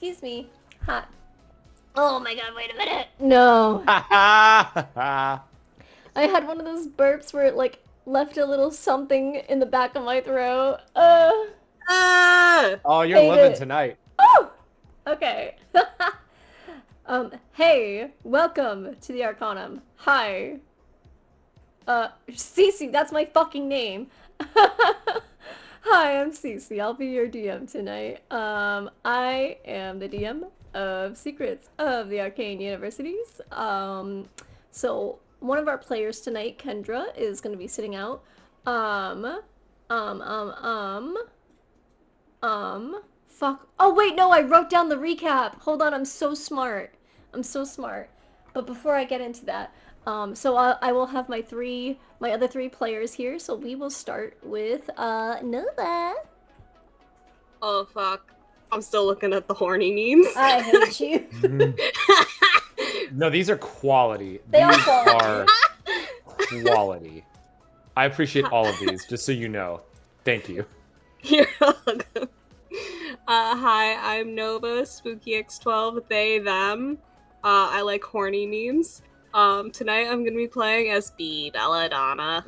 excuse me. Hi. Oh my god, wait a minute. No. I had one of those burps where it, like, left a little something in the back of my throat. Oh, you're hate living it. tonight. Oh! Okay. Hey, welcome to the Arcanum. Hi. Cece, that's my fucking name. Hi, I'm Cece. I'll be your DM tonight. I am the DM of Secrets of the Arcane Universities. So one of our players tonight, Kendra, is going to be sitting out. Fuck. Oh, wait, no, I wrote down the recap. Hold on, I'm so smart. I'm so smart. But before I get into that, so I will have my other three players here. So we will start with Nova. Oh fuck! I'm still looking at the horny memes. I hate you. No, these are quality. They these are quality. I appreciate all of these, just so you know. Thank you. You're welcome. Hi, I'm Nova, Spooky X12, they, them. I like horny memes. Tonight I'm gonna be playing as Bee Belladonna.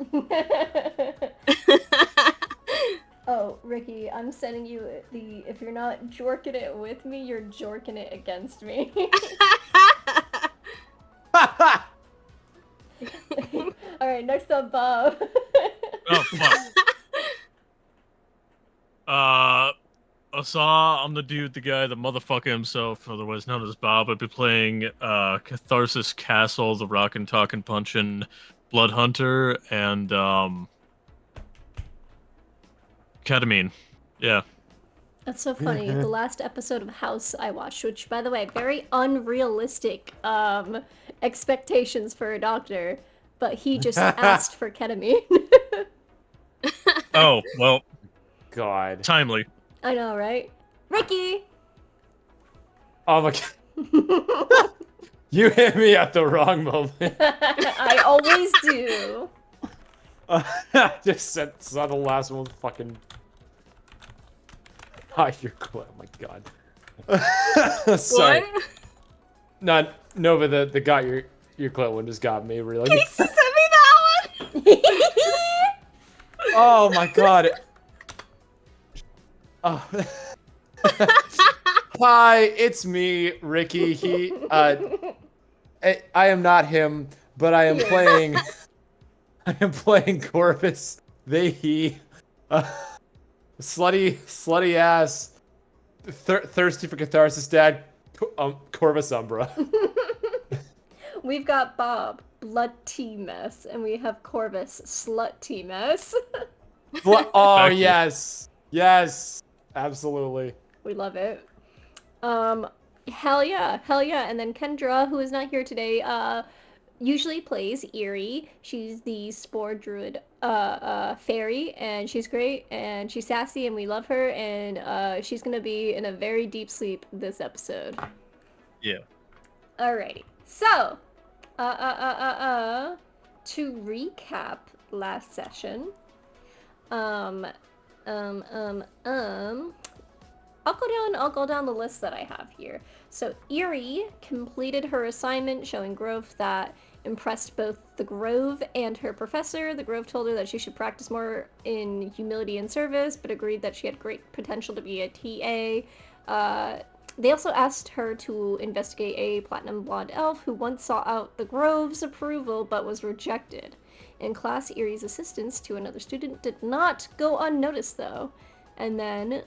Oh, Ricky, I'm sending you the, if you're not jorking it with me, you're jorking it against me. Alright, next up, Bob. Oh, fuck. Asa, I'm the dude, the guy, the motherfucker himself, otherwise known as Bob. I'll be playing Catharsis Castle, the Rockin' Talkin' Punchin' Blood Hunter, and ketamine. Yeah. That's so funny. The last episode of House I watched, which, by the way, very unrealistic expectations for a doctor, but he just asked for ketamine. Oh, well, God. timely. I know, right? Ricky! Oh my god. You hit me at the wrong moment. I always do. I just saw the last one fucking... Oh, you're cool. Oh my god. Sorry. What? No, Nova, the got your clip one just got me really. Casey sent me that one! Oh my god. Oh. Hi, it's me, Ricky. I am not him, but I am playing. I am playing Corvus. He. Slutty ass. Thirsty for catharsis, dad. Corvus Umbra. We've got Bob, Blood Tea Mess, and we have Corvus, Slut Tea Mess. Oh yes, yes, absolutely. We love it. Hell yeah, and then Kendra, who is not here today, usually plays Erie. She's the Spore Druid fairy, and she's great, and she's sassy, and we love her, and she's gonna be in a very deep sleep this episode. Yeah. Alrighty, so, to recap last session, I'll go down the list that I have here. So Erie completed her assignment showing growth that impressed both the Grove and her professor. The Grove told her that she should practice more in humility and service, but agreed that she had great potential to be a TA. They also asked her to investigate a platinum blonde elf who once sought out the Grove's approval but was rejected. In class, Erie's assistance to another student did not go unnoticed, though. And then,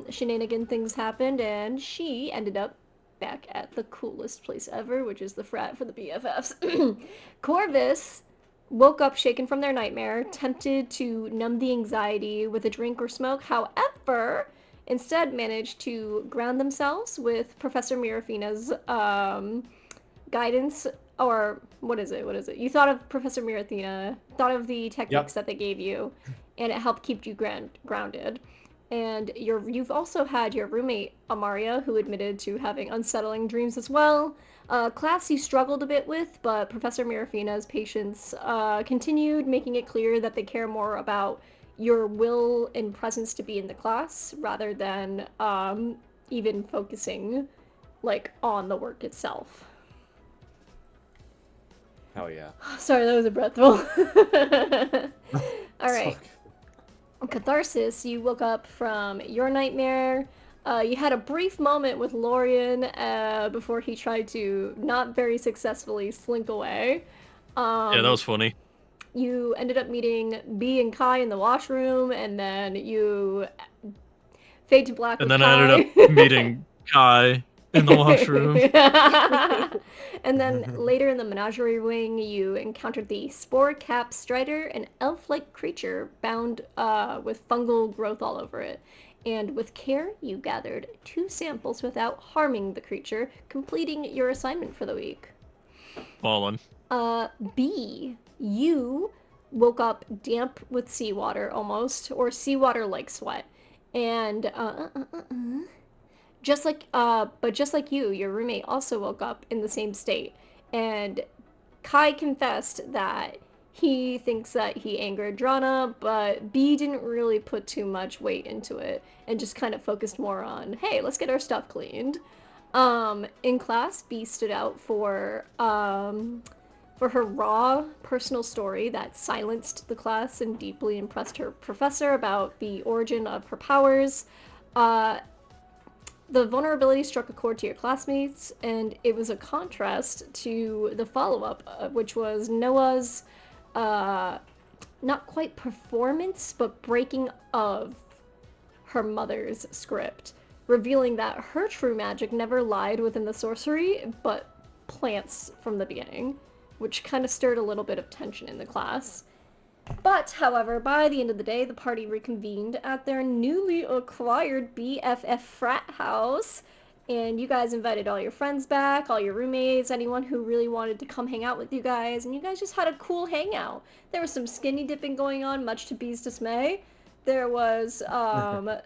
shenanigan things happened, and she ended up back at the coolest place ever, which is the frat for the BFFs. Corvus woke up shaken from their nightmare, tempted to numb the anxiety with a drink or smoke. However, instead managed to ground themselves with Professor Mirafina's guidance, or what is it? You thought of Professor Mirafina, thought of the techniques that they gave you, and it helped keep you grounded. And you've also had your roommate, Amaria, who admitted to having unsettling dreams as well. Class you struggled a bit with, but Professor Mirafina's patience continued, making it clear that they care more about your will and presence to be in the class rather than, even focusing, like, on the work itself. Hell yeah. Sorry, that was a breathful. Alright. Catharsis, you woke up from your nightmare. You had a brief moment with Lorian before he tried to not very successfully slink away. Yeah, that was funny. You ended up meeting Bee and Kai in the washroom, and then you fade to black And with then Kai. I ended up meeting Kai in the washroom. And then later in the menagerie wing, you encountered the spore-cap strider, an elf-like creature bound with fungal growth all over it. And with care, you gathered 2 samples without harming the creature, completing your assignment for the week. Fallen. B, you woke up damp with seawater almost, or seawater like sweat. And just like you, your roommate also woke up in the same state. And Kai confessed that he thinks that he angered Drana, but B didn't really put too much weight into it and just kind of focused more on, hey, let's get our stuff cleaned. In class, B stood out for her raw personal story that silenced the class and deeply impressed her professor about the origin of her powers. The vulnerability struck a chord to your classmates, and it was a contrast to the follow-up, which was Noah's not quite performance, but breaking of her mother's script, revealing that her true magic never lied within the sorcery, but plants from the beginning, which kind of stirred a little bit of tension in the class. But, however, by the end of the day, the party reconvened at their newly acquired BFF frat house, and you guys invited all your friends back, all your roommates, anyone who really wanted to come hang out with you guys, and you guys just had a cool hangout. There was some skinny dipping going on, much to Bee's dismay. There was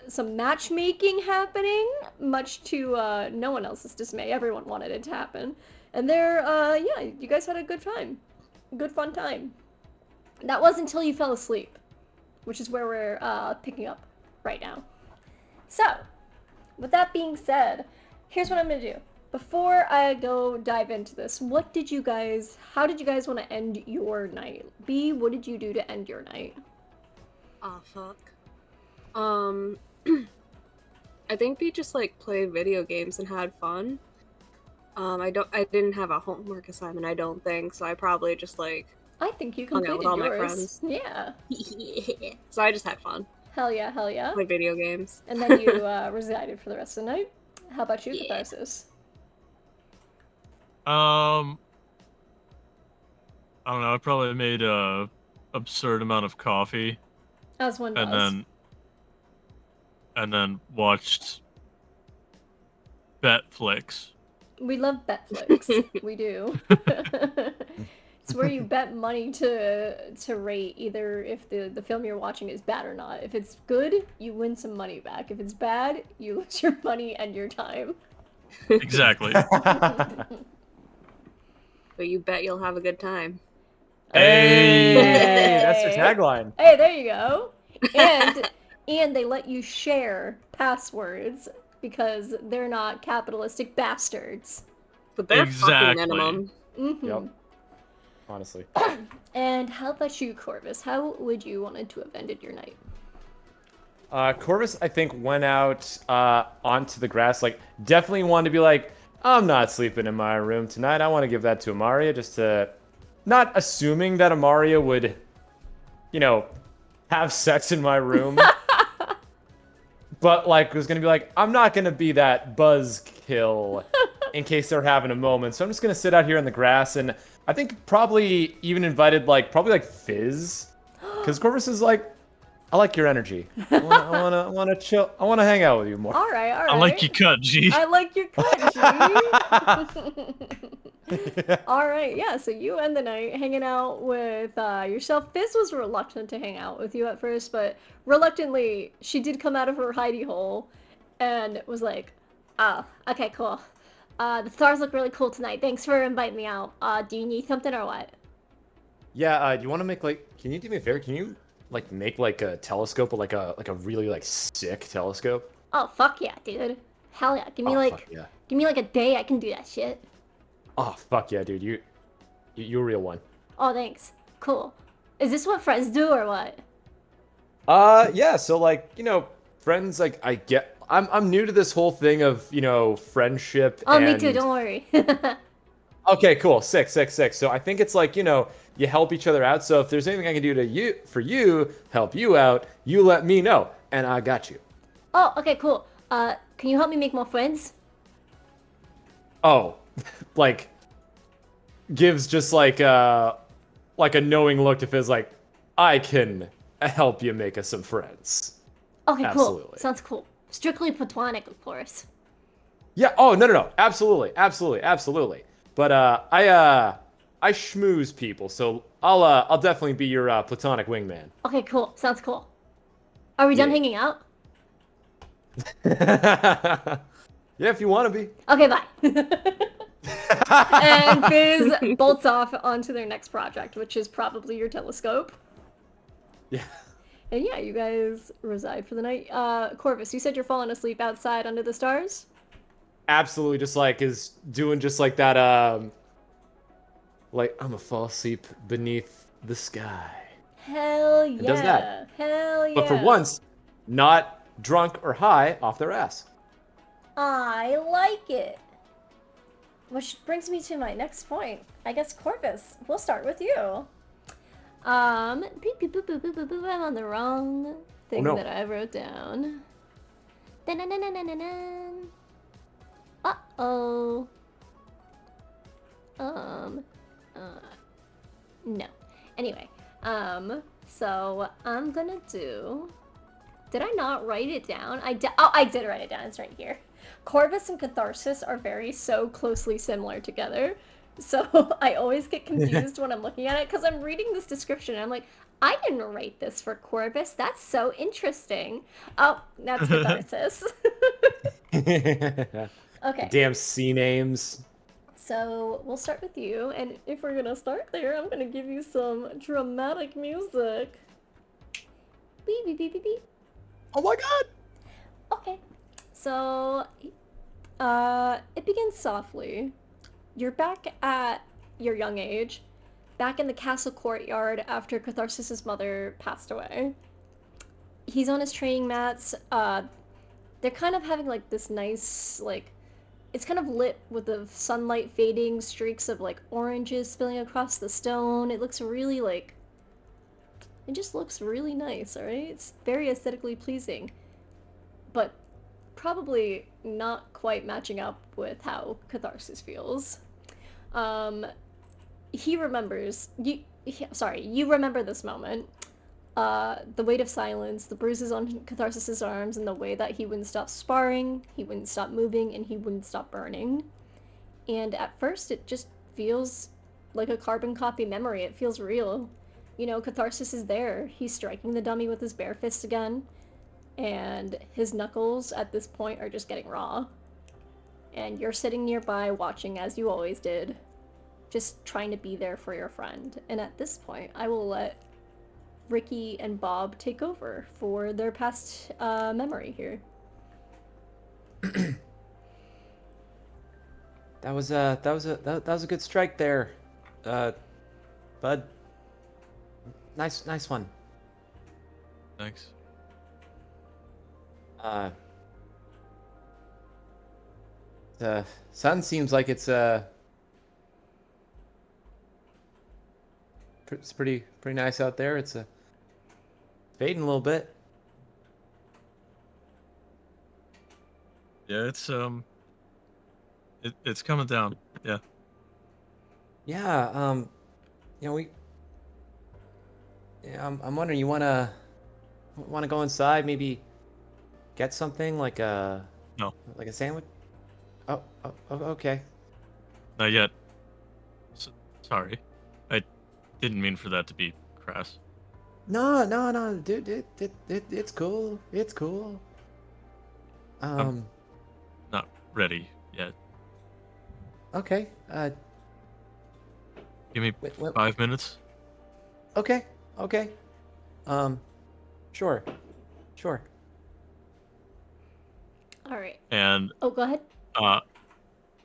some matchmaking happening, much to no one else's dismay. Everyone wanted it to happen. And yeah, you guys had a good time. Good fun time. That was until you fell asleep, which is where we're picking up right now. So, with that being said, here's what I'm gonna do. Before I go dive into this, how did you guys want to end your night? B, what did you do to end your night? Oh, fuck. I think we just, like, played video games and had fun. I didn't have a homework assignment, I don't think, so I probably just, like, I think you hung completed out with all yours. my friends. Yeah. Yeah. So I just had fun. Hell yeah, hell yeah. Played video games. And then you resided for the rest of the night. How about you, Yeah. Catharsis? I don't know. I probably made a absurd amount of coffee, As one does. and then watched Betflix. We love Betflix. We do. It's where you bet money to rate either if the film you're watching is bad or not. If it's good, you win some money back. If it's bad, you lose your money and your time. Exactly. But you bet you'll have a good time. Hey, that's your tagline. Hey, there you go. And they let you share passwords because they're not capitalistic bastards. But they're Exactly. fucking minimum. Mm-hmm. Yep. Honestly. And how about you, Corvus? How would you wanted to have ended your night? Corvus, I think, went out onto the grass. Like, definitely wanted to be like, I'm not sleeping in my room tonight. I want to give that to Amaria, just to... Not assuming that Amaria would, you know, have sex in my room. But, like, was going to be like, I'm not going to be that buzzkill in case they're having a moment. So I'm just going to sit out here in the grass. And I think probably even invited, like, Fizz. Because Corvus is like, I like your energy. I want to chill. I want to hang out with you more. All right. I like your cut, G. I like your cut, G. All right, yeah, so you end the night hanging out with yourself. Fizz was reluctant to hang out with you at first, but reluctantly, she did come out of her hidey hole and was like, oh, okay, cool. The stars look really cool tonight. Thanks for inviting me out. Do you need something or what? Yeah, you want to make, like, can you do me a favor? Can you, like, make, like, a telescope, or like a really, like, sick telescope? Oh, fuck yeah, dude. Hell yeah. Give me Oh, like fuck yeah. give me like a day, I can do that shit. Oh, fuck yeah, dude. You're a real one. Oh, thanks. Cool. Is this what friends do or what? Yeah, so like, friends, like I'm new to this whole thing of, friendship Oh, me too, and don't worry. okay, cool. Sick, sick, sick. So I think it's like, you help each other out. So if there's anything I can do for you, help you out, you let me know, and I got you. Oh, okay, cool. Can you help me make more friends? Oh, like gives just like a knowing look to Fizz like, I can help you make us some friends. Okay, cool. Absolutely. Sounds cool. Strictly platonic, of course. Yeah, oh no. Absolutely, absolutely, absolutely. But I schmooze people, so I'll definitely be your platonic wingman. Okay, cool. Sounds cool. Are we done Yeah. hanging out? Yeah, if you want to be. Okay, bye. And Fizz bolts off onto their next project, which is probably your telescope. Yeah. And yeah, you guys reside for the night. Corvus, you said you're falling asleep outside under the stars? Absolutely, just like is doing just like that like I'm gonna fall asleep beneath the sky. Hell yeah. does that. Hell yeah. But for once, not drunk or high off their ass. I like it. Which brings me to my next point. I guess Corvus, we'll start with you. Beep, beep, boop, boop, boop, boop, boop, I'm on the wrong thing no. that I wrote down. Uh-oh. No. Anyway, so I'm gonna do... Did I not write it down? Oh, I did write it down. It's right here. Corvus and Catharsis are so closely similar together. So I always get confused when I'm looking at it because I'm reading this description and I'm like, I didn't write this for Corvus. That's so interesting. Oh, that's Catharsis. Okay. Damn C names. So we'll start with you, and if we're gonna start there, I'm gonna give you some dramatic music. Beep beep beep beep beep. Oh my god! Okay. So, it begins softly. You're back at your young age, back in the castle courtyard after Catharsis' mother passed away. He's on his training mats. They're kind of having like this nice, like, it's kind of lit with the sunlight fading, streaks of like oranges spilling across the stone. It looks really like, it just looks really nice, alright? It's very aesthetically pleasing. But probably not quite matching up with how Catharsis feels. He remembers, you remember this moment. The weight of silence, the bruises on Catharsis' arms, and the way that he wouldn't stop sparring, he wouldn't stop moving, and he wouldn't stop burning. And at first, it just feels like a carbon copy memory. It feels real. You know, Catharsis is there. He's striking the dummy with his bare fist again. And his knuckles at this point are just getting raw. And you're sitting nearby watching as you always did. Just trying to be there for your friend. And at this point, I will let Ricky and Bob take over for their past memory here. That was a good strike there, bud. Nice one. Thanks. The sun seems like it's pretty nice out there. It's fading a little bit. Yeah, it's coming down. Yeah. Yeah. I'm wondering, you wanna go inside, maybe get something like a sandwich? Oh, okay. Not yet. Sorry. I didn't mean for that to be crass. No, dude, it's cool. It's cool. Not ready yet. Okay. Give me wait, 5 minutes. Okay. Sure. All right. And Oh, go ahead. I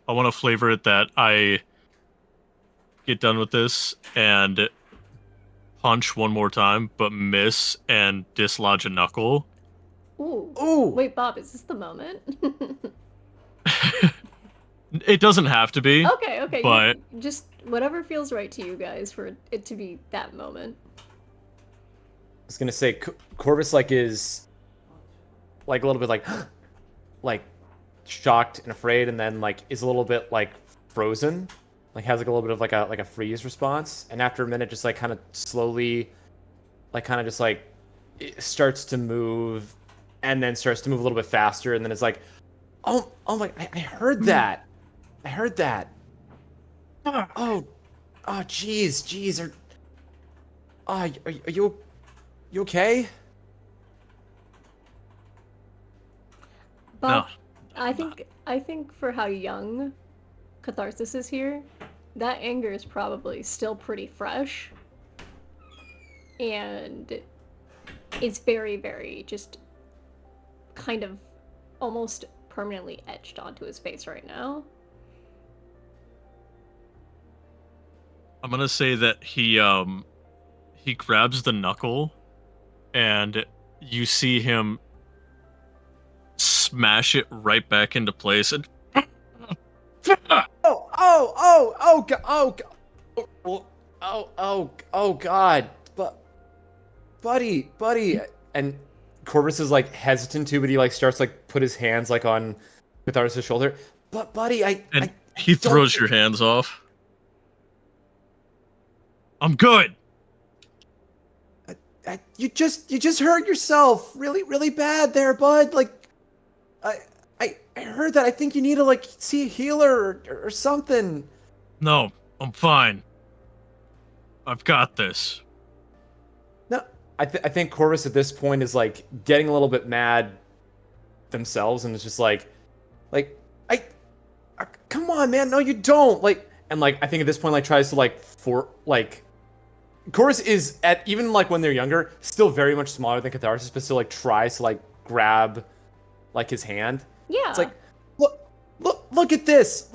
want to flavor it that I get done with this and punch one more time, but miss and dislodge a knuckle. Ooh. Ooh. Wait, Bob, is this the moment? It doesn't have to be, okay. but Just whatever feels right to you guys for it to be that moment. I was gonna say Corvus like is like a little bit like shocked and afraid, and then like is a little bit like frozen, like has like a little bit of like a freeze response, and after a minute just like kind of slowly like kind of just like it starts to move, and then starts to move a little bit faster, and then it's like, oh my, I heard that. I heard that. Oh, jeez. Are you okay? Bob, No. I think for how young Catharsis is here, that anger is probably still pretty fresh. And it's very, very just kind of almost permanently etched onto his face right now. I'm gonna say that he grabs the knuckle, and you see him smash it right back into place. And Oh God, but buddy, and Corvus is like hesitant too, but he like starts like put his hands like on Catharsis' shoulder. But buddy, he throws your hands off. I'm good. You just hurt yourself really bad there, bud. Like, I heard that. I think you need to like see a healer or something. No, I'm fine. I've got this. No, I think Corvus at this point is like getting a little bit mad themselves, and it's just like come on, man. No, you don't. Like, and like I think at this point like tries to Corvus is at even like when they're younger, still very much smaller than Catharsis, but still like tries to like grab like his hand. Yeah. It's like, look at this,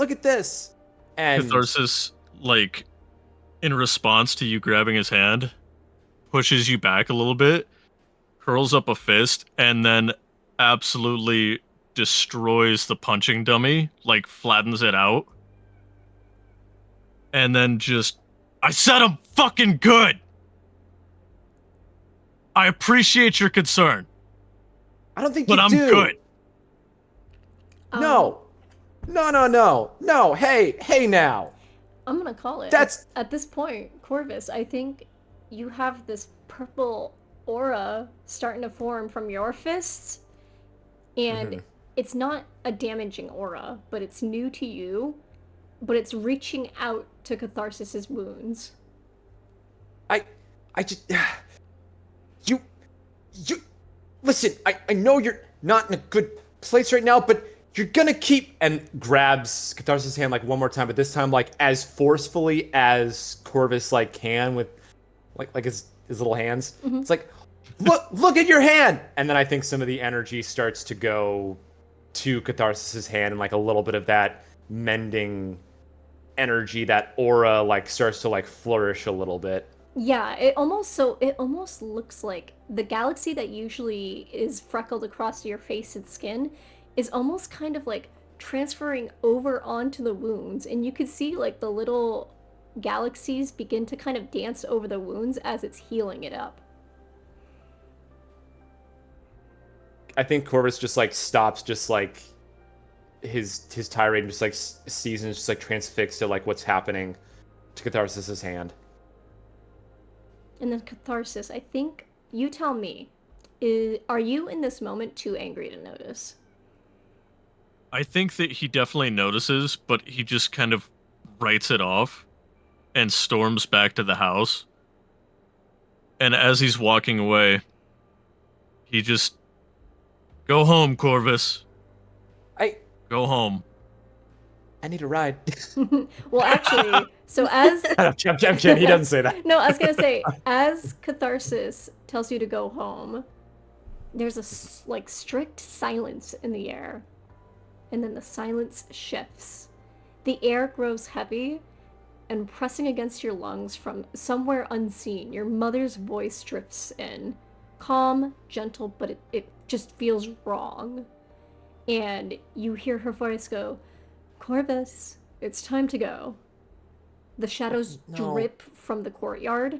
and Catharsis, like, in response to you grabbing his hand, pushes you back a little bit, curls up a fist, and then absolutely destroys the punching dummy, like flattens it out. And then just, I said I'm fucking good! I appreciate your concern, I don't think but you I'm do. good. No. Hey now. I'm gonna call it. That's At this point, Corvus, I think you have this purple aura starting to form from your fists, and it's not a damaging aura, but it's new to you, but it's reaching out to Catharsis's wounds. I just you listen, I know you're not in a good place right now, but you're gonna keep, and grabs Catharsis' hand like one more time, but this time like as forcefully as Corvus like can with like his little hands. Mm-hmm. It's like, look at your hand, and then I think some of the energy starts to go to Catharsis' hand, and like a little bit of that mending energy, that aura like starts to like flourish a little bit. Yeah, it almost looks like the galaxy that usually is freckled across your face and skin is almost kind of like transferring over onto the wounds, and you could see like the little galaxies begin to kind of dance over the wounds as it's healing it up. I think Corvus just like stops, just like his tirade, and just like sees and is just like transfixed to like what's happening to Catharsis' hand. And then Catharsis, I think you tell me, are you in this moment too angry to notice? I think that he definitely notices, but he just kind of writes it off and storms back to the house. And as he's walking away, he just, go home, Corvus. Go home. I need a ride. Well, actually, so as I'm kidding. He doesn't say that. No, I was gonna say, as Catharsis tells you to go home, there's a like strict silence in the air, and then the silence shifts. The air grows heavy, and pressing against your lungs from somewhere unseen, your mother's voice drifts in. Calm, gentle, but it just feels wrong. And you hear her voice go, Corvus, it's time to go. The shadows drip from the courtyard,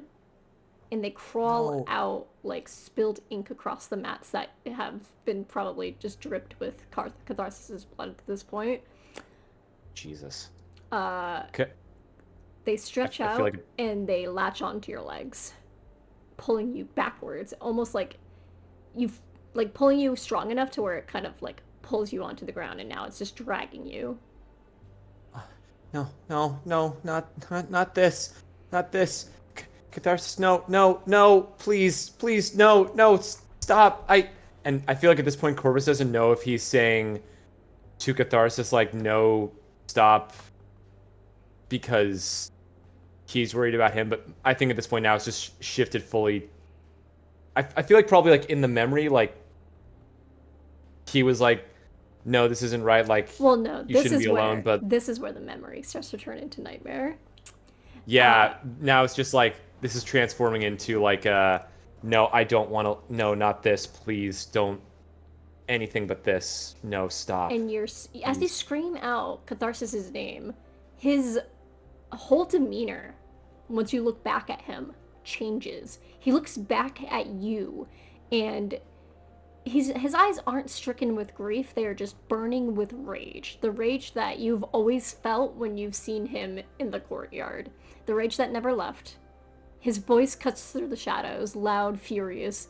and they crawl out like spilled ink across the mats that have been probably just dripped with Catharsis' blood at this point. Jesus. They stretch out like and they latch onto your legs, pulling you backwards, almost like you've like pulling you strong enough to where it kind of like pulls you onto the ground, and now it's just dragging you. No, not this. Not this. Catharsis, no, please, no, stop. I feel like at this point Corvus doesn't know if he's saying to Catharsis like no, stop, because he's worried about him, but I think at this point now it's just shifted fully. I feel like probably like in the memory, like he was like, no, this isn't right, like, well, no, you shouldn't be alone, but this is where the memory starts to turn into nightmare. Yeah, now it's just like, this is transforming into like, no, I don't want to, no, not this, please, don't, anything but this, no, stop. And as you scream out Catharsis' name, his whole demeanor, once you look back at him, changes. He looks back at you, and his eyes aren't stricken with grief, they are just burning with rage. The rage that you've always felt when you've seen him in the courtyard. The rage that never left. His voice cuts through the shadows, loud, furious,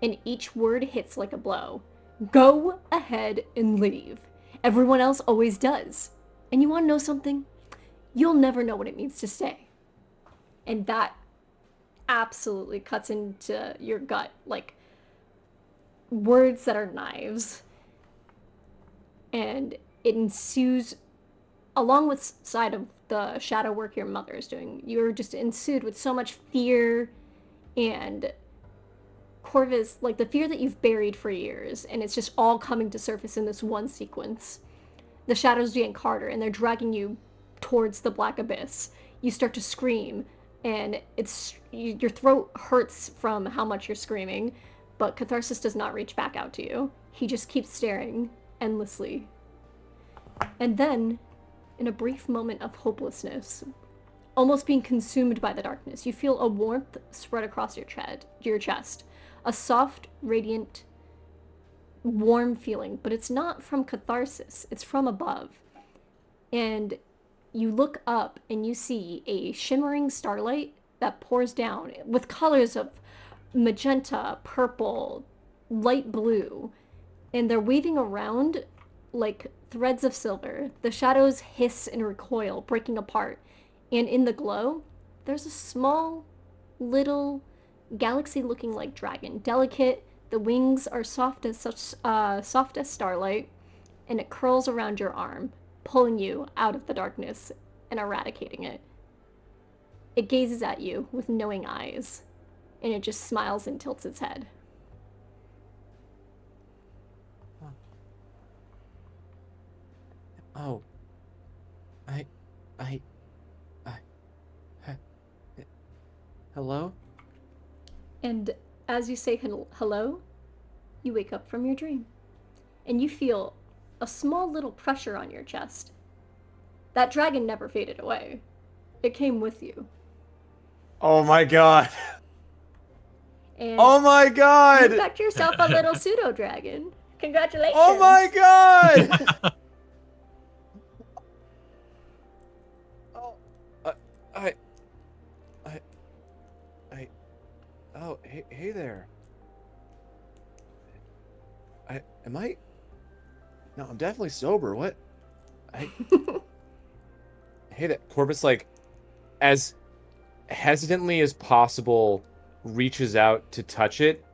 and each word hits like a blow. Go ahead and leave. Everyone else always does. And you want to know something? You'll never know what it means to stay. And that absolutely cuts into your gut, like words that are knives. And it ensues, along with side of the shadow work your mother is doing, you're just ensued with so much fear and Corvus, like the fear that you've buried for years, and it's just all coming to surface in this one sequence. The shadows getting harder, and they're dragging you towards the black abyss. You start to scream, and your throat hurts from how much you're screaming, but Catharsis does not reach back out to you. He just keeps staring endlessly. And then, in a brief moment of hopelessness, almost being consumed by the darkness, you feel a warmth spread across your chest. A soft, radiant, warm feeling, but it's not from Catharsis, it's from above. And you look up and you see a shimmering starlight that pours down with colors of magenta, purple, light blue, and they're weaving around like threads of silver. The shadows hiss and recoil, breaking apart, and in the glow, there's a small, little, galaxy-looking like dragon. Delicate, the wings are soft as starlight, and it curls around your arm, pulling you out of the darkness and eradicating it. It gazes at you with knowing eyes, and it just smiles and tilts its head. Oh. Hello? And as you say hello, you wake up from your dream. And you feel a small little pressure on your chest. That dragon never faded away. It came with you. Oh my god. And oh my god! you backed yourself a little pseudo-dragon. Congratulations! Oh my god! Oh, hey there. Am I? No, I'm definitely sober. What? Hey there. Corvus, like, as hesitantly as possible, reaches out to touch it,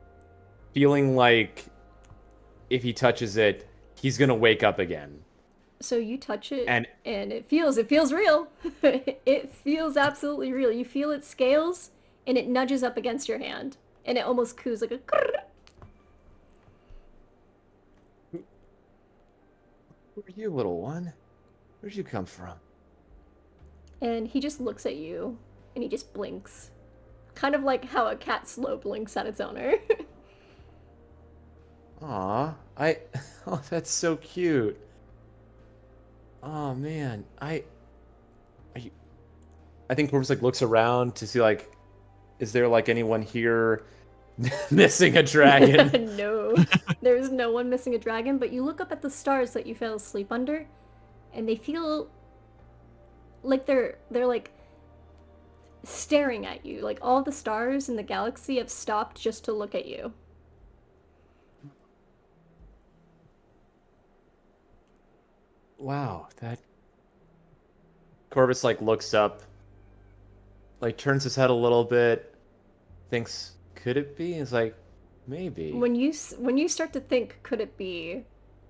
feeling like if he touches it, he's gonna wake up again. So you touch it, and it feels real. It feels absolutely real. You feel its scales, and it nudges up against your hand, and it almost coos like a Who are you, little one? Where'd you come from? And he just looks at you, and he just blinks. Kind of like how a cat slow blinks at its owner. Aw, oh, that's so cute. Oh man, I think Corvus like looks around to see like, is there like anyone here missing a dragon? No, there's no one missing a dragon, but you look up at the stars that you fell asleep under, and they feel like they're like staring at you. Like all the stars in the galaxy have stopped just to look at you. Wow, that Corvus like looks up, like turns his head a little bit, thinks, could it be? He's like, maybe. When you start to think, could it be?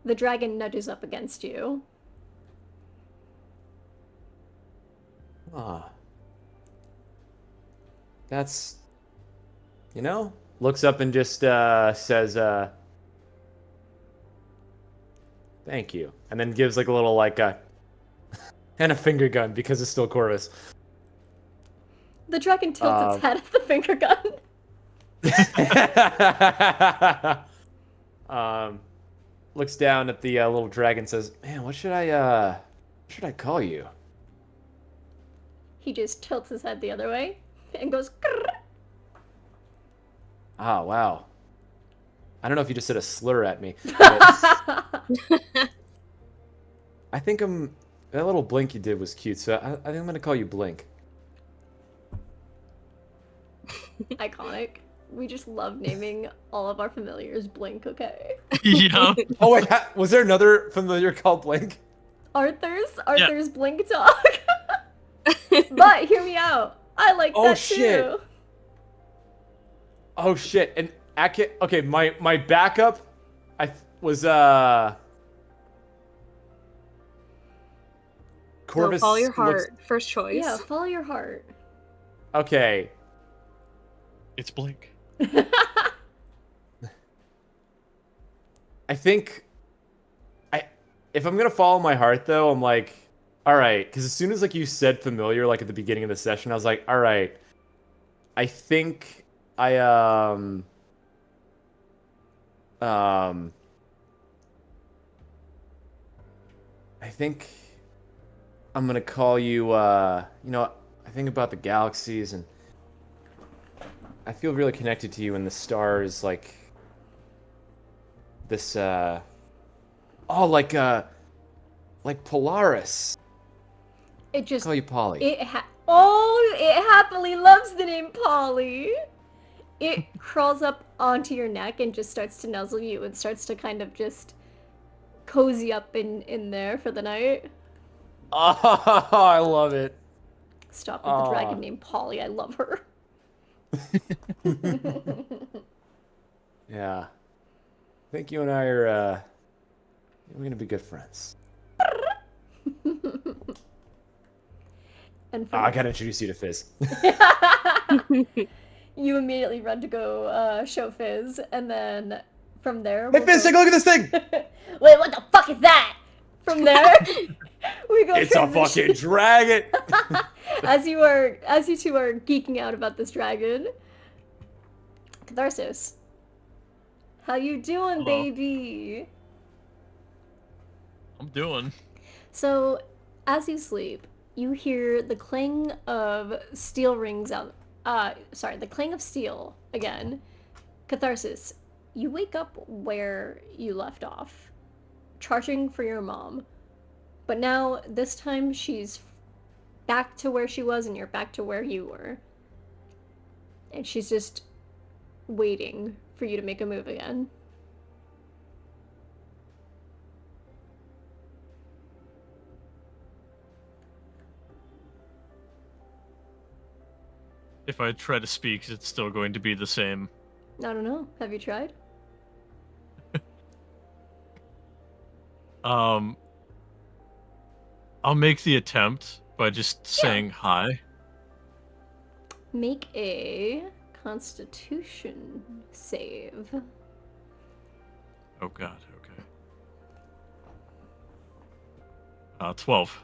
The dragon nudges up against you. Ah. That's, looks up and just says, thank you. And then gives like a little like and a finger gun because it's still Corvus. The dragon tilts its head at the finger gun. Looks down at the little dragon, says, "Man, what should I call you?" He just tilts his head the other way and goes. Grrr. Ah, wow. I don't know if you just said a slur at me. But I think that little blink you did was cute, so I think I'm gonna call you Blink. Iconic. We just love naming all of our familiars Blink, okay? Yeah. Oh wait, was there another familiar called Blink? Arthur's Blink dog. But hear me out. I like that shit. too. Oh shit! And okay, my backup, was Corvus. Follow your heart. First choice. Yeah, follow your heart. Okay. It's Blink. I think if I'm gonna follow my heart though, I'm like, all right, because as soon as like you said familiar, like at the beginning of the session, I was like, all right, I think I think I'm gonna call you. I think about the galaxies and I feel really connected to you and the stars, like this. Like Polaris. It just Call you Polly. it happily loves the name Polly. It crawls up onto your neck and just starts to nuzzle you and starts to kind of just cozy up in there for the night. Oh, I love it. Stop with the dragon named Polly. I love her. Yeah. I think you and I are, we're gonna be good friends. And I gotta introduce you to Fizz. you immediately run to go show Fizz, and then from there. Hey, Fizz, take a look at this thing! Wait, what the fuck is that? From there, we go. It's a fucking dragon! As you two are geeking out about this dragon, Catharsis, how you doing, Hello. baby? I'm doing. So, as you sleep, you hear the clang of steel rings out. The clang of steel again. Catharsis, you wake up where you left off, charging for your mom. But now, this time, she's back to where she was and you're back to where you were. And she's just waiting for you to make a move again. If I try to speak, it's still going to be the same. I don't know. Have you tried? I'll make the attempt by just saying hi. Make a Constitution save. Oh god, okay. 12.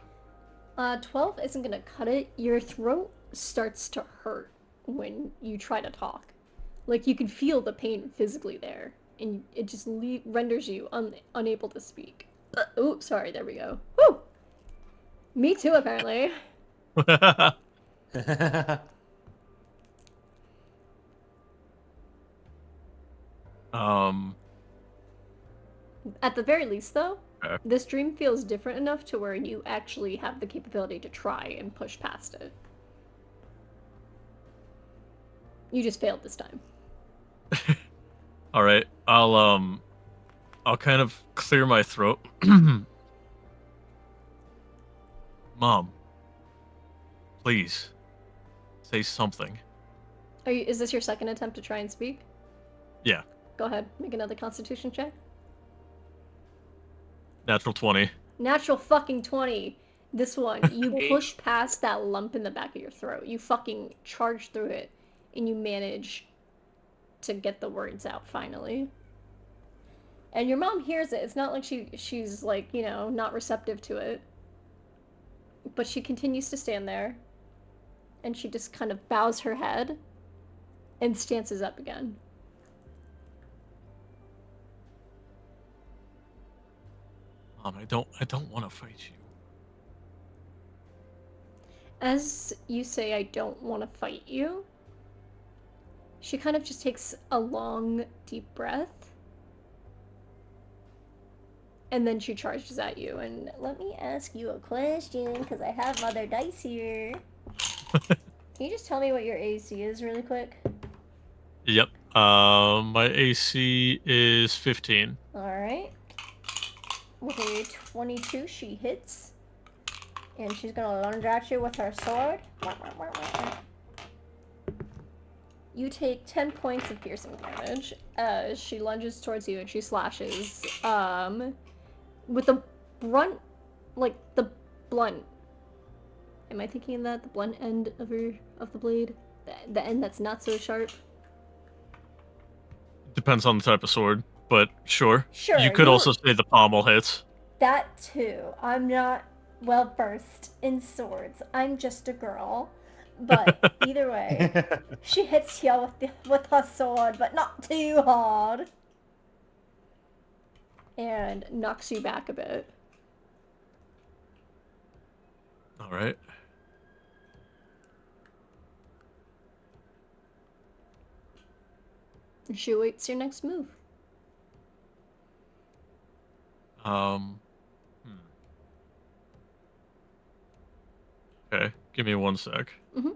12 isn't gonna cut it. Your throat starts to hurt when you try to talk. Like, you can feel the pain physically there, and it just renders you unable to speak. Oh, sorry, there we go. Woo! Me too, apparently. um, At the very least, though, okay. this dream feels different enough to where you actually have the capability to try and push past it. You just failed this time. All right. I'll kind of clear my throat. Mom, please say something. Is this your second attempt to try and speak? Yeah. Go ahead, make another constitution check. Natural 20. Natural fucking 20. This one, you push past that lump in the back of your throat. You fucking charge through it, and you manage to get the words out finally. And your mom hears it. It's not like she's like, you know, not receptive to it. But she continues to stand there, and she just kind of bows her head and stances up again. Mom, I don't want to fight you. As you say, I don't want to fight you, she kind of just takes a long, deep breath. And then she charges at you. And let me ask you a question, because I have other dice here. Can you just tell me what your AC is really quick? Yep. My AC is 15. Alright. With a 22, she hits. And she's gonna lunge at you with her sword. You take 10 points of piercing damage as she lunges towards you and she slashes. With the brunt, like the blunt. Am I thinking of that? The blunt end of the blade? The end that's not so sharp? Depends on the type of sword, but sure. Sure. You could also say the pommel hits. That too. I'm not well versed in swords. I'm just a girl. But either way, she hits you with her sword, but not too hard. And knocks you back a bit. Alright. She awaits your next move. Okay, give me 1 sec. Mm-hmm.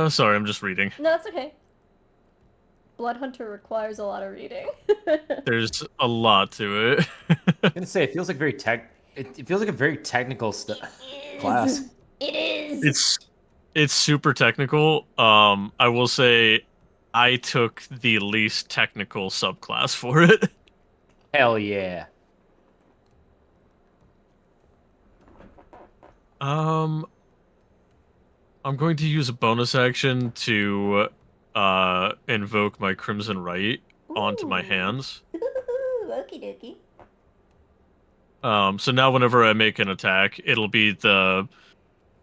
Sorry, I'm just reading. No, that's okay. Blood Hunter requires a lot of reading. There's a lot to it. I'm gonna say it feels like it feels like a very technical class. It is. It's super technical. I will say I took the least technical subclass for it. Hell yeah. I'm going to use a bonus action to invoke my Crimson Right onto my hands. Okie So now whenever I make an attack, it'll be the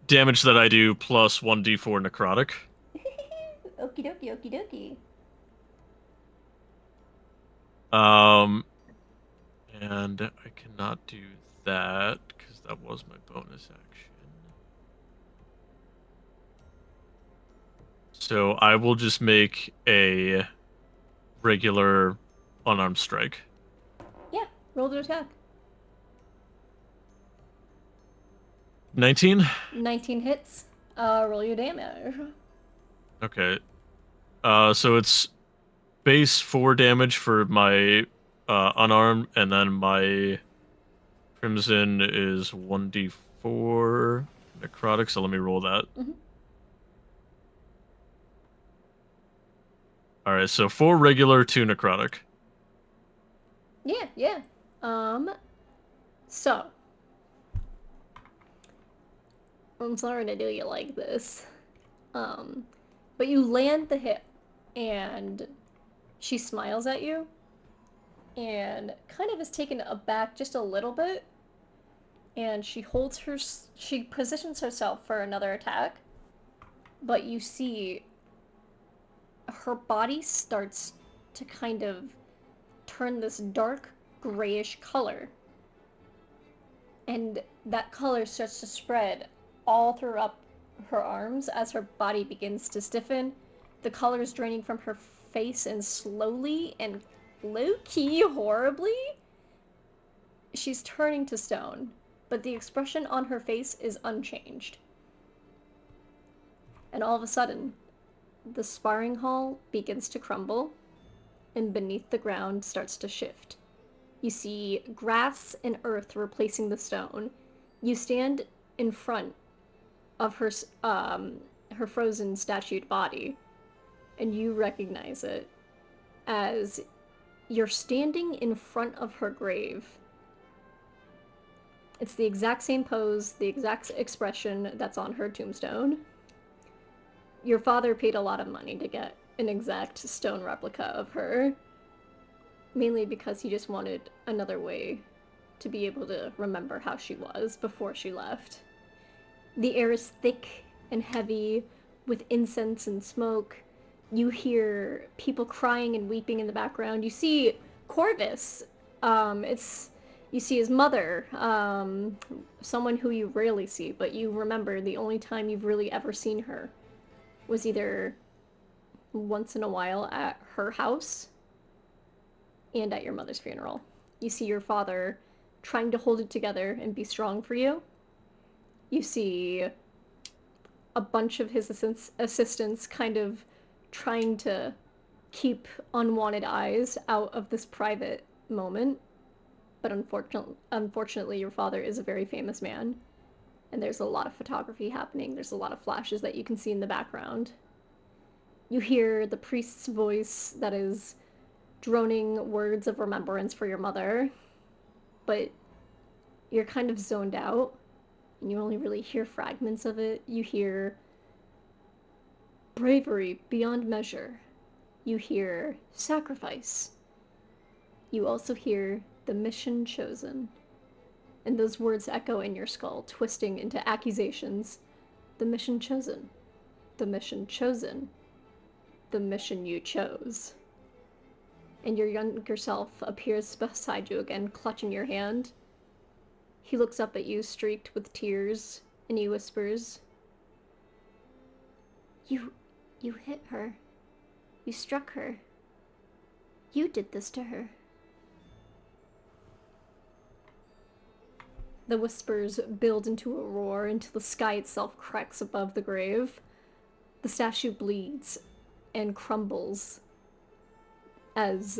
damage that I do plus 1d4 necrotic. Okie dokie. And I cannot do that because that was my bonus action. So I will just make a regular unarmed strike. Yeah, roll to attack. 19? 19 hits. Roll your damage. Okay. So it's base 4 damage for my unarmed, and then my crimson is 1d4 necrotic, so let me roll that. Mm-hmm. Alright, so 4 regular, 2 necrotic. Yeah. So. I'm sorry to do you like this. But you land the hit, and she smiles at you, and kind of is taken aback just a little bit, and she positions herself for another attack, but you see her body starts to kind of turn this dark grayish color, and that color starts to spread all throughout her arms as her body begins to stiffen. The color is draining from her face, and slowly and low-key horribly, she's turning to stone, but the expression on her face is unchanged. And all of a sudden, the sparring hall begins to crumble, and beneath the ground starts to shift. You see grass and earth replacing the stone. You stand in front of her frozen statued body, and you recognize it as you're standing in front of her grave. It's the exact same pose, the exact expression that's on her tombstone. Your father paid a lot of money to get an exact stone replica of her, mainly because he just wanted another way to be able to remember how she was before she left. The air is thick and heavy with incense and smoke. You hear people crying and weeping in the background. You see Corvus. You see his mother, someone who you rarely see, but you remember the only time you've really ever seen her was either once in a while at her house and at your mother's funeral. You see your father trying to hold it together and be strong for you. You see a bunch of his assistants kind of trying to keep unwanted eyes out of this private moment. But unfortunately, your father is a very famous man, and there's a lot of photography happening. There's a lot of flashes that you can see in the background. You hear the priest's voice that is droning words of remembrance for your mother, but you're kind of zoned out, and you only really hear fragments of it. You hear bravery beyond measure. You hear sacrifice. You also hear the mission chosen. And those words echo in your skull, twisting into accusations. The mission chosen. The mission chosen. The mission you chose. And your younger self appears beside you again, clutching your hand. He looks up at you, streaked with tears, and he whispers, You hit her. You struck her. You did this to her. The whispers build into a roar until the sky itself cracks above the grave. The statue bleeds and crumbles as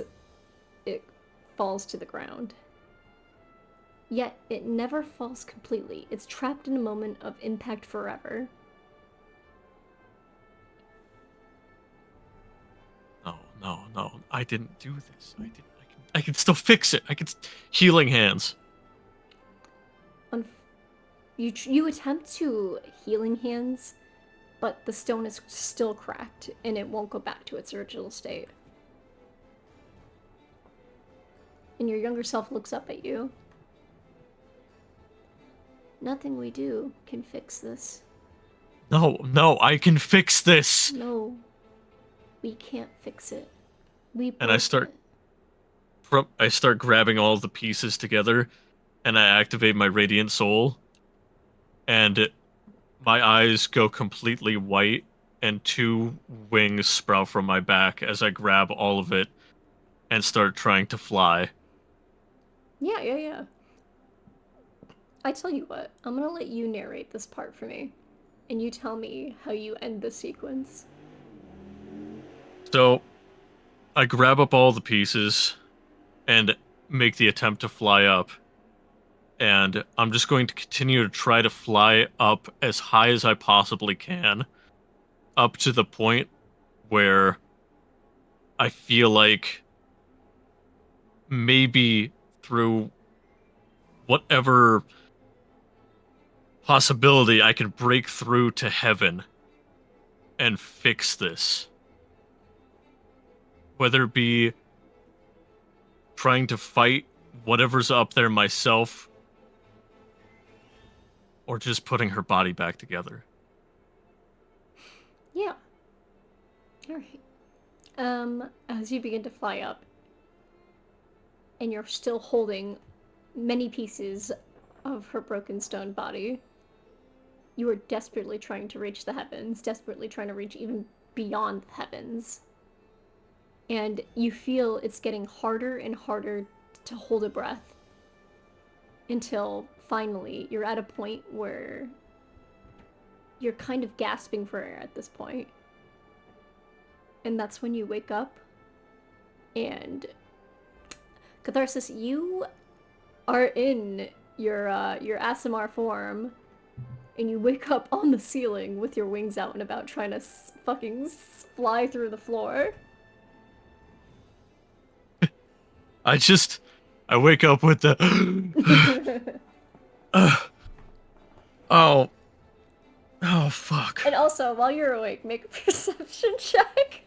it falls to the ground. Yet it never falls completely. It's trapped in a moment of impact forever. No. I didn't do this. I can still fix it. Healing hands. You attempt to healing hands, but the stone is still cracked, and it won't go back to its original state. And your younger self looks up at you. Nothing we do can fix this. No, I can fix this. No, we can't fix it. We And I start grabbing all the pieces together, and I activate my Radiant Soul, and my eyes go completely white, and two wings sprout from my back as I grab all of it and start trying to fly. Yeah. I tell you what, I'm gonna let you narrate this part for me, and you tell me how you end the sequence. So, I grab up all the pieces and make the attempt to fly up. And I'm just going to continue to try to fly up as high as I possibly can, up to the point where I feel like maybe through whatever possibility I can break through to heaven. and fix this. Whether it be trying to fight whatever's up there myself, or just putting her body back together. Yeah. Alright. As you begin to fly up, and you're still holding many pieces of her broken stone body, you are desperately trying to reach the heavens, desperately trying to reach even beyond the heavens. And you feel it's getting harder and harder to hold a breath until finally you're at a point where you're kind of gasping for air at this point. And that's when you wake up, and Catharsis, you are in your Asimar form, and you wake up on the ceiling with your wings out and about, trying to fucking fly through the floor. I wake up with the oh fuck. And also, while you're awake, make a perception check.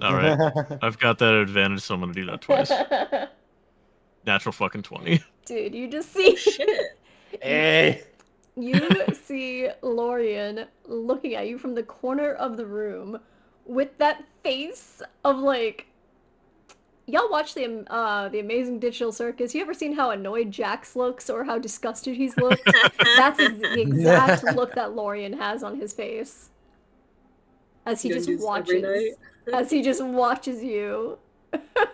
All right, I've got that advantage, so I'm gonna do that twice. Natural fucking 20. Dude, you just see Shit. Hey. you see Lorian looking at you from the corner of the room with that face of like, y'all watch the Amazing Digital Circus. You ever seen how annoyed Jax looks or how disgusted he's looked? That's the exact look that Lorian has on his face as he You just gonna do this every watches, night? as he just watches you.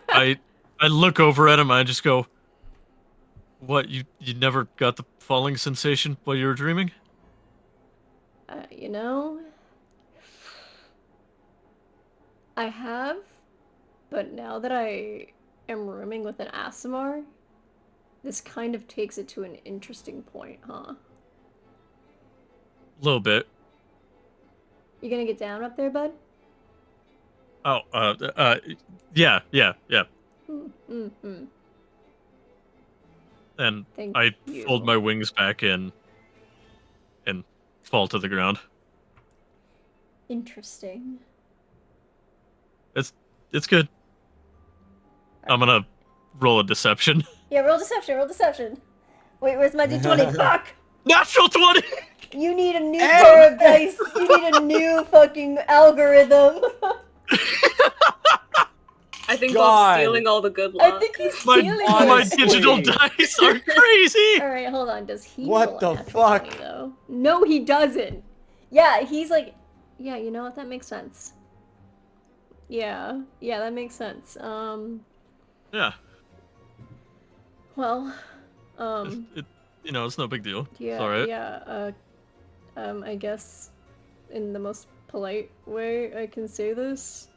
I look over at him. I just go, "What? You never got the falling sensation while you were dreaming?" You know, I have, but now that I am rooming with an Asimar, this kind of takes it to an interesting point, huh? A little bit. You gonna get down up there, bud? Oh, yeah. Mm-hmm. And Thank I you. fold my wings back in and fall to the ground. Interesting. It's good. I'm gonna roll a deception. Yeah, roll deception, roll deception. Wait, where's my d20? Fuck! Natural 20! You need a new pair of dice. You need a new fucking algorithm. I think God. Bob's stealing all the good luck. I think he's My stealing honestly. digital dice are crazy! Alright, hold on. Does he What roll a the natural fuck? 20, though? No, he doesn't. Yeah, he's like... Yeah, you know what? That makes sense. Yeah, that makes sense. Yeah. Well, it's no big deal. yeah, It's alright. yeah, I guess in the most polite way I can say this,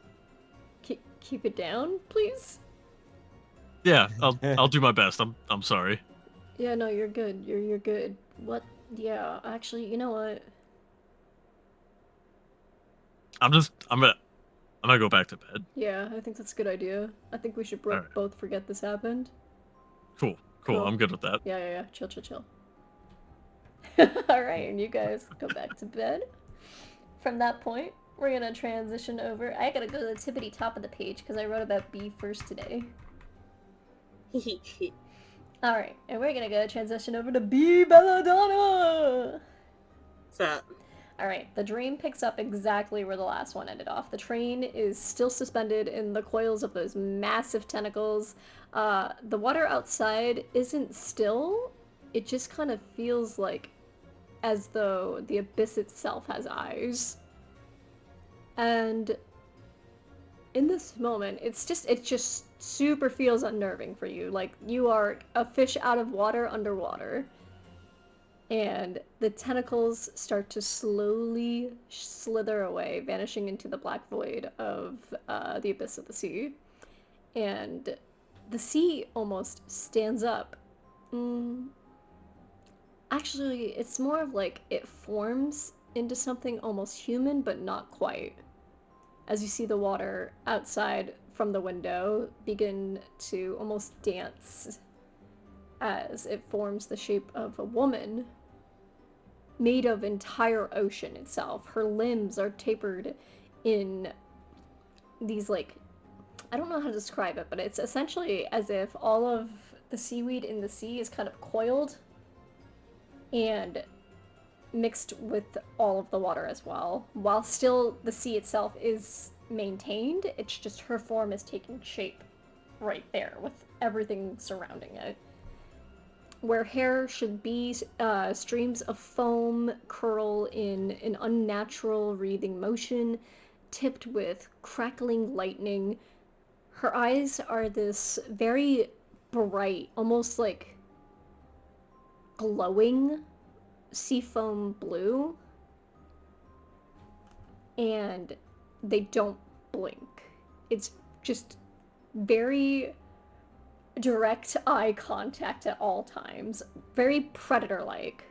keep it down, please? Yeah, I'll do my best. I'm sorry. Yeah, no, you're good. You're good. What? Yeah, actually, you know what? I'm gonna go back to bed. Yeah, I think that's a good idea. I think we should Alright. both forget this happened. Cool. Cool. I'm good with that. Yeah. Chill. Alright, and you guys go back to bed. From that point, we're gonna transition over. I gotta go to the tippity top of the page because I wrote about Bee first today. Alright, and we're gonna go transition over to Bee Belladonna! What's that? Alright, the dream picks up exactly where the last one ended off. The train is still suspended in the coils of those massive tentacles. The water outside isn't still, it just kind of feels like as though the abyss itself has eyes. And in this moment, it just super feels unnerving for you. Like you are a fish out of water underwater. And the tentacles start to slowly slither away, vanishing into the black void of the abyss of the sea. And the sea almost stands up. Actually, it's more of like it forms into something almost human, but not quite. As you see the water outside from the window begin to almost dance as it forms the shape of a woman. made of entire ocean itself. Her limbs are tapered in these, like, I don't know how to describe it, but it's essentially as if all of the seaweed in the sea is kind of coiled and mixed with all of the water as well. While still the sea itself is maintained, it's just her form is taking shape right there with everything surrounding it. Where hair should be, streams of foam curl in an unnatural wreathing motion, tipped with crackling lightning. Her eyes are this very bright, almost like glowing seafoam blue, and they don't blink. It's just very direct eye contact at all times, very predator-like.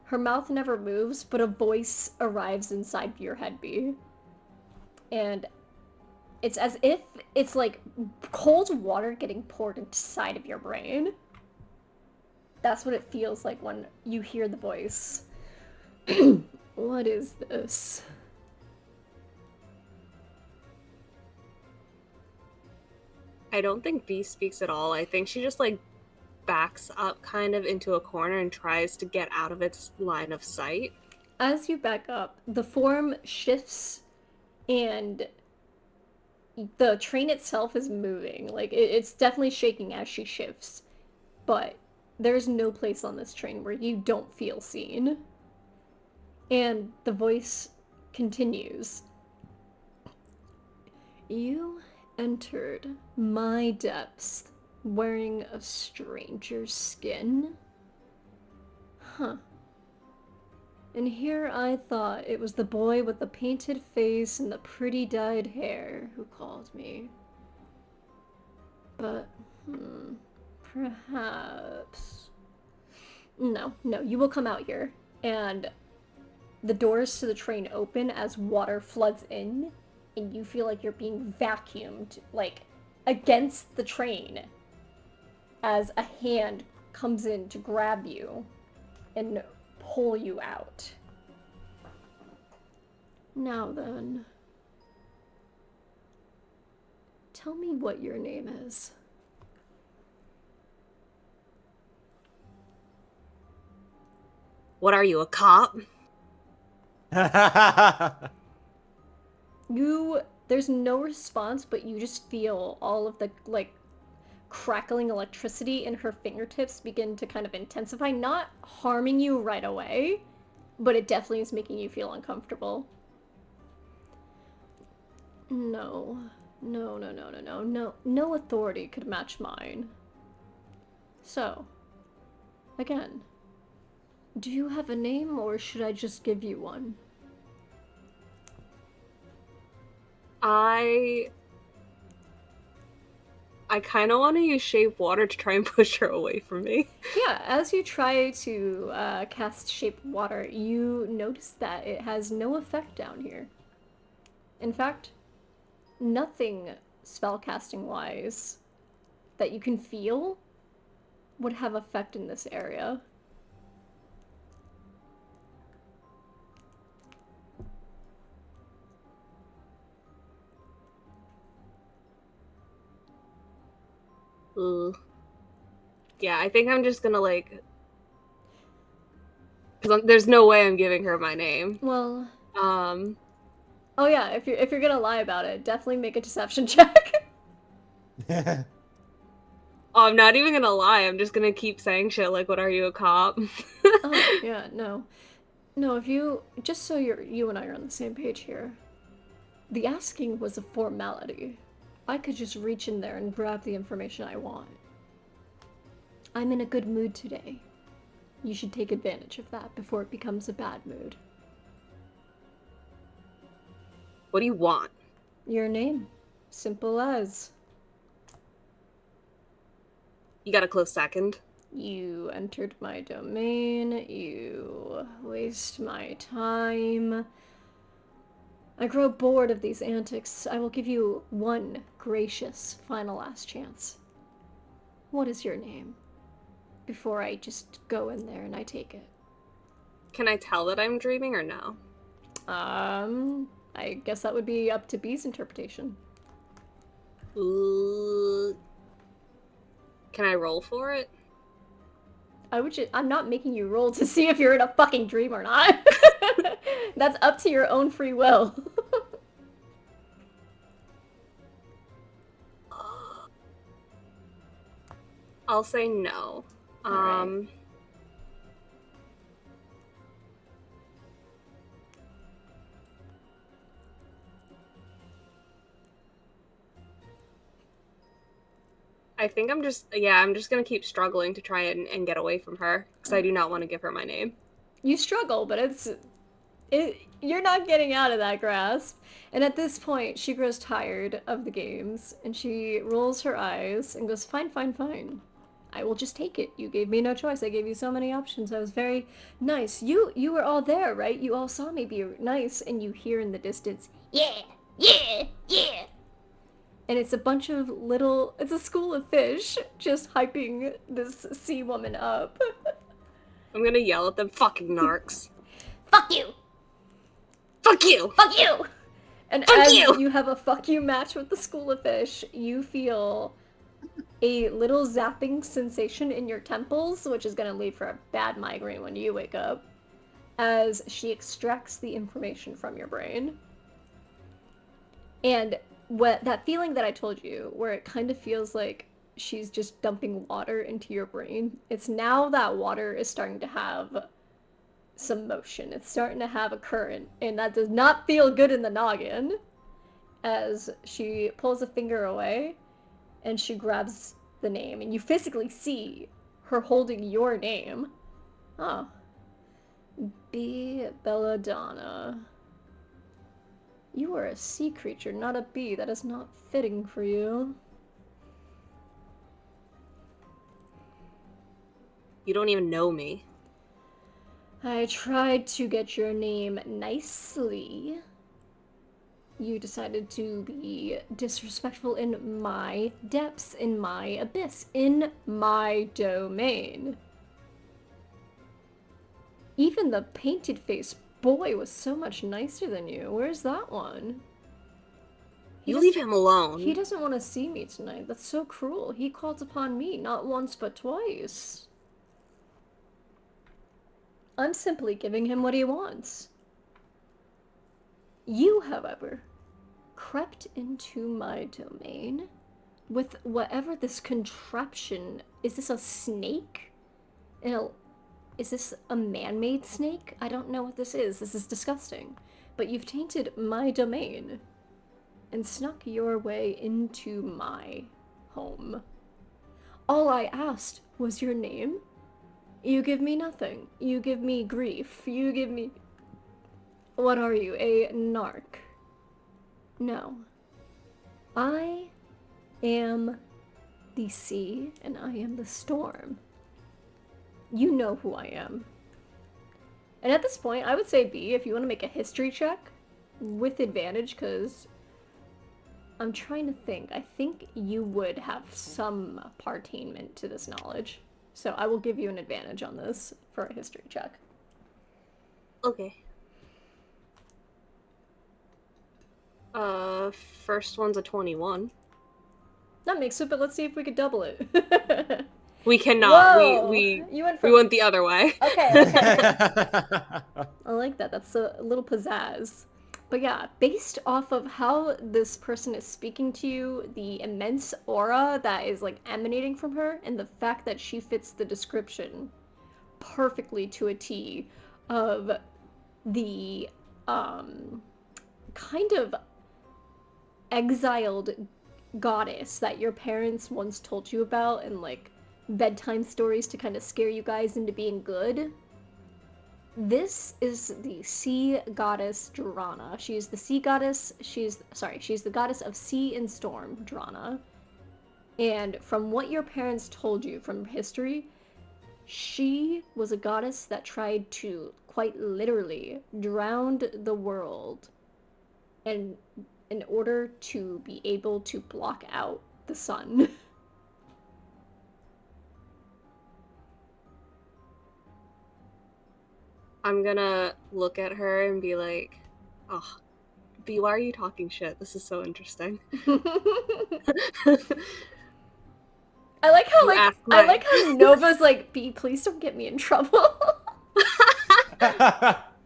Her mouth never moves, but a voice arrives inside your head, Bee. And it's as if it's like cold water getting poured inside of your brain. That's what it feels like when you hear the voice. What is this? I don't think Bee speaks at all. I think she just like backs up kind of into a corner and tries to get out of its line of sight. As you back up, the form shifts and the train itself is moving. Like, it's definitely shaking as she shifts. But there's no place on this train where you don't feel seen. And the voice continues. You entered my depths wearing a stranger's skin? Huh. And here I thought it was the boy with the painted face and the pretty dyed hair who called me. But, perhaps... No, you will come out here. And the doors to the train open as water floods in, and you feel like you're being vacuumed, like, against the train, as a hand comes in to grab you and pull you out. Now then, tell me what your name is. What are you, a cop? There's no response, but you just feel all of the, like, crackling electricity in her fingertips begin to kind of intensify, not harming you right away, but it definitely is making you feel uncomfortable. No authority could match mine. So, again, do you have a name, or should I just give you one? I kind of want to use shape water to try and push her away from me. Yeah, as you try to cast shape water, you notice that it has no effect down here. In fact, nothing spellcasting wise that you can feel would have effect in this area. Ugh. Yeah, I think I'm just gonna like, because there's no way I'm giving her my name. Well, oh yeah, if you're gonna lie about it, definitely make a deception check. Oh, I'm not even gonna lie. I'm just gonna keep saying shit like, "What are you, a cop?" Oh yeah, no. If you just so you and I are on the same page here, the asking was a formality. I could just reach in there and grab the information I want. I'm in a good mood today. You should take advantage of that before it becomes a bad mood. What do you want? Your name. Simple as. You got a close second? You entered my domain. You waste my time. I grow bored of these antics. I will give you one gracious final last chance. What is your name? Before I just go in there and I take it. Can I tell that I'm dreaming or no? I guess that would be up to Bee's interpretation. Ooh. Can I roll for it? I'm not making you roll to see if you're in a fucking dream or not. That's up to your own free will. I'll say no. Alright. I think I'm just gonna keep struggling to try and get away from her, because I do not want to give her my name. You struggle, but you're not getting out of that grasp. And at this point, she grows tired of the games, and she rolls her eyes and goes, fine, fine, fine. I will just take it. You gave me no choice. I gave you so many options. I was very nice. You were all there, right? You all saw me be nice, and you hear in the distance, yeah, yeah, yeah. And it's a bunch of it's a school of fish just hyping this sea woman up. I'm gonna yell at them, fucking narcs. Fuck you! Fuck you! Fuck you! And Fuck as you! you have a fuck you match with the school of fish, you feel a little zapping sensation in your temples, which is gonna leave for a bad migraine when you wake up, as she extracts the information from your brain. And that feeling that I told you, where it kind of feels like she's just dumping water into your brain, it's now that water is starting to have some motion. It's starting to have a current, and that does not feel good in the noggin. As she pulls a finger away, and she grabs the name, and you physically see her holding your name. Oh. Bee Belladonna. You are a sea creature, not a bee. That is not fitting for you. You don't even know me. I tried to get your name nicely. You decided to be disrespectful in my depths, in my abyss, in my domain. Even the painted face boy was so much nicer than you. Where's that one? You leave him alone. He doesn't want to see me tonight. That's so cruel. He called upon me not once but twice. I'm simply giving him what he wants. You, however, crept into my domain with whatever this contraption. Is this a snake? Is this a man-made snake? I don't know what this is. This is disgusting. But you've tainted my domain and snuck your way into my home. All I asked was your name. You give me nothing. You give me grief. You give me... What are you, a narc? No. I am the sea, and I am the storm. You know who I am. And at this point, I would say B, if you want to make a history check with advantage, because I'm trying to think. I think you would have some pertainment to this knowledge. So I will give you an advantage on this for a history check. Okay. First one's a 21. That makes it, but let's see if we could double it. We cannot. Whoa! We we went the other way. Okay, okay. I like that. That's a little pizzazz. But yeah, based off of how this person is speaking to you, the immense aura that is like emanating from her, and the fact that she fits the description perfectly to a T of the kind of exiled goddess that your parents once told you about in like bedtime stories to kind of scare you guys into being good. This is the sea goddess Drana. She's the sea goddess. She's the goddess of sea and storm, Drana. And from what your parents told you from history, she was a goddess that tried to quite literally drown the world, and in order to be able to block out the sun. I'm gonna look at her and be like, oh, Bee, why are you talking shit? This is so interesting. I like how You like asked I my- like how Nova's like, B, please don't get me in trouble.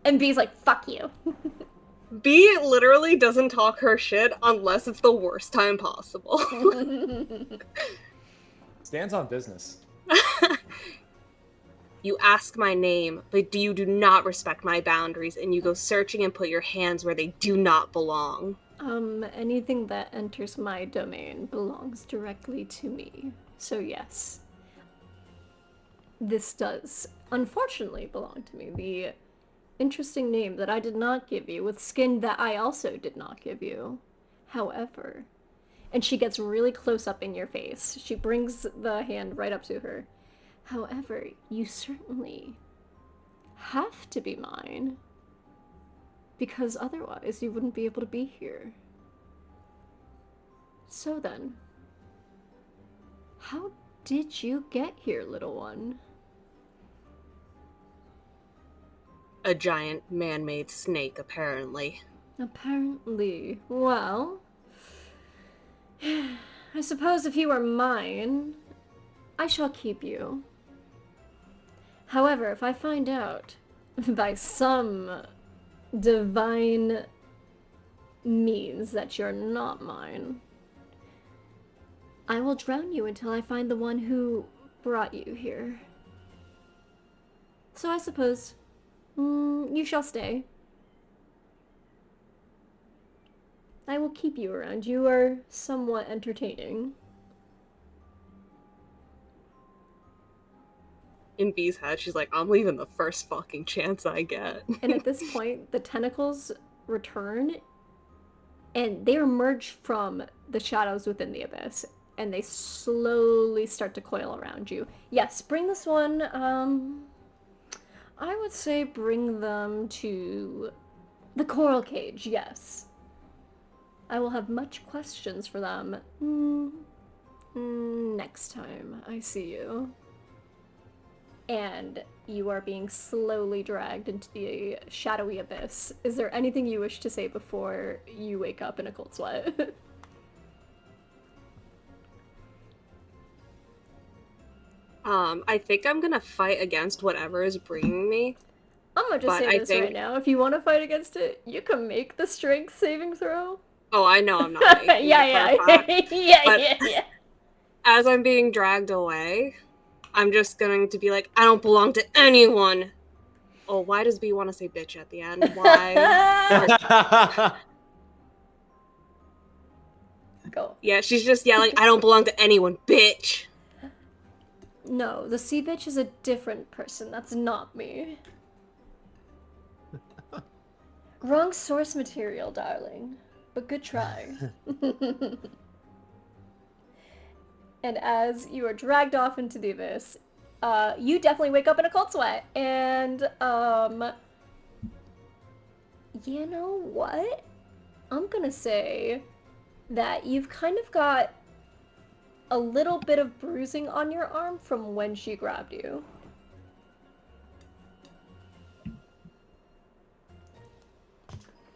And B's like, fuck you. Bee literally doesn't talk her shit unless it's the worst time possible. Stands on business. You ask my name, but you do not respect my boundaries, and you go searching and put your hands where they do not belong. Anything that enters my domain belongs directly to me. So yes. This does, unfortunately, belong to me. The interesting name that I did not give you, with skin that I also did not give you. However, and she gets really close up in your face. She brings the hand right up to her. However, you certainly have to be mine. Because otherwise you wouldn't be able to be here. So then, how did you get here, little one? A giant man-made snake, apparently. Apparently. Well, I suppose if you are mine, I shall keep you. However, if I find out by some divine means that you're not mine, I will drown you until I find the one who brought you here. So I suppose you shall stay. I will keep you around. You are somewhat entertaining. In Bee's head, she's like, I'm leaving the first fucking chance I get. And at this point, the tentacles return, and they emerge from the shadows within the abyss, and they slowly start to coil around you. Yes, bring this one, I would say bring them to the coral cage, yes. I will have much questions for them next time I see you. And you are being slowly dragged into the shadowy abyss. Is there anything you wish to say before you wake up in a cold sweat? I think I'm gonna fight against whatever is bringing me. I'm gonna just say this right now. If you want to fight against it, you can make the strength saving throw. Oh, I know I'm not making it. Yeah. As I'm being dragged away, I'm just going to be like, I don't belong to anyone. Oh, why does B want to say bitch at the end? Why? Go. Yeah, she's just yelling, I don't belong to anyone, bitch. No, the sea bitch is a different person. That's not me. Wrong source material, darling. But good try. And as you are dragged off into the abyss, you definitely wake up in a cold sweat. And, you know what? I'm gonna say that you've kind of got a little bit of bruising on your arm from when she grabbed you.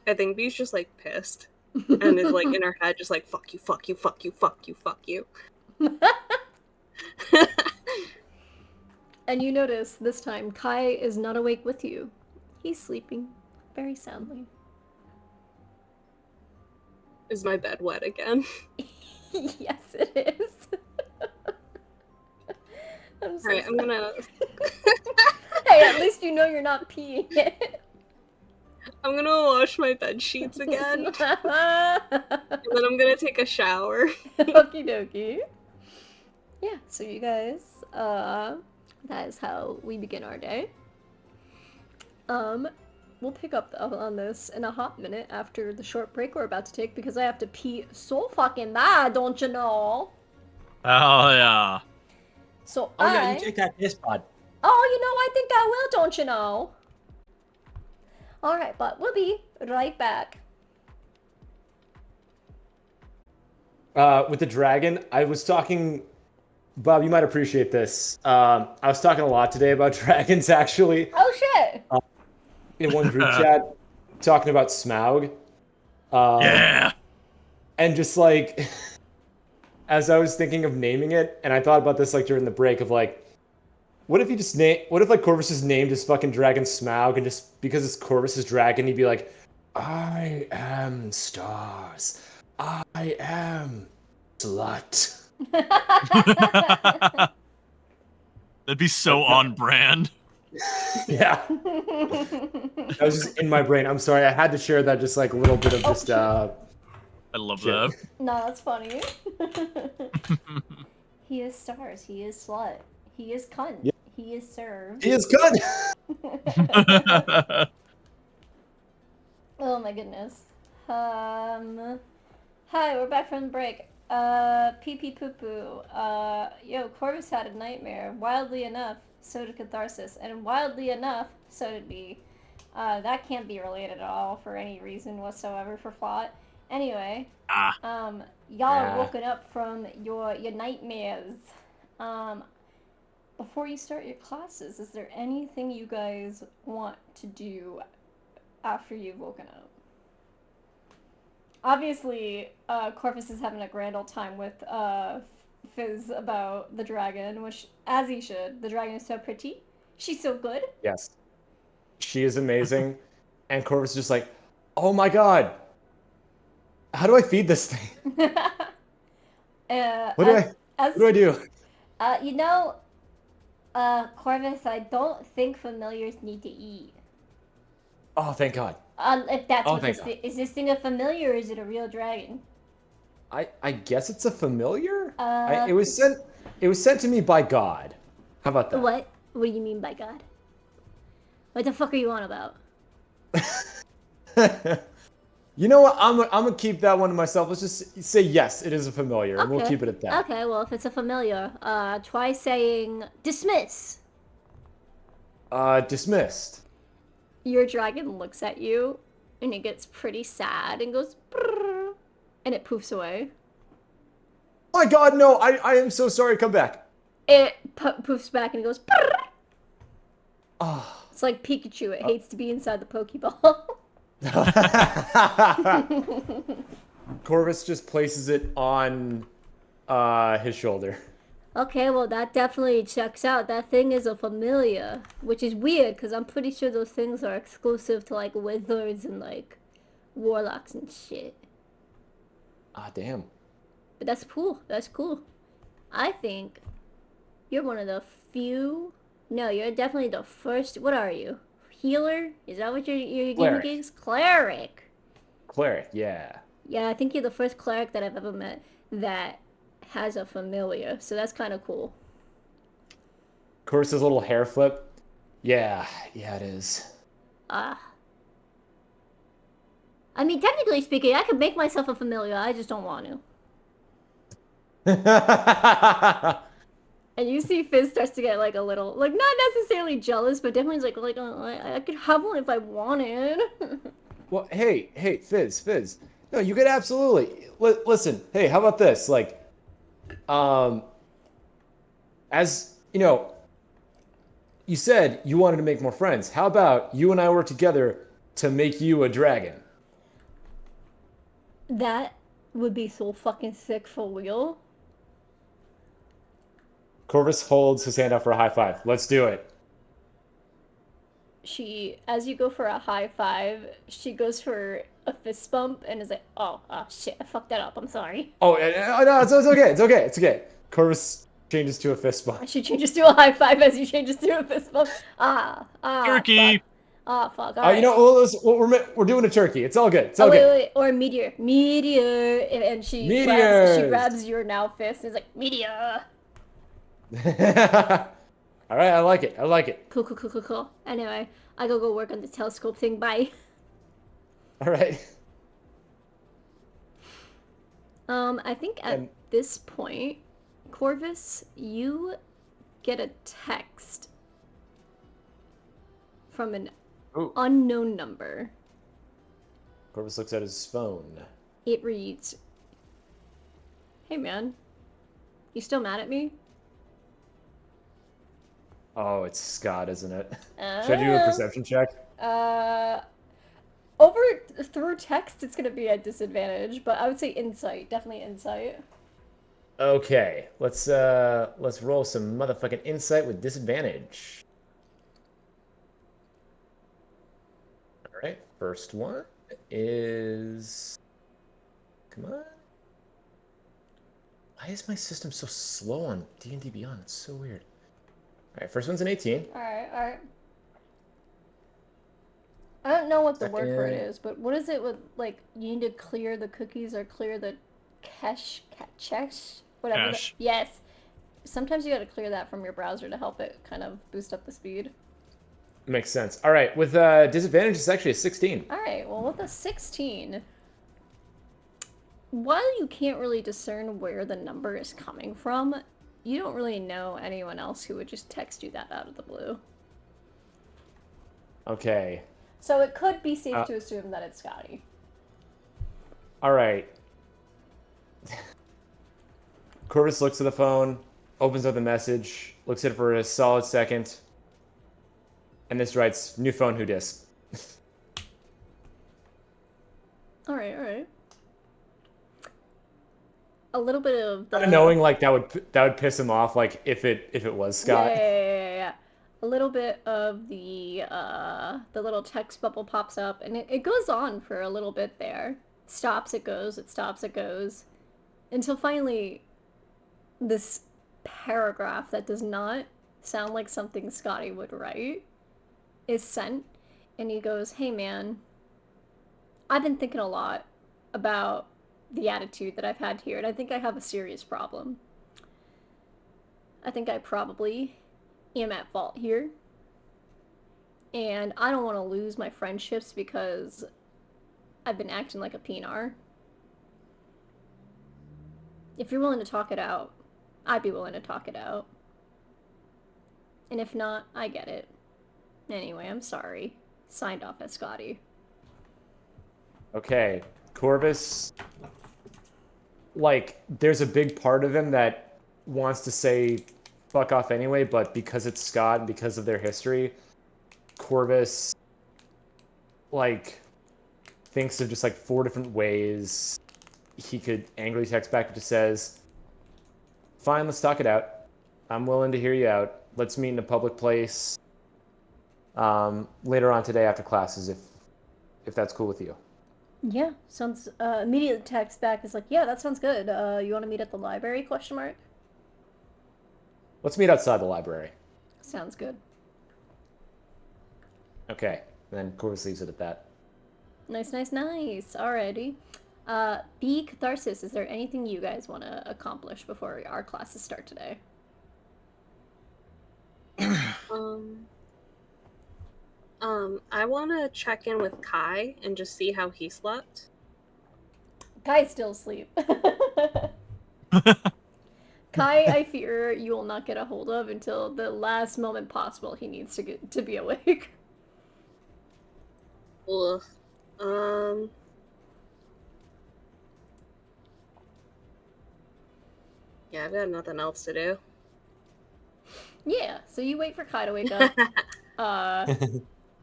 I think B's just like pissed. And is like in her head just like, fuck you, fuck you, fuck you, fuck you, fuck you. And you notice this time Kai is not awake with you. He's sleeping very soundly. Is my bed wet again? Yes, it is. I'm so Alright, I'm gonna... Hey, at least you know you're not peeing it. I'm gonna wash my bed sheets again. And then I'm gonna take a shower. Okie dokie. Yeah, so you guys, that is how we begin our day. We'll pick up on this in a hot minute after the short break we're about to take because I have to pee so fucking bad, don't you know? Oh, yeah. So Yeah, you take that piss pod. Oh, you know, I think I will, don't you know? Alright, but we'll be right back. With the dragon, I was talking... Bob, you might appreciate this. I was talking a lot today about dragons, actually. Oh, shit! in one group chat talking about Smaug. Yeah. And just like, as I was thinking of naming it, and I thought about this like during the break of like, what if like Corvus just named his fucking dragon Smaug, and just because it's Corvus's dragon, he'd be like, I am stars. I am slut. That'd be so on brand. Yeah. That was just in my brain. I'm sorry, I had to share that just like a little bit of just I love shit. that. No, that's funny. He is stars. He is slut. He is cunt. Yeah. He is served. He is good. Oh my goodness. Hi, we're back from the break. Pee pee poo poo. Yo, Corvus had a nightmare. Wildly enough, so did Catharsis. And wildly enough, so did Bee. That can't be related at all for any reason whatsoever for plot. Anyway, y'all are woken up from your nightmares. Before you start your classes, is there anything you guys want to do after you've woken up? Obviously, Corvus is having a grand old time with Fizz about the dragon, which, as he should. The dragon is so pretty. She's so good. Yes. She is amazing. And Corvus is just like, oh my god. How do I feed this thing? What do I do? You know, Corvus, I don't think familiars need to eat. Oh, thank God. If that's Oh, what thank this God. thing is. This thing a familiar or is it a real dragon? I guess it's a familiar? It was sent to me by God. How about that? What? What do you mean by God? What the fuck are you on about? You know what? I'm gonna keep that one to myself. Let's just say yes, it is a familiar, and we'll keep it at that. Okay, well, if it's a familiar, try saying dismiss. Dismissed. Your dragon looks at you, and it gets pretty sad and goes, brrr, and it poofs away. Oh my God, no! I am so sorry. Come back. It poofs back and it goes, brrr. Oh. It's like Pikachu. It hates to be inside the Pokeball. Corvus just places it on his shoulder. Okay, well, that definitely checks out. That thing is a familiar, which is weird, because I'm pretty sure those things are exclusive to, like, wizards and, like, warlocks and shit. Ah, damn. But that's cool. That's cool. I think you're one of the few... No, you're definitely the first... What are you? Healer? Is that what your Cleric. gimmick is? Cleric! Cleric, yeah. Yeah, I think you're the first cleric that I've ever met that has a familiar, so that's kind of cool. Corvus's little hair flip. Yeah, it is. I mean, technically speaking, I could make myself a familiar, I just don't want to. And you see Fizz starts to get, like, a little, like, not necessarily jealous, but definitely like oh, I could have one if I wanted. Well, hey, Fizz. No, you could absolutely. Listen, hey, how about this? Like, as, you know, you said you wanted to make more friends. How about you and I work together to make you a dragon? That would be so fucking sick for real. Corvus holds his hand out for a high five. Let's do it. As you go for a high five, she goes for a fist bump and is like, oh shit, I fucked that up, I'm sorry. Oh, no, it's okay. It's okay. Corvus changes to a fist bump. She changes to a high five as you changes to a fist bump. Turkey. Fuck. Fuck. All right. You know, we're doing a turkey. It's all good. It's all good. Wait. Or a meteor. And she grabs your now fist and is like, meteor. All right, I like it. Cool. Anyway, I gotta go work on the telescope thing. Bye. All right. I think at this point, Corvus, you get a text from an unknown number. Corvus looks at his phone. It reads, "Hey man, you still mad at me?" Oh, it's Scott, isn't it? Should I do a perception check? Uh, over through text, it's gonna be a disadvantage, but I would say insight, definitely insight. Okay, let's roll some motherfucking insight with disadvantage. All right, first one is, come on. Why is my system so slow on D&D Beyond? It's so weird. All right, first one's an 18. All right, all right. I don't know what the word for it Second. is, but what is it with like you need to clear the cookies or clear the cache, whatever. Cache. Yes. Sometimes you got to clear that from your browser to help it kind of boost up the speed. Makes sense. All right, with disadvantage, it's actually a 16. All right. Well, with a 16, while you can't really discern where the number is coming from, you don't really know anyone else who would just text you that out of the blue. Okay. So it could be safe to assume that it's Scotty. All right. Corvus looks at the phone, opens up the message, looks at it for a solid second, and this writes, "New phone, who dis?" All right, all right. A little bit of the Kind of knowing like that would piss him off, like if it was Scott. Yeah. A little bit of the little text bubble pops up, and it goes on for a little bit there. Stops, it goes, it stops, it goes, until finally this paragraph that does not sound like something Scotty would write is sent, and he goes, "Hey man, I've been thinking a lot about the attitude that I've had here, and I think I have a serious problem. I think I probably am at fault here, and I don't want to lose my friendships because I've been acting like a peenar. If you're willing to talk it out, I'd be willing to talk it out. And if not, I get it. Anyway, I'm sorry." Signed off as Scotty. Okay, Corvus, like, there's a big part of him that wants to say fuck off anyway, but because it's Scott and because of their history, Corvus, like, thinks of just, like, 4 different ways he could angrily text back, which just says, "Fine, let's talk it out. I'm willing to hear you out. Let's meet in a public place later on today after classes, if that's cool with you." Yeah, sounds, immediate text back is like, "Yeah, that sounds good. You want to meet at the library, question mark?" Let's meet outside the library. Sounds good. Okay, and then Corvus leaves it at that. Nice. Alrighty. Bee Catharsis, is there anything you guys want to accomplish before our classes start today? I want to check in with Kai and just see how he slept. Kai's still asleep. Kai, I fear you will not get a hold of until the last moment possible he needs to be awake. Ugh. Yeah, I've got nothing else to do. Yeah, so you wait for Kai to wake up.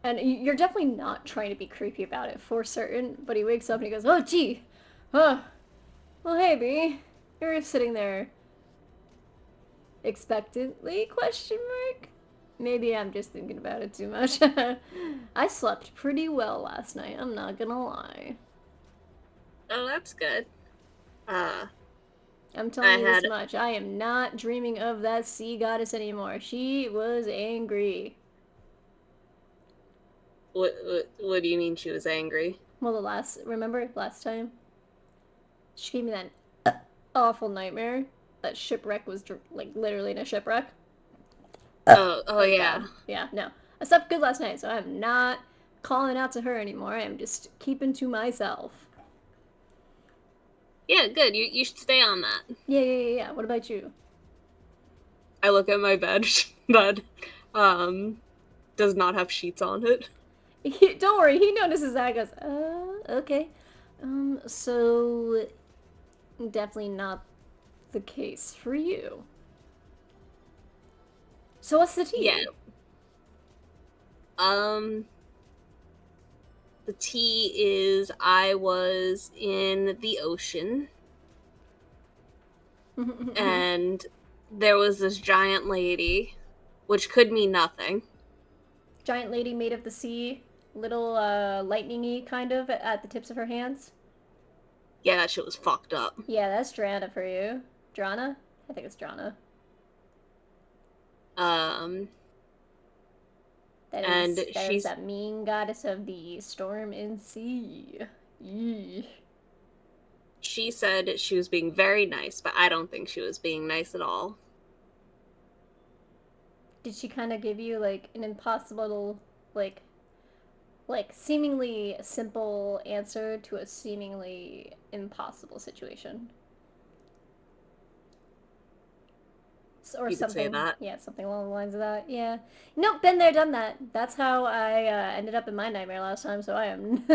And you're definitely not trying to be creepy about it for certain, but he wakes up and he goes, "Oh, gee. Well, hey, Bee. You're sitting there expectantly, question mark? Maybe I'm just thinking about it too much. I slept pretty well last night, I'm not gonna lie. Oh, that's good. I'm telling you this much, I am not dreaming of that sea goddess anymore. She was angry. What do you mean she was angry? Well, remember last time? She gave me that awful nightmare. That shipwreck was, like, literally in a shipwreck. Oh yeah. Yeah, no. I slept good last night, so I'm not calling out to her anymore. I'm just keeping to myself. Yeah, good. You should stay on that. Yeah. What about you? I look at my bed. Bed, does not have sheets on it. Don't worry, he notices that. Goes, okay. So definitely not the case for you. So what's the tea? Yeah. The tea is I was in the ocean and there was this giant lady, which could mean nothing. Giant lady made of the sea, little lightning-y kind of at the tips of her hands. Yeah, that shit was fucked up. Yeah, that's Drana for you. Drana? I think it's Drana. That And is she's that mean goddess of the storm and sea. Eesh. she said she was being very nice, but I don't think she was being nice at all. Did she kind of give you like an impossible, like seemingly simple answer to a seemingly impossible situation? Or You could say something. that. Yeah, something along the lines of that. Yeah. Nope, been there, done that. That's how I ended up in my nightmare last time, so I am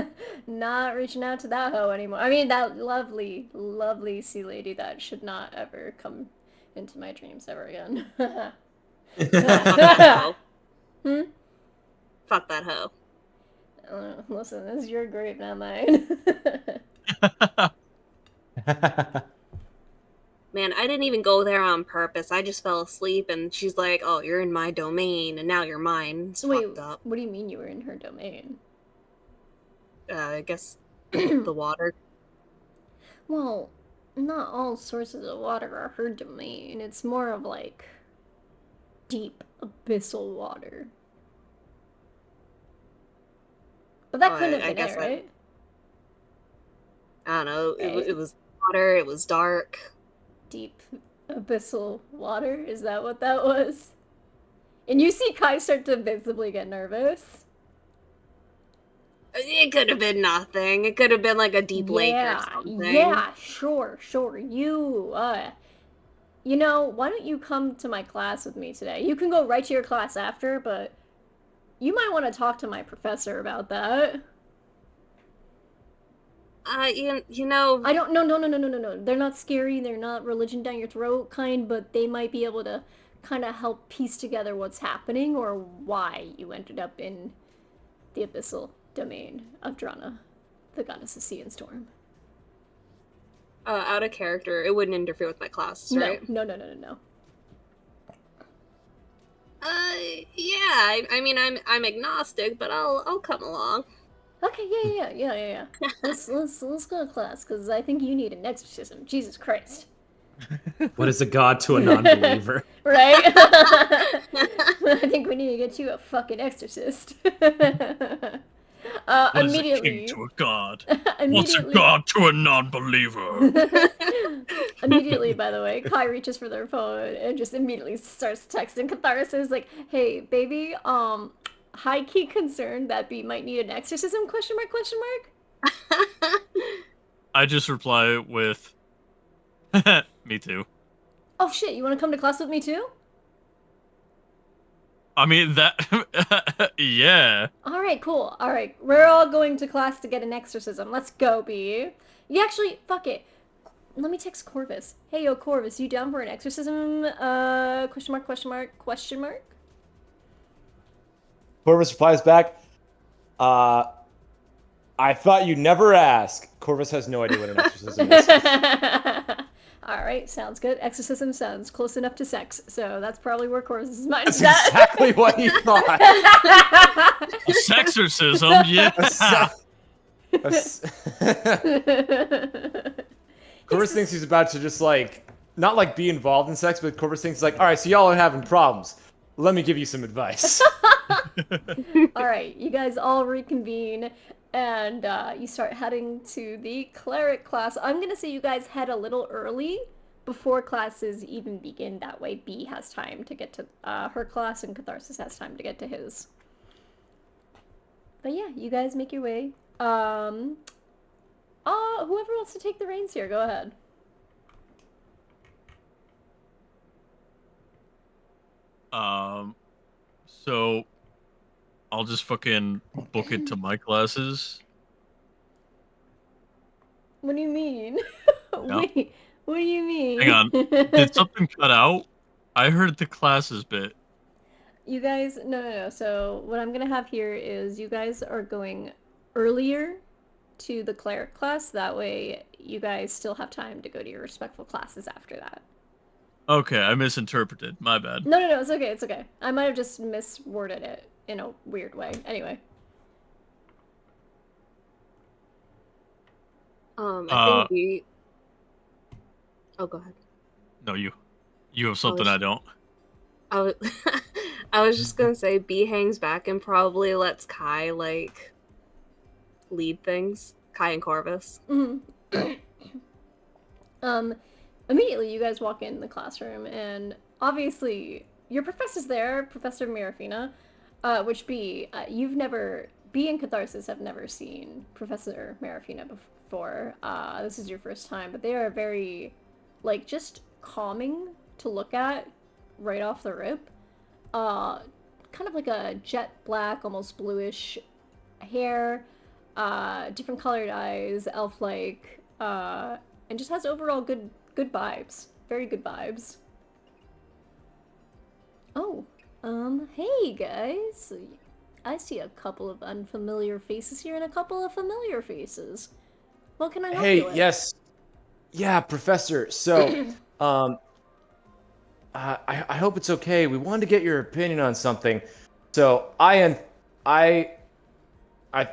not reaching out to that hoe anymore. I mean, that lovely, lovely sea lady that should not ever come into my dreams ever again. Fuck that hoe. Hmm? Fuck that hoe. Listen, this is your grave, not mine. Man, I didn't even go there on purpose. I just fell asleep, and she's like, "Oh, you're in my domain, and now you're mine." It's Wait, fucked up. what do you mean you were in her domain? I guess the water. Well, not all sources of water are her domain. It's more of like deep abyssal water. But that couldn't have been it, right? I don't know. Right? It was water. It was dark. Deep abyssal water? Is that what that was? And you see Kai start to visibly get nervous. It could have been nothing. It could have been like a deep lake or something. Yeah, sure. You know, why don't you come to my class with me today? You can go right to your class after, but you might want to talk to my professor about that. You know. I don't. No. They're not scary. They're not religion down your throat kind, but they might be able to kind of help piece together what's happening or why you ended up in the abyssal domain of Drana, the goddess of sea and storm. Out of character, it wouldn't interfere with my classes, right? No. Yeah. I mean, I'm agnostic, but I'll come along. Okay, yeah. Let's go to class, because I think you need an exorcism. Jesus Christ. What is a god to a non-believer? Right? I think we need to get you a fucking exorcist. What is Immediately. a king to a god? What's a god to a non-believer? Immediately, by the way, Kai reaches for their phone and just immediately starts texting Catharsis like, "Hey, baby, high-key concerned that Bee might need an exorcism, question mark? I just reply with, me too. Oh shit, you want to come to class with me too? I mean, that, yeah. Alright, cool. Alright, we're all going to class to get an exorcism. Let's go, Bee. You actually, fuck it. Let me text Corvus. Hey, yo, Corvus, you down for an exorcism? Question mark? Corvus replies back, I thought you'd never ask. Corvus has no idea what an exorcism is. Alright, sounds good. Exorcism sounds close enough to sex, so that's probably where Corvus's mind That's is at. exactly what he thought. A sexorcism, yeah. Corvus thinks he's about to just like, not like be involved in sex, but Corvus thinks like, alright, so y'all are having problems. Let me give you some advice. Alright, you guys all reconvene, and you start heading to the cleric class. I'm gonna say you guys head a little early before classes even begin. That way Bee has time to get to her class, and Catharsis has time to get to his. But yeah, you guys make your way. Whoever wants to take the reins here, go ahead. So I'll just fucking book it to my classes. What do you mean? Yeah. Wait, what do you mean? Hang on. Did something cut out? I heard the classes bit. You guys, no. So what I'm gonna have here is you guys are going earlier to the cleric class. That way, you guys still have time to go to your respectful classes after that. Okay, I misinterpreted. My bad. No, it's okay, it's okay. I might have just misworded it in a weird way. Anyway. I think we... Oh, go ahead. No, you have something I don't. I was just gonna say B hangs back and probably lets Kai, like, lead things. Kai and Corvus. Mm-hmm. Immediately you guys walk in the classroom, and obviously your professor's there, Professor Mirafina, which B and Catharsis have never seen Professor Mirafina before. This is your first time, but they are very, like, just calming to look at right off the rip. Kind of like a jet black, almost bluish hair, different colored eyes, elf-like, and just has overall good vibes. Very good vibes. Oh, hey guys. I see a couple of unfamiliar faces here and a couple of familiar faces. What can I help you with? Hey, yes. Yeah, Professor. So, I hope it's okay. We wanted to get your opinion on something. So,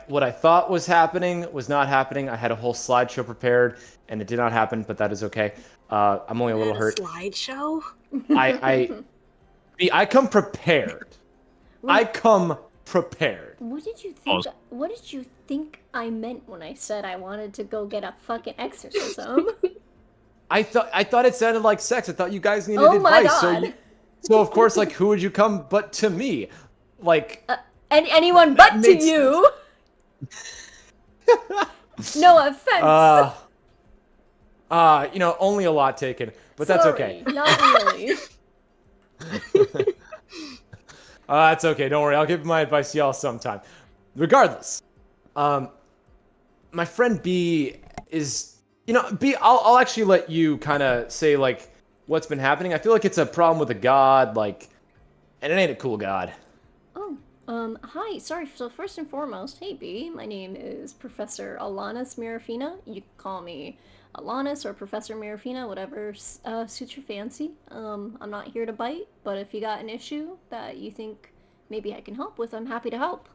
what I thought was happening was not happening. I had a whole slideshow prepared, and it did not happen, but that is okay. I'm only a little hurt. Slideshow? I come prepared. I come prepared. What did you think? What did you think I meant when I said I wanted to go get a fucking exorcism? I thought it sounded like sex. I thought you guys needed Oh advice. my God. So of course, like, who would you come but to me? Like, anyone but to you. No offense. Only a lot taken, but that's okay. Not really. That's okay. Don't worry. I'll give my advice to y'all sometime. Regardless, my friend B is, B. I'll actually let you kind of say, like, what's been happening. I feel like it's a problem with a god, like, and it ain't a cool god. Hi. Sorry. So first and foremost, hey B, my name is Professor Alanis Mirafina. You can call me Alanis or Professor Mirafina, whatever suits your fancy. I'm not here to bite, but if you got an issue that you think maybe I can help with, I'm happy to help.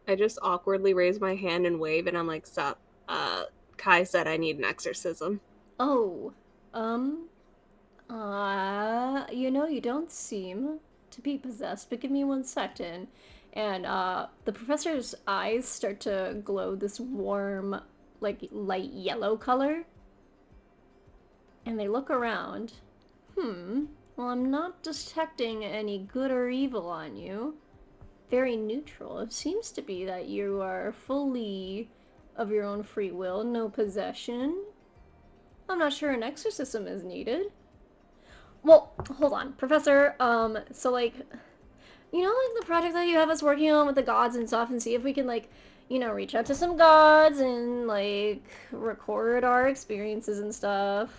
I just awkwardly raise my hand and wave, and I'm like, sup. Kai said I need an exorcism. Oh, you don't seem to be possessed, but give me 1 second. And, the professor's eyes start to glow this warm, like, light yellow color. And they look around. Well, I'm not detecting any good or evil on you. Very neutral. It seems to be that you are fully of your own free will, no possession. I'm not sure an exorcism is needed. Well, hold on, Professor, so, like, like the project that you have us working on with the gods and stuff, and see if we can, like, reach out to some gods and, like, record our experiences and stuff.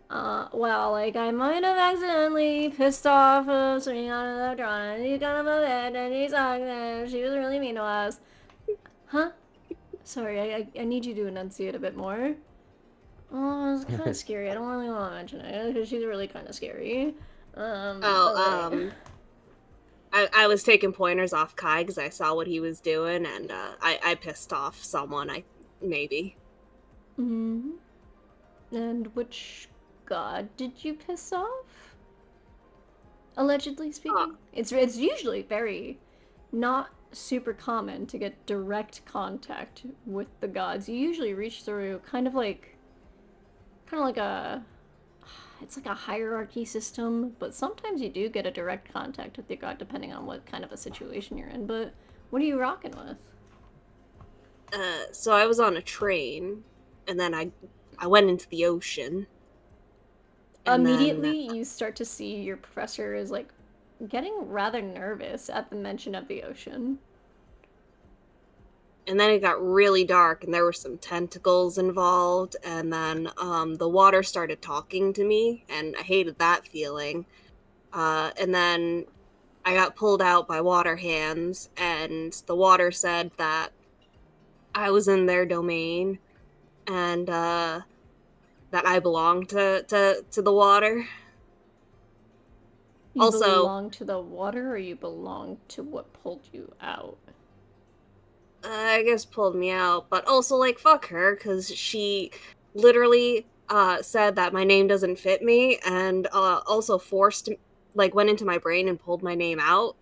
Well, like, I might have accidentally pissed off Serena Electrona, and she got up a bed, and she sucked, and she was really mean to us. Huh? Sorry, I need you to enunciate a bit more. Oh, it's kind of scary. I don't really want to mention it, because she's really kind of scary. I was taking pointers off Kai because I saw what he was doing, and I pissed off someone, maybe. Mm-hmm. And which god did you piss off? Allegedly speaking? It's usually very not super common to get direct contact with the gods. You usually reach through kind of like it's like a hierarchy system, but sometimes you do get a direct contact with your god depending on what kind of a situation you're in. But what are you rocking with? So I was on a train, and then I went into the ocean. Immediately, you start to see your professor is, like, getting rather nervous at the mention of the ocean. And then it got really dark, and there were some tentacles involved, and then the water started talking to me, and I hated that feeling. And then I got pulled out by water hands, and the water said that I was in their domain, and that I belonged to the water. You Also, belong to the water, or you belong to what pulled you out? I guess pulled me out, but also, like, fuck her, because she literally said that my name doesn't fit me, and also went into my brain and pulled my name out,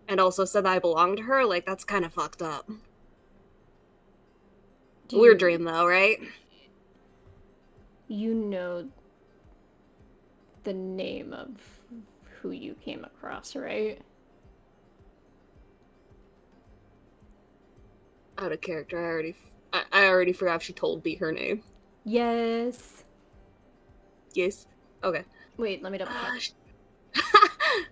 and also said that I belonged to her. Like, that's kind of fucked up. Weird dream, though, right? You know the name of who you came across, right? Out of character, I already forgot if she told me her name. Yes. Yes. Okay. Wait, let me double check.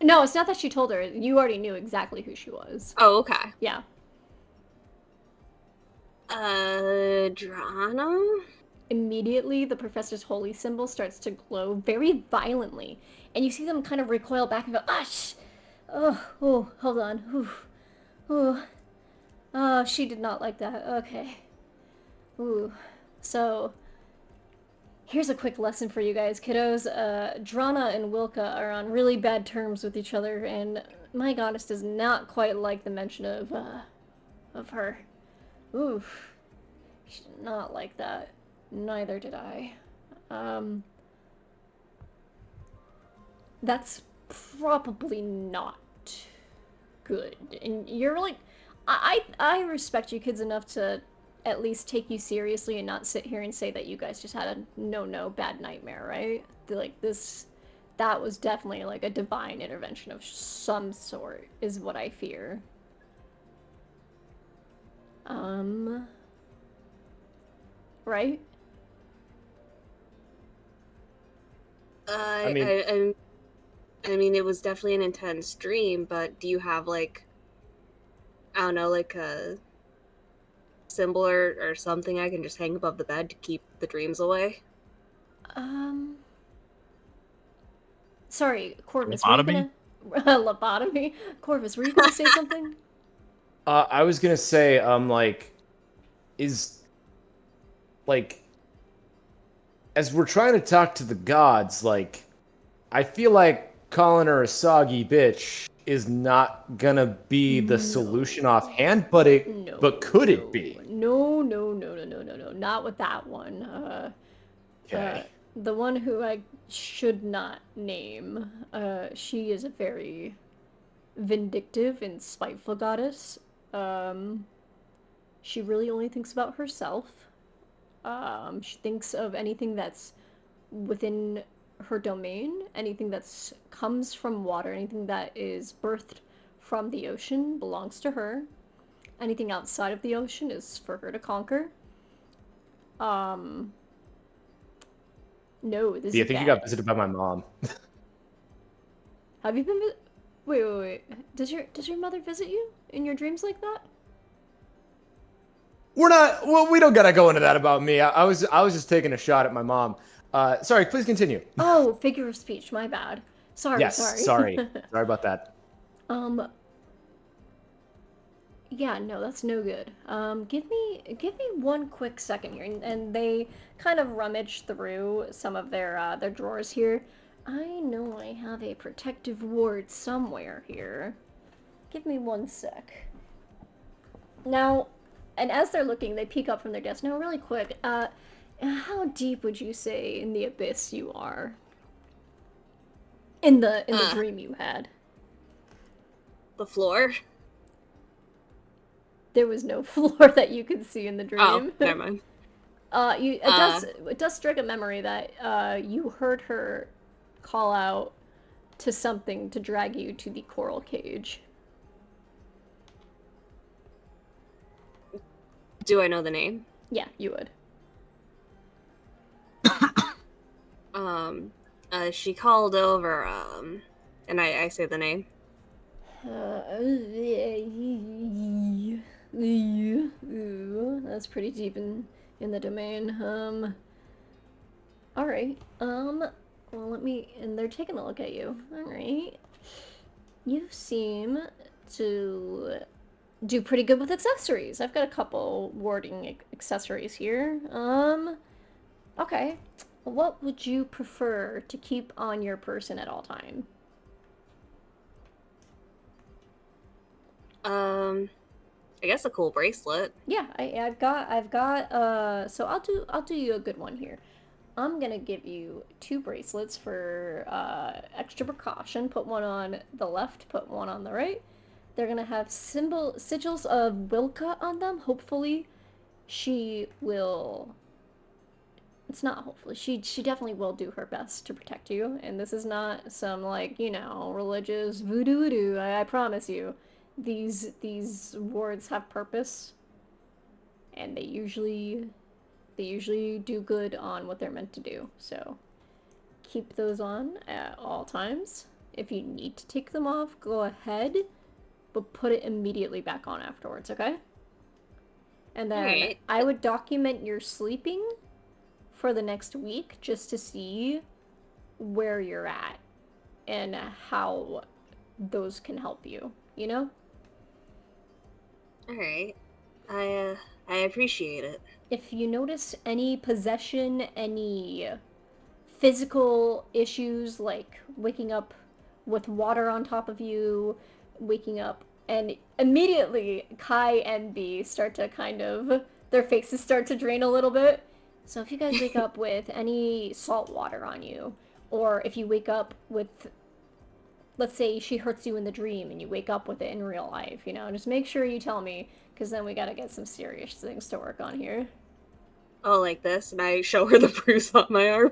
No, it's not that she told her. You already knew exactly who she was. Oh, okay. Yeah. Drana? Immediately, the professor's holy symbol starts to glow very violently, and you see them kind of recoil back and go, ah, oh, hold on. Ooh, ooh. Oh, she did not like that. Okay. Ooh. So, here's a quick lesson for you guys, kiddos. Drana and Wilka are on really bad terms with each other, and my goddess does not quite like the mention of her. Oof. She did not like that. Neither did I. That's probably not good. And you're like, I respect you kids enough to at least take you seriously and not sit here and say that you guys just had a no bad nightmare, right? Like this, that was definitely like a divine intervention of some sort, is what I fear. Right? I mean, it was definitely an intense dream, but do you have, like, I don't know, like a symbol or something I can just hang above the bed to keep the dreams away? Sorry, Corvus, Lobotomy? were you gonna... Lobotomy? Corvus, were you gonna say something? I was gonna say, is, like, as we're trying to talk to the gods, like, I feel like calling her a soggy bitch is not gonna be the solution offhand, but could it be? No, not with that one. Okay. The one who I should not name, she is a very vindictive and spiteful goddess. She really only thinks about herself. She thinks of anything that's within her domain, anything that's comes from water, anything that is birthed from the ocean belongs to her. Anything outside of the ocean is for her to conquer. No, this Do you is think you bad. got visited by my mom? Have you been wait. Does your mother visit you in your dreams like that? We don't gotta go into that about me. I was just taking a shot at my mom. Sorry, please continue. Oh, figure of speech, my bad. Sorry. Yes, sorry. Sorry about that. Yeah, no, that's no good. Give me one quick second here, and they kind of rummage through some of their drawers here. I know I have a protective ward somewhere here. Give me one sec. Now, and as they're looking, they peek up from their desk. Now, really quick, how deep would you say in the abyss you are? In the dream you had? The floor? There was no floor that you could see in the dream. Oh, never mind. It does strike a memory that you heard her call out to something to drag you to the coral cage. Do I know the name? Yeah, you would. She called over, and I say the name. That's pretty deep in the domain. All right. Well, and they're taking a look at you. All right. You seem to do pretty good with accessories. I've got a couple warding accessories here. Okay. What would you prefer to keep on your person at all time? I guess a cool bracelet. Yeah, I've got so I'll do you a good one here. I'm gonna give you 2 bracelets for extra precaution. Put one on the left, put one on the right. They're gonna have sigils of Wilka on them. Hopefully, she will. It's not hopefully. She definitely will do her best to protect you. And this is not some like religious voodoo. I promise you, these wards have purpose, and they usually do good on what they're meant to do. So keep those on at all times. If you need to take them off, go ahead, but put it immediately back on afterwards, okay? And then Alright. I would document your sleeping for the next week just to see where you're at and how those can help you, you know? Alright. I appreciate it. If you notice any possession, any physical issues like waking up with water on top of you, waking up, and immediately Kai and Bee start to their faces start to drain a little bit. So if you guys wake up with any salt water on you, or if you wake up with, let's say she hurts you in the dream and you wake up with it in real life, just make sure you tell me, because then we gotta get some serious things to work on here. Oh, like this, and I show her the bruise on my arm.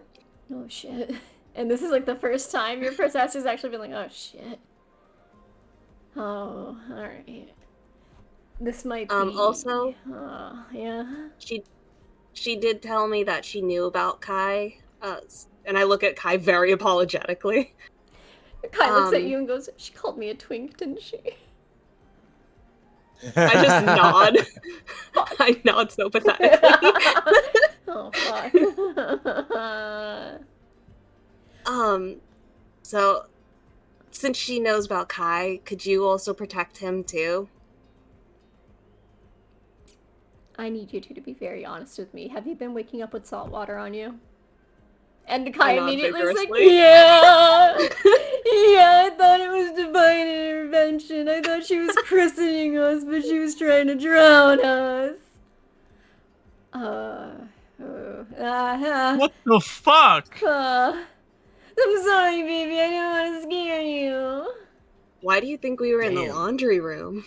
Oh shit. And this is like the first time your possessor's actually been like, oh shit. Oh, alright. This might be... Also... yeah? She did tell me that she knew about Kai, and I look at Kai very apologetically. Kai looks at you and goes, she called me a twink, didn't she? I just nod. I nod so pathetically. Oh, fuck. So, since she knows about Kai, could you also protect him too? I need you two to be very honest with me. Have you been waking up with salt water on you? And Kai immediately is like, yeah! Yeah, I thought it was divine intervention. I thought she was christening us, but she was trying to drown us. What the fuck? I'm sorry, baby. I didn't want to scare you. Why do you think we were in the laundry room?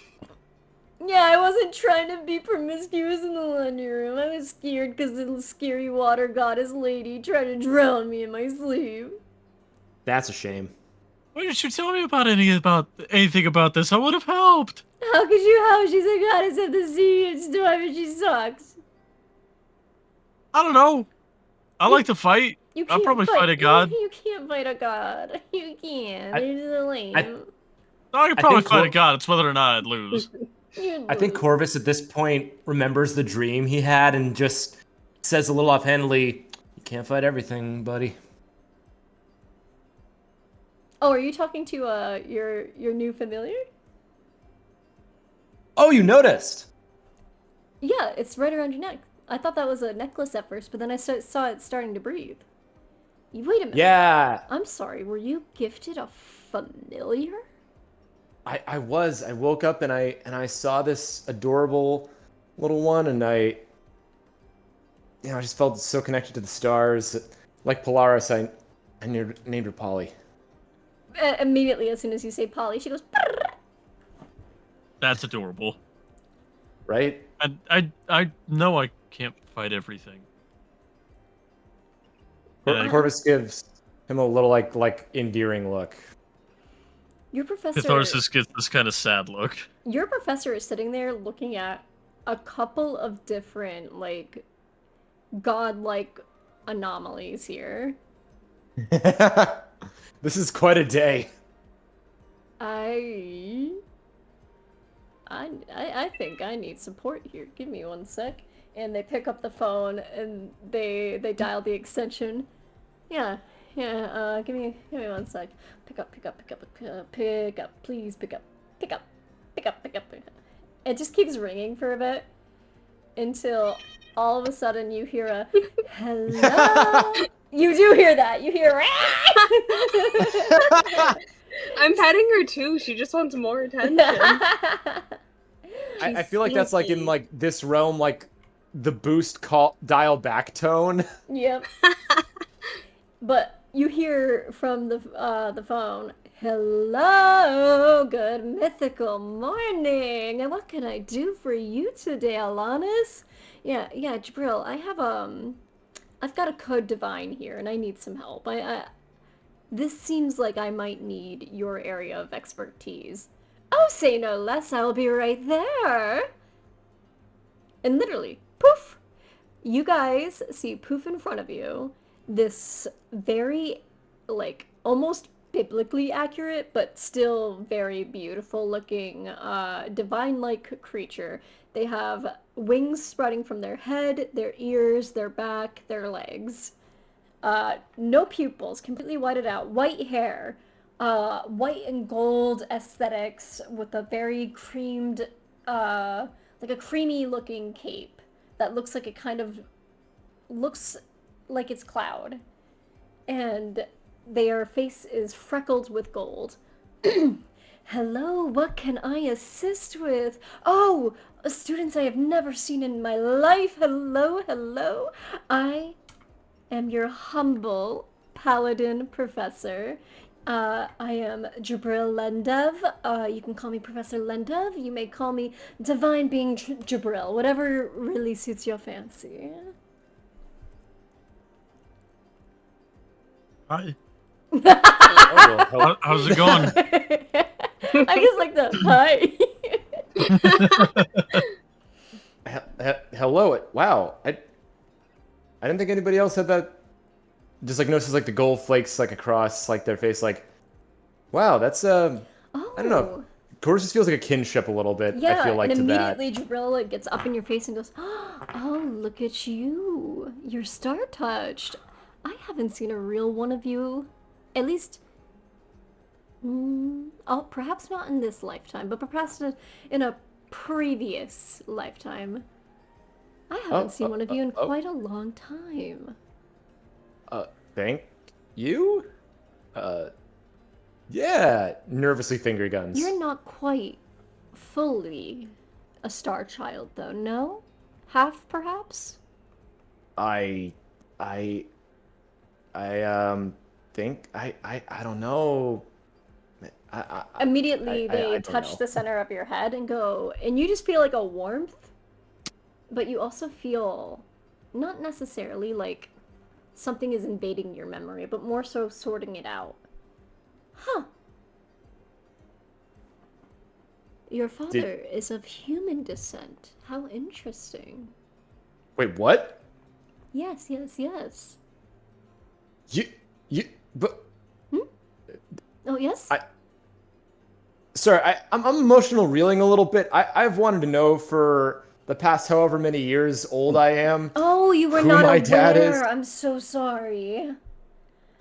Yeah, I wasn't trying to be promiscuous in the laundry room. I was scared because the scary water goddess lady tried to drown me in my sleep. That's a shame. Why didn't you tell me anything about this? I would have helped. How could you help? She's a goddess of the sea and storm and she sucks. I don't know. I like to fight. You I'll can't probably fight a god. You can't fight a god. You can't. They're lame. I could probably fight a god. It's whether or not I'd lose. I think Corvus at this point remembers the dream he had and just says a little offhandedly, "You can't fight everything, buddy." Oh, are you talking to your new familiar? Oh, you noticed? Yeah, it's right around your neck. I thought that was a necklace at first, but then I saw it starting to breathe. Wait a minute. Yeah. I'm sorry, were you gifted a familiar? I was. I woke up and I saw this adorable little one, and I just felt so connected to the stars. Like Polaris, I named her Polly. Immediately, as soon as you say Polly, she goes. That's adorable. Right? I know I can't fight everything. Corvus gives him a little like endearing look. Your professor. Catharsis gets this kind of sad look. Your professor is sitting there looking at a couple of different godlike anomalies here. This is quite a day. I think I need support here. Give me one sec. And they pick up the phone and they dial the extension. Yeah, Yeah, give me 1 sec. Pick up, please pick up. Pick up. It just keeps ringing for a bit until all of a sudden you hear a hello. You do hear that. You hear I'm petting her too. She just wants more attention. I feel like that's like in like this realm, like the boost call dial back tone. Yep. But you hear from the phone, hello, good mythical morning. And what can I do for you today, Alanis? Yeah, Jabril, I've got a code divine here, and I need some help. This seems like I might need your area of expertise. Oh, say no less, I'll be right there. And literally, poof, you guys see poof in front of you this very, like, almost biblically accurate, but still very beautiful looking, divine-like creature. They have wings spreading from their head, their ears, their back, their legs. No pupils, completely whited out, white hair, white and gold aesthetics with a very creamed, like a creamy looking cape that looks like looks like it's cloud. And their face is freckled with gold. Hello, what can I assist with? Oh, students I have never seen in my life. Hello. I am your humble paladin professor. I am Jabril Lendev. You can call me Professor Lendev. You may call me Divine Being Jabril. Whatever really suits your fancy. Hi. Oh, How's it going? I just like the hi. Hello. Wow. I didn't think anybody else had that. Just like notices like the gold flakes like across like their face. Like, wow, that's I don't know. Corvus just feels like a kinship a little bit. Yeah, I feel like and to that. immediately Jabril like, gets up in your face and goes, "Oh, look at you! You're star-touched. I haven't seen a real one of you, at least, oh, perhaps not in this lifetime, but perhaps in a previous lifetime. I haven't seen one of you in quite a long time." Thank you? Yeah, nervously finger guns. You're not quite fully a star child, though, no? Half, perhaps? I think I don't know. Immediately, they don't touch know. the center of your head and go, and you just feel like a warmth, but you also feel not necessarily like something is invading your memory, but more so sorting it out. Huh. Your father is of human descent. How interesting. Wait, what? Yes. But Oh, yes? sorry, I'm emotional reeling a little bit. I've wanted to know for the past however many years old I am. Oh, you were who not my aware. dad is. I'm so sorry.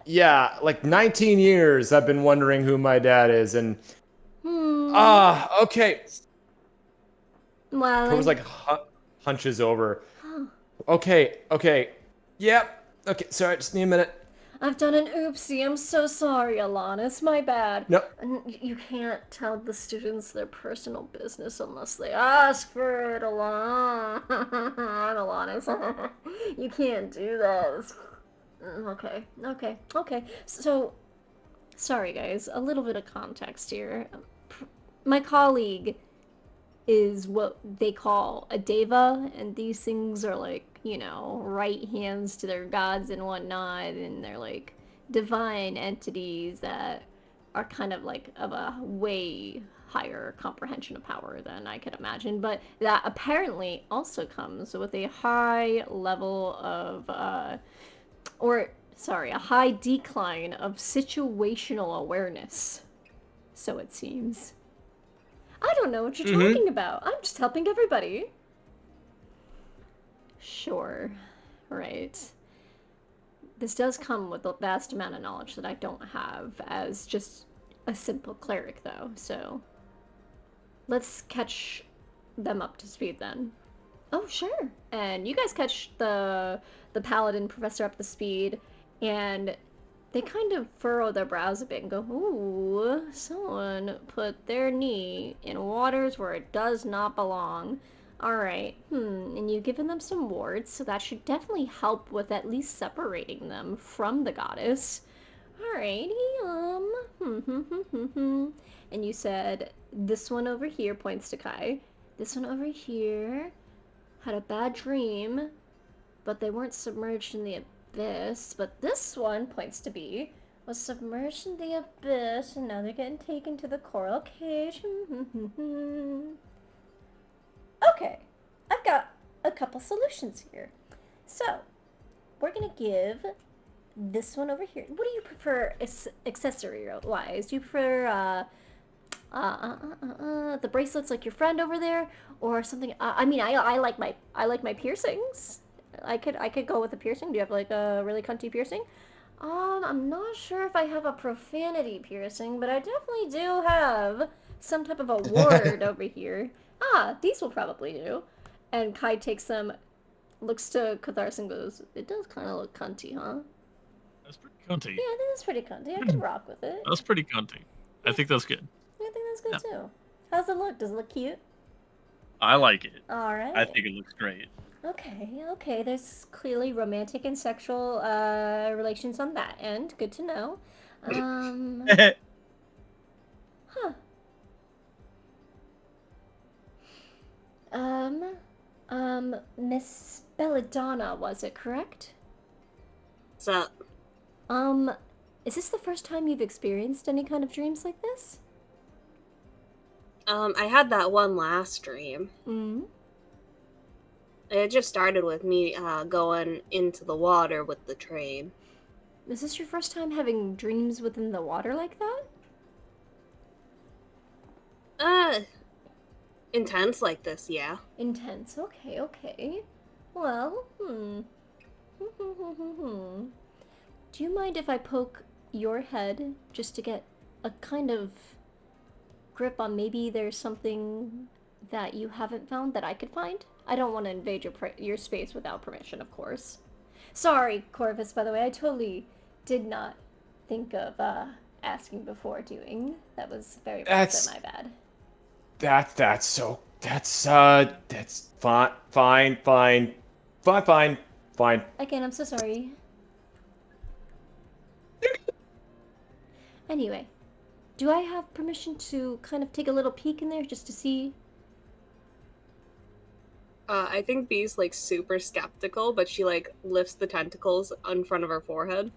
Yeah, like 19 years I've been wondering who my dad is, and okay. Well, Corvus like hunches over. Okay. Yep. Okay, sorry, just need a minute. I've done an oopsie. I'm so sorry, Alanis. My bad. No. You can't tell the students their personal business unless they ask for it, Alanis. You can't do that. Okay. So, sorry guys. A little bit of context here. My colleague is what they call a deva, and these things are like, right hands to their gods and whatnot, and they're like divine entities that are kind of like of a way higher comprehension of power than I could imagine, but that apparently also comes with a high level of, a high decline of situational awareness. So it seems. I don't know what you're talking about. I'm just helping everybody. Sure. Right. this does come with a vast amount of knowledge that I don't have as just a simple cleric, though. So let's catch them up to speed then. Oh, sure. And you guys catch the paladin professor up to speed, and they kind of furrow their brows a bit and go, "Ooh, someone put their knee in waters where it does not belong." Alright, and you've given them some wards, so that should definitely help with at least separating them from the goddess. Alrighty, and you said, this one over here points to Kai. This one over here had a bad dream, but they weren't submerged in the abyss. But this one points to Bee, was submerged in the abyss, and now they're getting taken to the coral cage. Okay, I've got a couple solutions here. So, we're gonna give this one over here. What do you prefer accessory-wise? Do you prefer, the bracelets like your friend over there, or something? I like my piercings. I could go with a piercing. Do you have like a really cunty piercing? I'm not sure if I have a profanity piercing, but I definitely do have some type of a ward over here. These will probably do. And Kai takes them, looks to Catharsis and goes, "It does kind of look cunty, huh?" That's pretty cunty. Yeah, I think that's pretty cunty. I could rock with it. That's pretty cunty. I think that's good. I think that's good too. How's it look? Does it look cute? I like it. Alright. I think it looks great. Okay. There's clearly romantic and sexual relations on that end. Good to know. Huh. Miss Belladonna, was it correct? What's up? Is this the first time you've experienced any kind of dreams like this? I had that one last dream. It just started with me going into the water with the train. Is this your first time having dreams within the water like that? Intense like this, yeah. Intense. Okay. Well, Do you mind if I poke your head just to get a kind of grip on maybe there's something that you haven't found that I could find? I don't want to invade your space without permission, of course. Sorry, Corvus, by the way, I totally did not think of asking before doing. That was very much my bad. That's fine. Again, I'm so sorry. Anyway, do I have permission to kind of take a little peek in there just to see? I think Bee's like super skeptical, but she like lifts the tentacles in front of her forehead.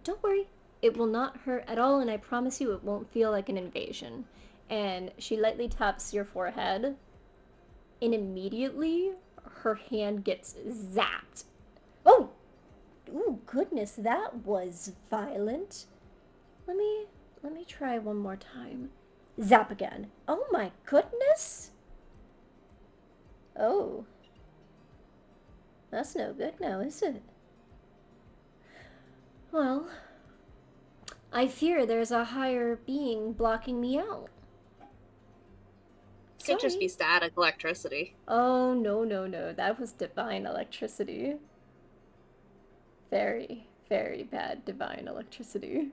Don't worry, it will not hurt at all, and I promise you it won't feel like an invasion. And she lightly taps your forehead, and immediately her hand gets zapped. Oh! Ooh, goodness, that was violent. Let me try one more time. Zap again. Oh my goodness! Oh. That's no good now, is it? Well, I fear there's a higher being blocking me out. It could just be static electricity. Oh, no. That was divine electricity. Very, very bad divine electricity.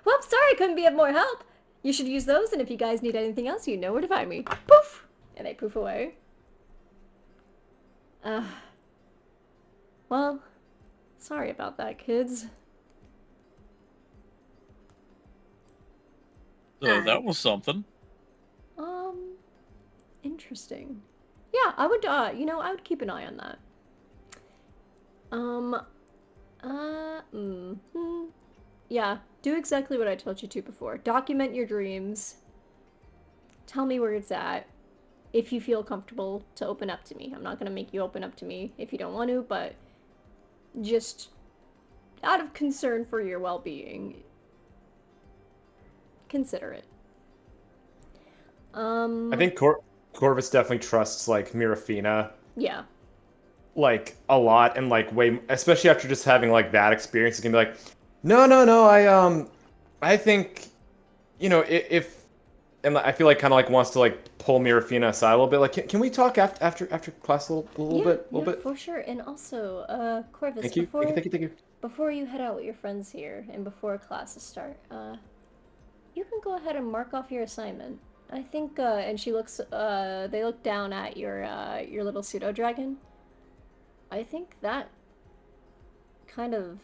Well, I'm sorry I couldn't be of more help. You should use those, and if you guys need anything else, you know where to find me. Poof! And they poof away. Well, sorry about that, kids. So that was something. Interesting. Yeah, I would, I would keep an eye on that. Yeah, do exactly what I told you to before. Document your dreams. Tell me where it's at. If you feel comfortable to open up to me. I'm not gonna make you open up to me if you don't want to, but just out of concern for your well-being, consider it. I think Corvus definitely trusts like Mirafina. Yeah. like a lot and like way, especially after just having like that experience, it's gonna be like, no, I think, if and I feel like kind of like wants to like pull Mirafina aside a little bit. Like, can we talk after class a little bit? For sure. And also, Corvus, Thank you, thank you. before you head out with your friends here and before classes start, you can go ahead and mark off your assignment. I think, and they look down at your little pseudo dragon. I think that kind of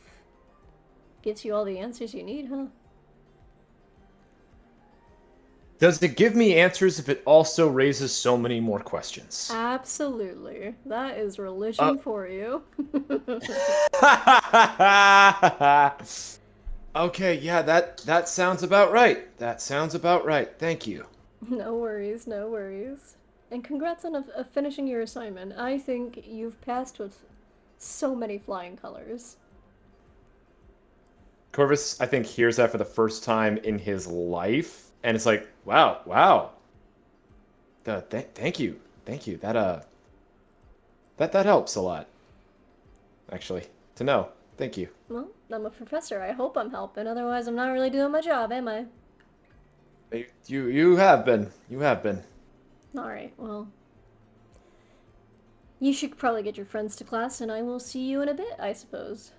gives you all the answers you need, huh? Does it give me answers if it also raises so many more questions? Absolutely. That is religion for you. Okay, yeah, that sounds about right. That sounds about right. Thank you. No worries, no worries. And congrats on finishing your assignment. I think you've passed with so many flying colors. Corvus, I think, hears that for the first time in his life, and it's like, wow. Thank you. That helps a lot, actually, to know. Thank you. Well, I'm a professor. I hope I'm helping. Otherwise, I'm not really doing my job, am I? You have been. Alright, well. You should probably get your friends to class, and I will see you in a bit, I suppose.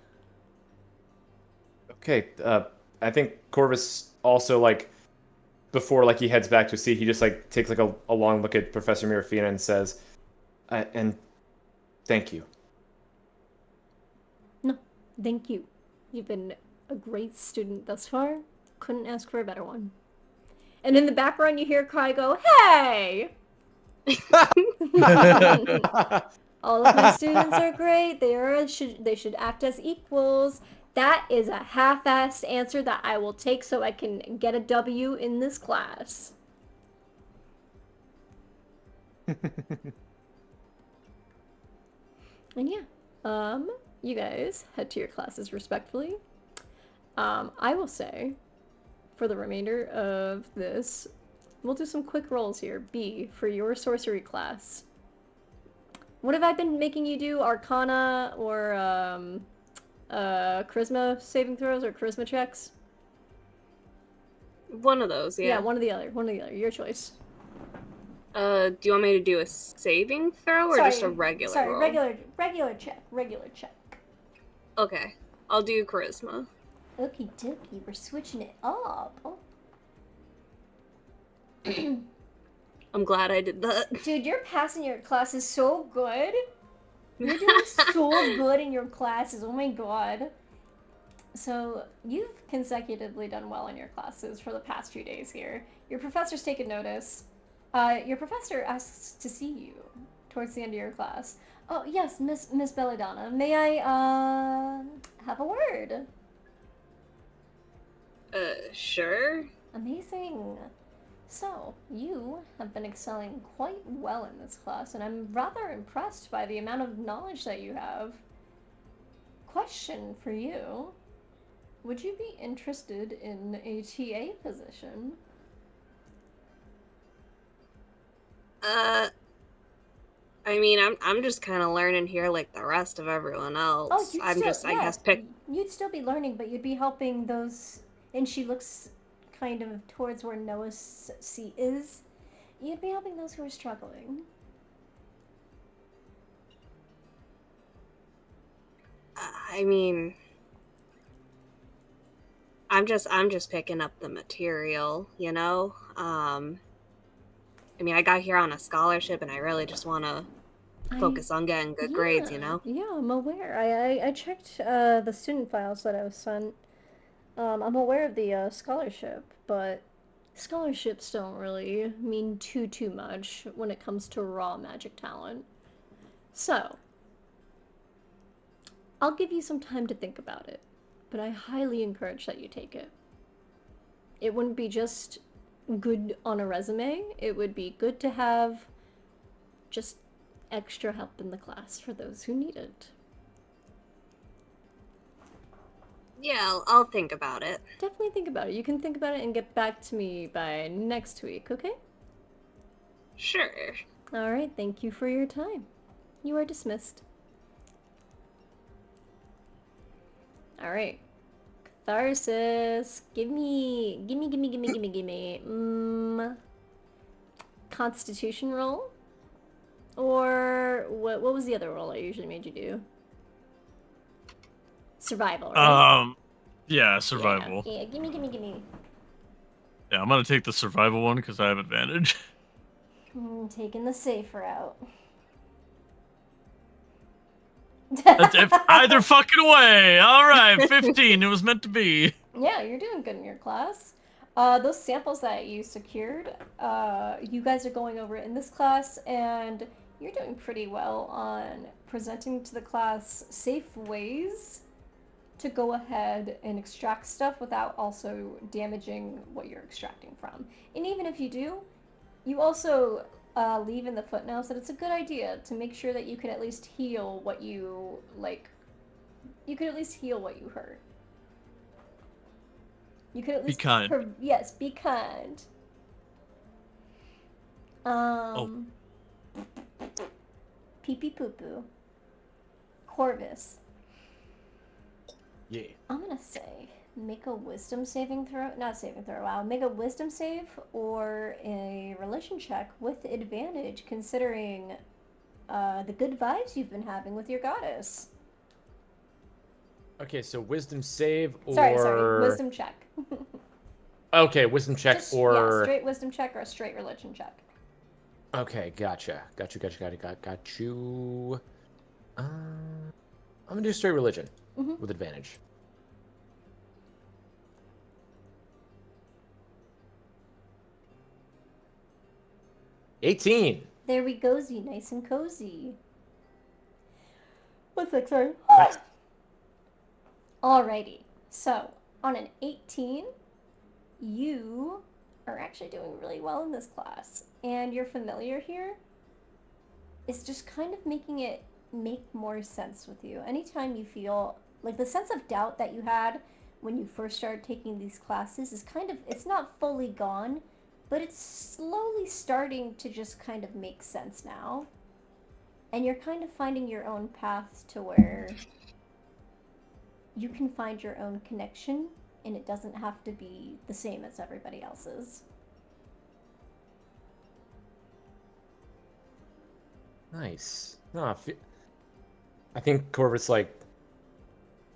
Okay, I think Corvus also, like, before, like, he heads back to his seat, he just, like, takes, like, a long look at Professor Mirafina and says, and thank you. No, thank you. You've been a great student thus far. Couldn't ask for a better one. And in the background, you hear Kai go, "Hey!" All of my students are great. They should act as equals. That is a half-assed answer that I will take so I can get a W in this class. And yeah, you guys head to your classes respectfully. I will say, for the remainder of this, we'll do some quick rolls here. B, for your sorcery class. What have I been making you do? Arcana or, charisma saving throws or charisma checks? One of those, yeah. Yeah, one or the other. Your choice. Do you want me to do a saving throw or just a regular roll? Regular check. Okay, I'll do charisma. Okie dokie, we're switching it up. I'm glad I did that. Dude, you're passing your classes so good. You're doing so good in your classes. Oh my god. So, you've consecutively done well in your classes for the past few days here. Your professor's taken notice. Your professor asks to see you towards the end of your class. Oh, yes, Miss Belladonna. May I, have a word? Sure. Amazing. So, you have been excelling quite well in this class, and I'm rather impressed by the amount of knowledge that you have. Question for you. Would you be interested in a TA position? I mean, I'm just kind of learning here like the rest of everyone else. I guess, You'd still be learning, but you'd be helping those. And she looks kind of towards where Noah's seat is. You'd be helping those who are struggling. I mean, I'm just picking up the material, you know? I mean, I got here on a scholarship, and I really just want to focus on getting good grades, you know? Yeah, I'm aware. I checked the student files that I was sent. I'm aware of the scholarship, but scholarships don't really mean too much when it comes to raw magic talent. So, I'll give you some time to think about it, but I highly encourage that you take it. It wouldn't be just good on a resume, it would be good to have just extra help in the class for those who need it. Yeah, I'll think about it. Definitely think about it. You can think about it and get back to me by next week, okay? Sure. Alright, thank you for your time. You are dismissed. All right. Catharsis. Gimme. Constitution roll? Or what was the other roll I usually made you do? Survival, right? Yeah, survival. Yeah, gimme. Yeah, I'm gonna take the survival one because I have advantage. Taking the safe route. If either fucking way. All right, 15. It was meant to be. Yeah, you're doing good in your class. Those samples that you secured, you guys are going over in this class, and you're doing pretty well on presenting to the class safe ways to go ahead and extract stuff without also damaging what you're extracting from. And even if you do, you also leave in the footnotes that it's a good idea to make sure that you can at least heal what you, you could at least heal what you hurt. You could at least Be kind. yes, be kind. Pee pee poo poo. Corvus. Yeah. I'm gonna say make a wisdom saving throw. Not saving throw. Wow. Make a wisdom save or a religion check with advantage, considering the good vibes you've been having with your goddess. Okay, so wisdom save or... Sorry, wisdom check. Okay, wisdom check Just, or... yeah, straight wisdom check or a straight religion check. Okay, gotcha. Got you. I'm gonna do straight religion with advantage. $18. There we go, Z. Nice and cozy. What's that? Sorry. Nice. Alrighty. So, on an 18, you are actually doing really well in this class. And your familiar here is just kind of making it make more sense with you. Anytime you feel like the sense of doubt that you had when you first started taking these classes is kind of, it's not fully gone, but it's slowly starting to just kind of make sense now. And you're kind of finding your own path to where you can find your own connection and it doesn't have to be the same as everybody else's. Nice. No, I think Corvus like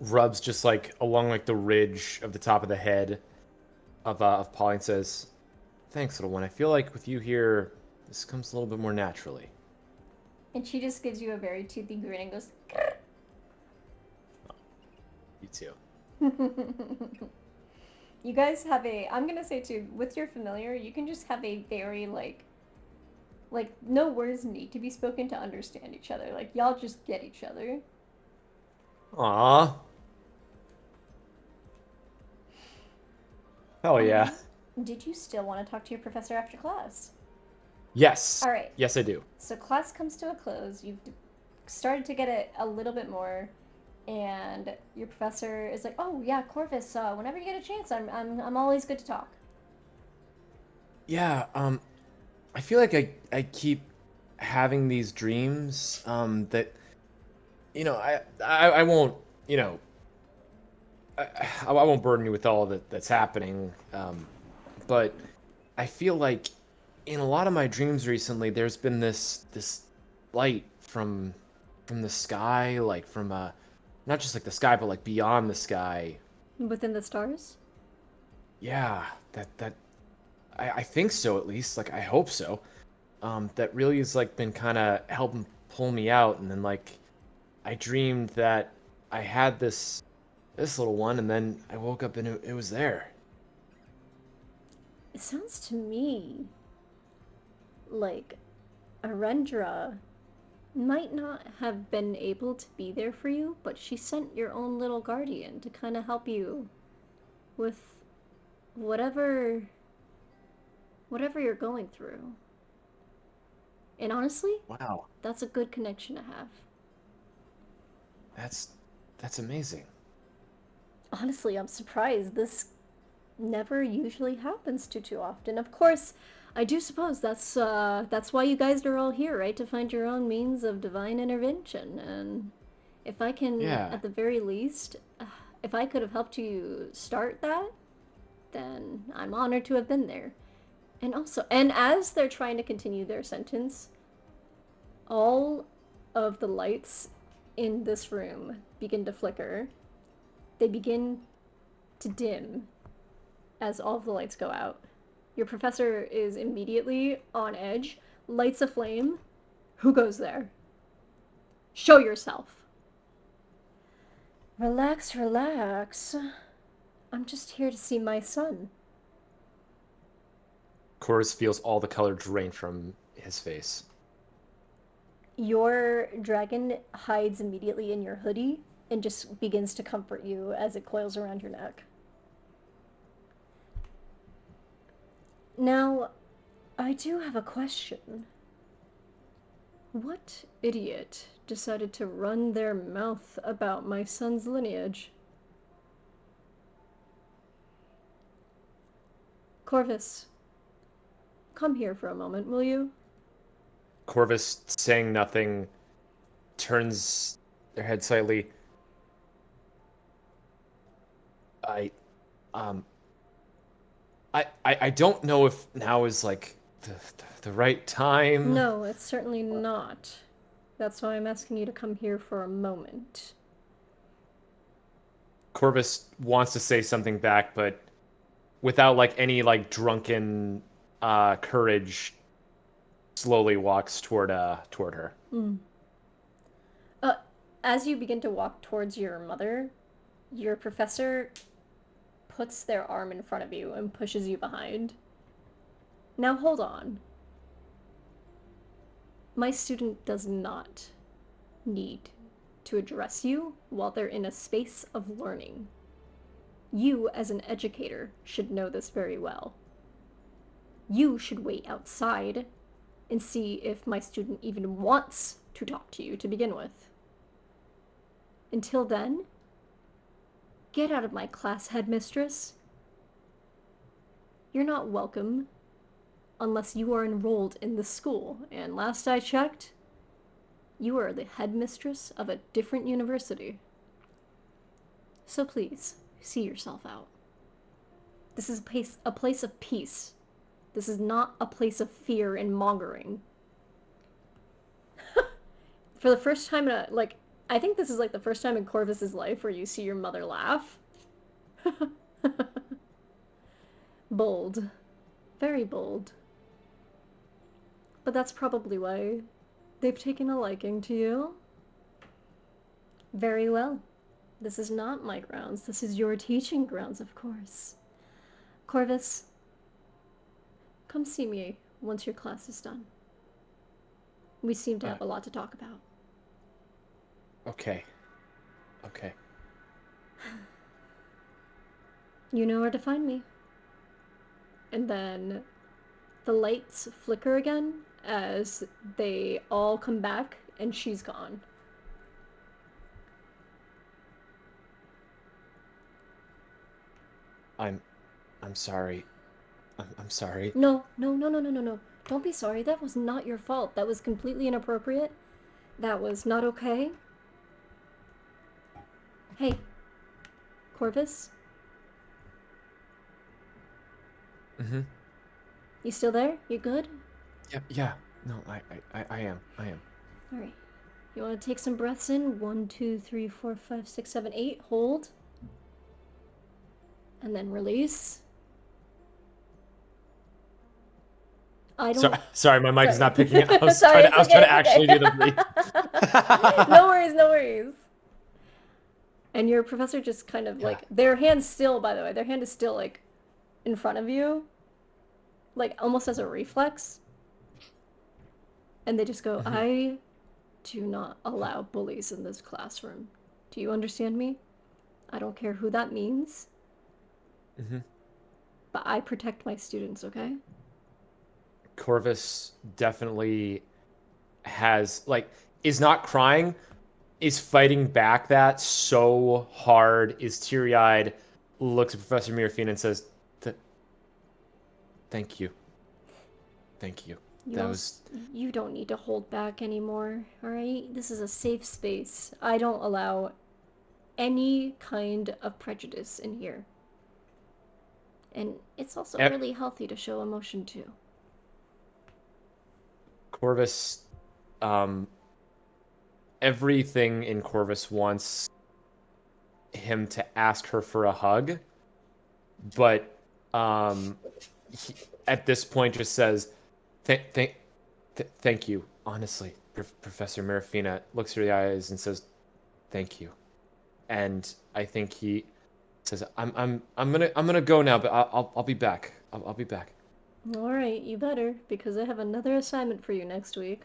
rubs just like along like the ridge of the top of the head of Polly and says, "Thanks, little one. I feel like with you here, this comes a little bit more naturally." And she just gives you a very toothy grin and goes, You too. You guys have I'm gonna say too, with your familiar, you can just have a very like no words need to be spoken to understand each other. Like y'all just get each other. Aww. Hell yeah. Did you still want to talk to your professor after class? Yes. All right. Yes, I do. So class comes to a close. You've started to get it a little bit more, and your professor is like, "Oh yeah, Corvus. Whenever you get a chance, I'm always good to talk." Yeah. I feel like I keep having these dreams. That, you know, I won't. You know. I won't burden you with all that's happening. But I feel like in a lot of my dreams recently, there's been this light from the sky, like from not just like the sky, but like beyond the sky. Within the stars? Yeah, I think so, at least. Like I hope so. That really has like been kind of helping pull me out, and then like I dreamed that I had this little one, and then I woke up and it was there. It sounds to me like Arendra might not have been able to be there for you, but she sent your own little guardian to kind of help you with whatever you're going through. And honestly, Wow, that's a good connection to have. that's amazing. Honestly, I'm surprised. This never usually happens too often. Of course, I do suppose that's why you guys are all here, right? To find your own means of divine intervention. And if I can, Yeah. at the very least, if I could have helped you start that, then I'm honored to have been there. And as they're trying to continue their sentence, all of the lights in this room begin to flicker. They begin to dim as all of the lights go out. Your professor is immediately on edge, lights aflame. Who goes there? Show yourself. Relax, relax. I'm just here to see my son. Corvus feels all the color drain from his face. Your dragon hides immediately in your hoodie and just begins to comfort you as it coils around your neck. Now, I do have a question. What idiot decided to run their mouth about my son's lineage? Corvus, come here for a moment, will you? Corvus, saying nothing, turns their head slightly. I don't know if now is like the right time. No, it's certainly not. That's why I'm asking you to come here for a moment. Corvus wants to say something back, but without like any like drunken courage, slowly walks toward her. As you begin to walk towards your mother, your professor puts their arm in front of you and pushes you behind. Now hold on. My student does not need to address you while they're in a space of learning. You, as an educator, should know this very well. You should wait outside and see if my student even wants to talk to you to begin with. Until then, get out of my class, headmistress. You're not welcome unless you are enrolled in the school, and last I checked, you are the headmistress of a different university. So please, see yourself out. This is a place of peace. This is not a place of fear and mongering. For the first time I think this is like the first time in Corvus's life where you see your mother laugh. Bold. Very bold. But that's probably why they've taken a liking to you. Very well. This is not my grounds. This is your teaching grounds, of course. Corvus, come see me once your class is done. We seem to have a lot to talk about. Okay. You know where to find me. And then the lights flicker again as they all come back and she's gone. I'm sorry. I'm sorry. No. Don't be sorry. That was not your fault. That was completely inappropriate. That was not okay. Hey, Corvus? Mm-hmm. You still there? You good? Yeah. No, I am. Alright. You want to take some breaths in? 1, 2, 3, 4, 5, 6, 7, 8. Hold. And then release. I don't... Sorry, my mic is not picking up. I was Sorry, trying to actually do the breathe. No worries. And your professor just kind of like... Their hand's still, by the way, their hand is still like in front of you. Like almost as a reflex. And they just go, I do not allow bullies in this classroom. Do you understand me? I don't care who that means. But I protect my students, okay? Corvus definitely is not crying, is fighting back that so hard, is teary-eyed, looks at Professor Mirafine and says, thank you. You don't need to hold back anymore, alright? This is a safe space. I don't allow any kind of prejudice in here. And it's also Yep. really healthy to show emotion too. Corvus, everything in Corvus wants him to ask her for a hug, but he, at this point just says, thank you, honestly. Professor Marafina looks her in the eyes and says, thank you. And I think he says, I'm gonna go now, but I'll be back. I'll be back. All right, you better, because I have another assignment for you next week.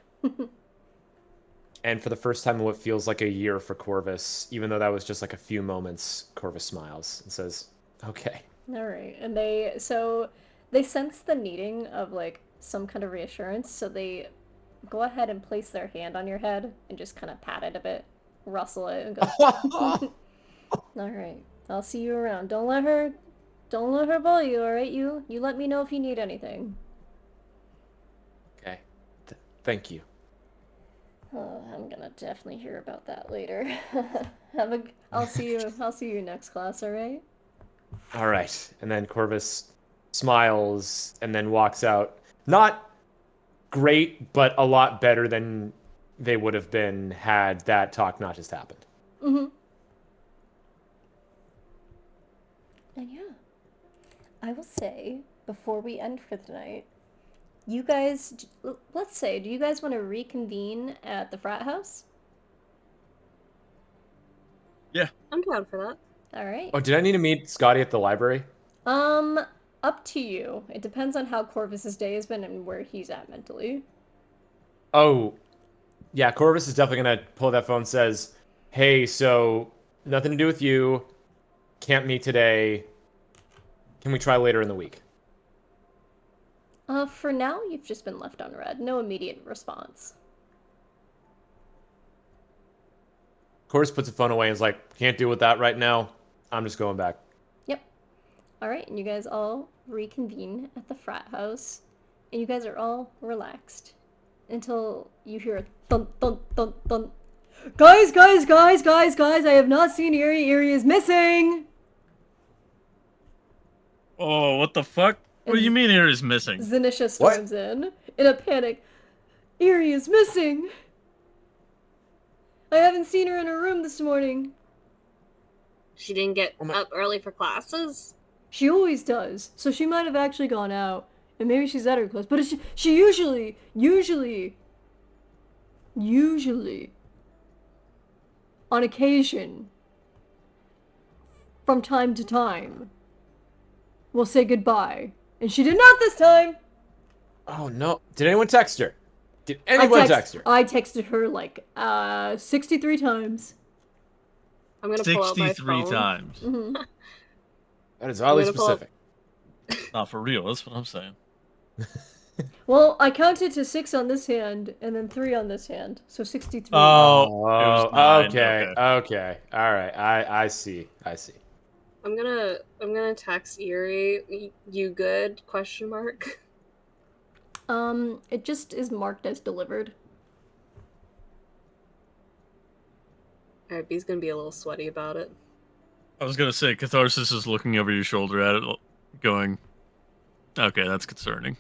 And for the first time in what feels like a year for Corvus, even though that was just like a few moments, Corvus smiles and says, okay. All right, and they sense the needing of like some kind of reassurance, so they go ahead and place their hand on your head and just kind of pat it a bit, rustle it, and go. All right, I'll see you around. Don't let her bully you. All right, you let me know if you need anything. Okay. Thank you. Oh, I'm gonna definitely hear about that later. I'll see you next class. All right. All right. And then Corvus smiles and then walks out. Not great, but a lot better than they would have been had that talk not just happened. Mm-hmm. And yeah, I will say, before we end for the night, you guys, let's say, do you guys want to reconvene at the frat house? Yeah. I'm down for that. All right. Oh, did I need to meet Scotty at the library? Up to you. It depends on how Corvus's day has been and where he's at mentally. Oh, yeah, Corvus is definitely going to pull that phone and says, hey, so nothing to do with you. Can't meet today. Can we try later in the week? For now, you've just been left on red. No immediate response. Corvus puts the phone away and is like, can't deal with that right now. I'm just going back. Yep. Alright, and you guys all reconvene at the frat house. And you guys are all relaxed. Until you hear a thump, thump, thump, thump. Guys, I have not seen Erie. Erie is missing! Oh, what the fuck? What do you mean here is missing? Zanisha storms in a panic. Erie is missing! I haven't seen her in her room this morning. She didn't get up early for classes? She always does, so she might have actually gone out. And maybe she's at her class. But she usually, on occasion, from time to time, will say goodbye. And she did not this time! Oh, no. Did anyone text her? Did anyone text her? I texted her like 63 times. I'm gonna pull out my 63 phone. times. Mm-hmm. That is oddly specific. Not for real, that's what I'm saying. Well, I counted to 6 on this hand, and then 3 on this hand, so 63. Oh, it was mine. Okay. All right. I see. I'm gonna text Erie. You good? Question mark. It just is marked as delivered. Alright, Bee's gonna be a little sweaty about it. I was gonna say, Catharsis is looking over your shoulder at it, going, okay, that's concerning.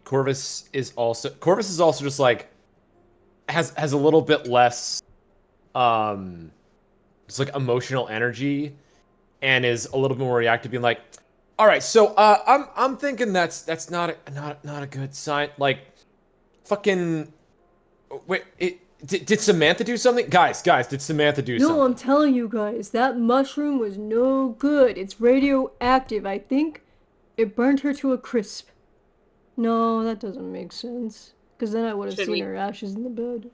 Corvus is also just like has a little bit less just like emotional energy and is a little bit more reactive, being like, all right, so I'm thinking that's not a good sign. Like, fucking wait, did Samantha do something? Guys, did Samantha do something? No, I'm telling you guys, that mushroom was no good. It's radioactive. I think it burned her to a crisp. No, that doesn't make sense. Because then I would have seen her ashes in the bed.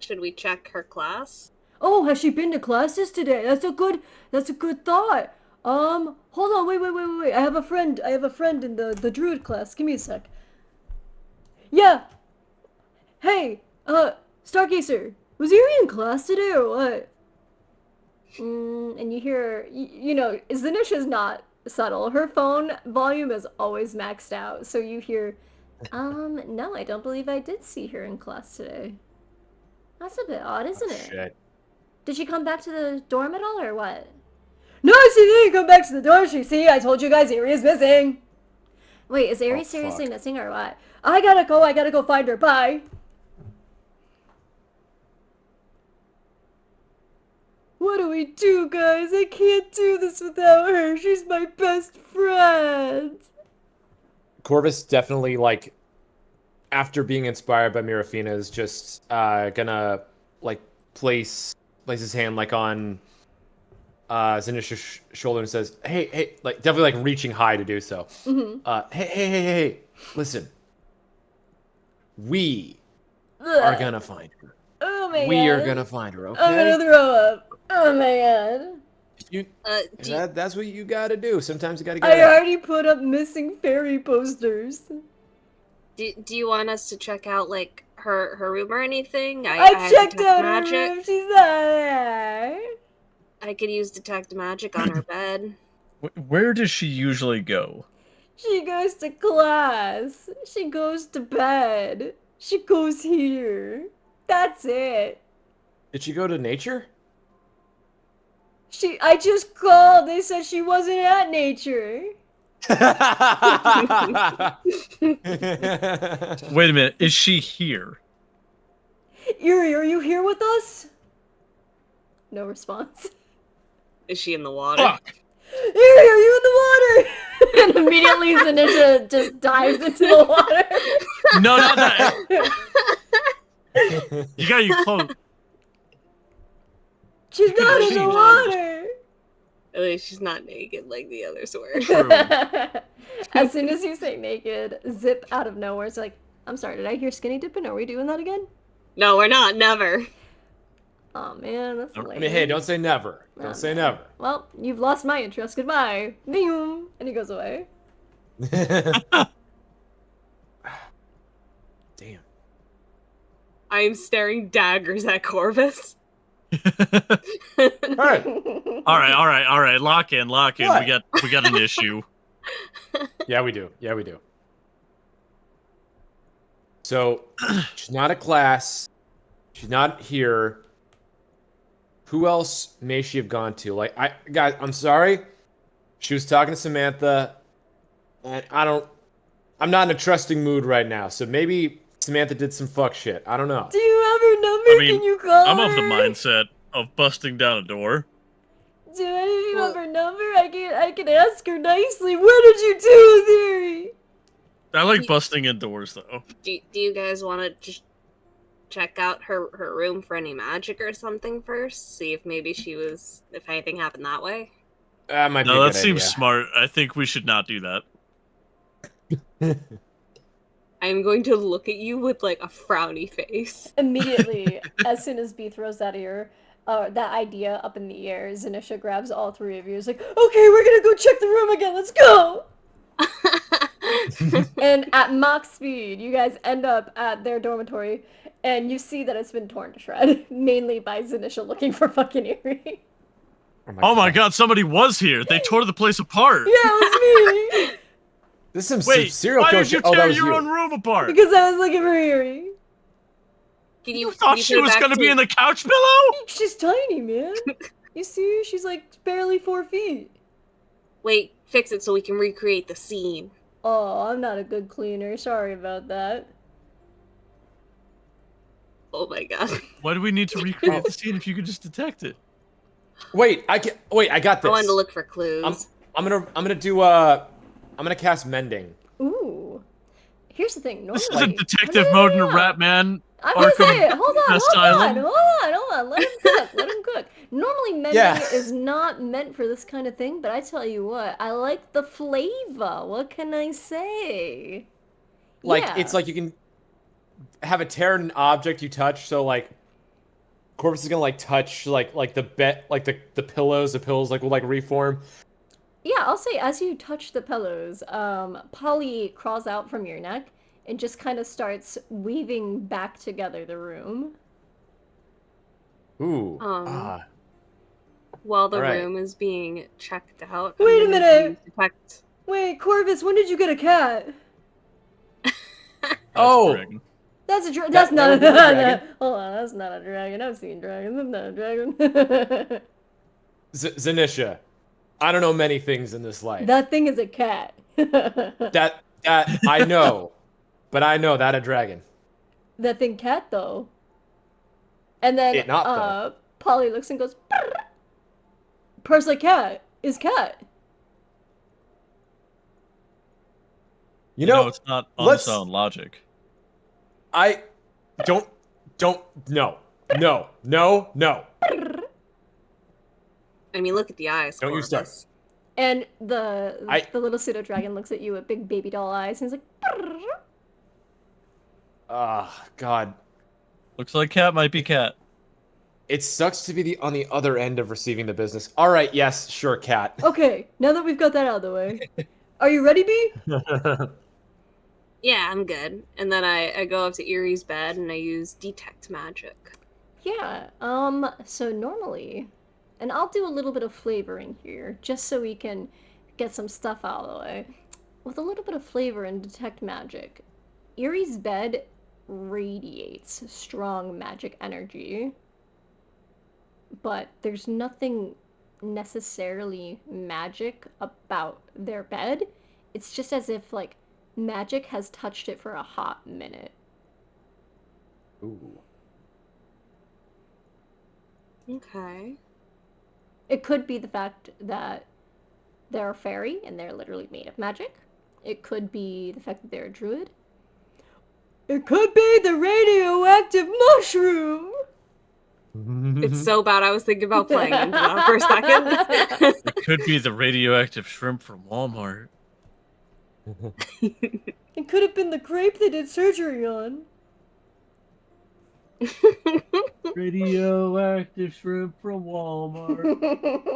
Should we check her class? Oh, has she been to classes today? That's a good thought. Hold on, wait. I have a friend in the druid class. Give me a sec. Yeah. Hey, Stargazer, was Erie in class today or what? And you hear, you know, Zanisha's not subtle. Her phone volume is always maxed out, so you hear, no, I don't believe I did see her in class today. That's a bit odd, isn't it? Shit. Did she come back to the dorm at all, or what? No, she didn't come back to the dorm. See, I told you guys Erie is missing. Wait, is Erie Oh, seriously fuck. missing, or what? I gotta go find her. Bye. What do we do, guys? I can't do this without her. She's my best friend. Corvus definitely, like, after being inspired by Mirafina, is just gonna, like, place his hand, like, on Zinish's shoulder and says, hey, like, definitely, like, reaching high to do so. Hey, listen. We are gonna find her. Oh my god. We are gonna find her, okay? I'm gonna throw up. Oh my god. That's what you gotta do. Sometimes you gotta I get out. already put up missing fairy posters. Do you want us to check out like her room or anything? I have checked detect out magic. her room. She's not there. I could use detect magic on her bed. Where does she usually go? She goes to class. She goes to bed. She goes here. That's it. Did she go to nature? I just called. They said she wasn't at nature. Wait a minute, is she here? Erie, are you here with us? No response. Is she in the water? Fuck! Erie, are you in the water? And immediately Zanisha just dives into the water. No, not that. You got your clothes. She's not in the Jeez. water. At least she's not naked like the others were. True. As soon as you say naked, Zip out of nowhere is like, I'm sorry, did I hear skinny dipping? Are we doing that again? No, we're not. Never. Oh man, that's lame. I mean, hey, don't say never. Don't say never. Well, you've lost my interest. Goodbye. And he goes away. Damn. I am staring daggers at Corvus. Alright. All right. Lock in. What? We got an issue. Yeah, we do. So, she's not at class. She's not here. Who else may she have gone to? Like, guys, I'm sorry. She was talking to Samantha, and I'm not in a trusting mood right now. So maybe Samantha did some fuck shit. I don't know. Do you have her number? I mean, Can you call I'm her? of the mindset of busting down a door. Do any of you have her number? I can ask her nicely. What did you do, Theory? I like busting in doors, though. Do you guys want to just check out her room for any magic or something first? See if maybe if anything happened that way? That might be No, a that good seems idea. smart. I think we should not do that. I'm going to look at you with like a frowny face. Immediately, as soon as B throws that idea up in the air, Zanisha grabs all three of you. Is like, Okay, we're gonna go check the room again. Let's go. and at mock speed, you guys end up at their dormitory, and you see that it's been torn to shred, mainly by Zanisha looking for fucking Erie. Oh my god, somebody was here. They tore the place apart. Yeah, it was me. This is some Wait, serial why killer did you shit. Oh, that tear was your you. own room apart? Because I was looking for Erie. Can You you thought can she you put it was back gonna be in the couch pillow? She's tiny, man. You see, she's like barely 4 feet. Wait, fix it so we can recreate the scene. Oh, I'm not a good cleaner. Sorry about that. Oh my god. Why do we need to recreate the scene if you could just detect it? Wait, I got this. I wanted to look for clues. I'm gonna cast mending. Ooh. Here's the thing. Normally, This is a detective mode in a Rat Man. I'm gonna Arkham say it. Hold on. Asylum. Let him cook. Let him cook. Normally, mending Yeah. is not meant for this kind of thing, but I tell you what, I like the flavor. What can I say? Like Yeah. it's like you can have a tear in an object you touch. So like, Corvus is gonna like touch like the bed, like the pillows. The pillows like will like reform. Yeah, I'll say as you touch the pillows, Polly crawls out from your neck and just kind of starts weaving back together the room. Ooh. While the Alright. room is being checked out. Wait a I'm gonna minute. detect. Wait, Corvus, when did you get a cat? Oh, Dragon. That's a dragon. That- That's not a that would be a dragon. Hold on, that's not a dragon. I've seen dragons. That's not a dragon. Zanisha, I don't know many things in this life. That thing is a cat. That I know, but I know that a dragon. That thing cat though. And then It not, though. Polly looks and goes, "Brr." Purrs like cat is cat. You know, it's not let's- unsound logic. I don't no. I mean, look at the eyes. Don't you start. Corvus. And the I- little pseudo dragon looks at you with big baby doll eyes and he's like, "Brr." Ah, God. Looks like cat might be cat. It sucks to be on the other end of receiving the business. All right, yes, sure, cat. Okay, now that we've got that out of the way, are you ready, Bee? Yeah, I'm good. And then I go up to Erie's bed and I use detect magic. Yeah, so normally, and I'll do a little bit of flavoring here, just so we can get some stuff out of the way. With a little bit of flavor and detect magic, Erie's bed radiates strong magic energy, but there's nothing necessarily magic about their bed. It's just as if, like, magic has touched it for a hot minute. Ooh. Okay. It could be the fact that they're a fairy and they're literally made of magic. It could be the fact that they're a druid. It could be the radioactive mushroom! It's so bad I was thinking about playing into that for a second. It could be the radioactive shrimp from Walmart. It could have been the grape they did surgery on. Radioactive shrimp from Walmart.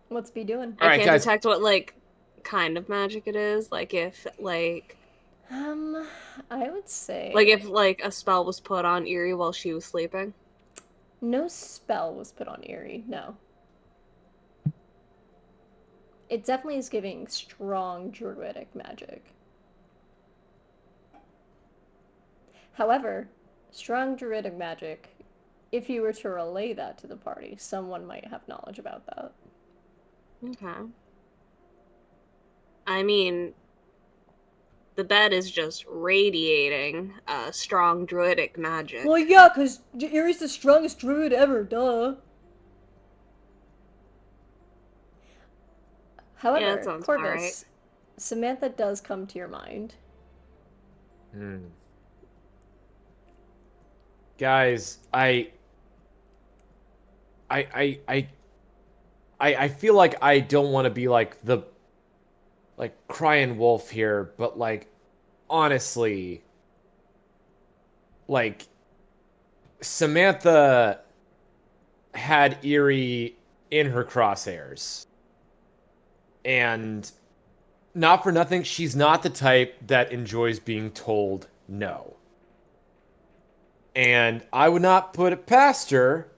What's Bee doing? All I right, can't guys. detect what, like, kind of magic it is. Like, if, like... I would say... Like, if, like, a spell was put on Erie while she was sleeping. No spell was put on Erie, no. It definitely is giving strong druidic magic. However, strong druidic magic, if you were to relay that to the party, someone might have knowledge about that. Okay. I mean, the bed is just radiating strong druidic magic. Well, yeah, because Erie's the strongest druid ever, duh. However, Yeah, that sounds about Corvus, right. Samantha does come to your mind. Guys, I feel like I don't want to be like the crying wolf here, but like honestly, like Samantha had Erie in her crosshairs. And not for nothing, she's not the type that enjoys being told no. And I would not put it past her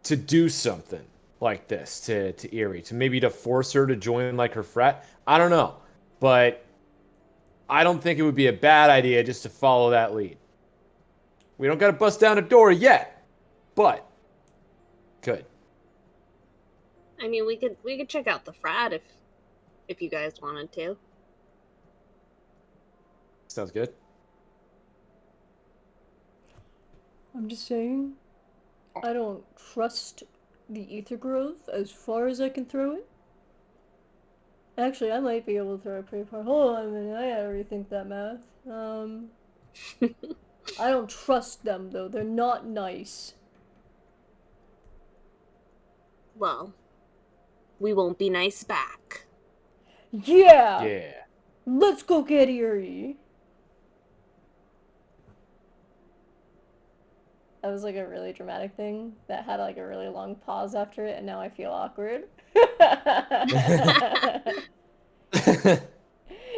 to do something like this to Erie, to force her to join like her frat. I don't know. But I don't think it would be a bad idea just to follow that lead. We don't gotta bust down a door yet, but could. I mean, we could check out the frat if you guys wanted to. Sounds good. I'm just saying, I don't trust the ether growth as far as I can throw it. Actually, I might be able to throw it pretty far. Hold on a minute, I gotta rethink that math. I don't trust them, though. They're not nice. Well, we won't be nice back. Yeah! Yeah. Let's go get Erie! That was like a really dramatic thing that had like a really long pause after it, and now I feel awkward.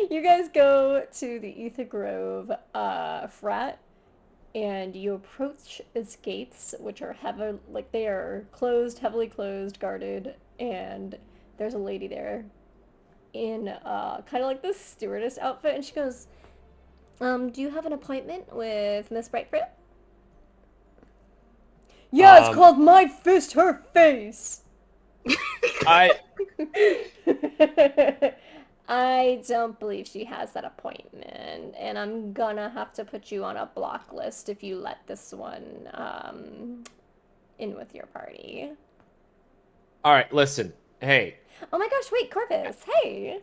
You guys go to the Ether Grove frat, and you approach its gates, which are they are closed, heavily closed, guarded, and there's a lady there in kind of like this stewardess outfit, and she goes, do you have an appointment with Miss Brightfruit? Yeah, it's called My Fist Her Face. I I don't believe she has that appointment, and I'm gonna have to put you on a block list if you let this one in with your party. all right. Listen. Hey. Oh my gosh! Wait, Corvus. Hey.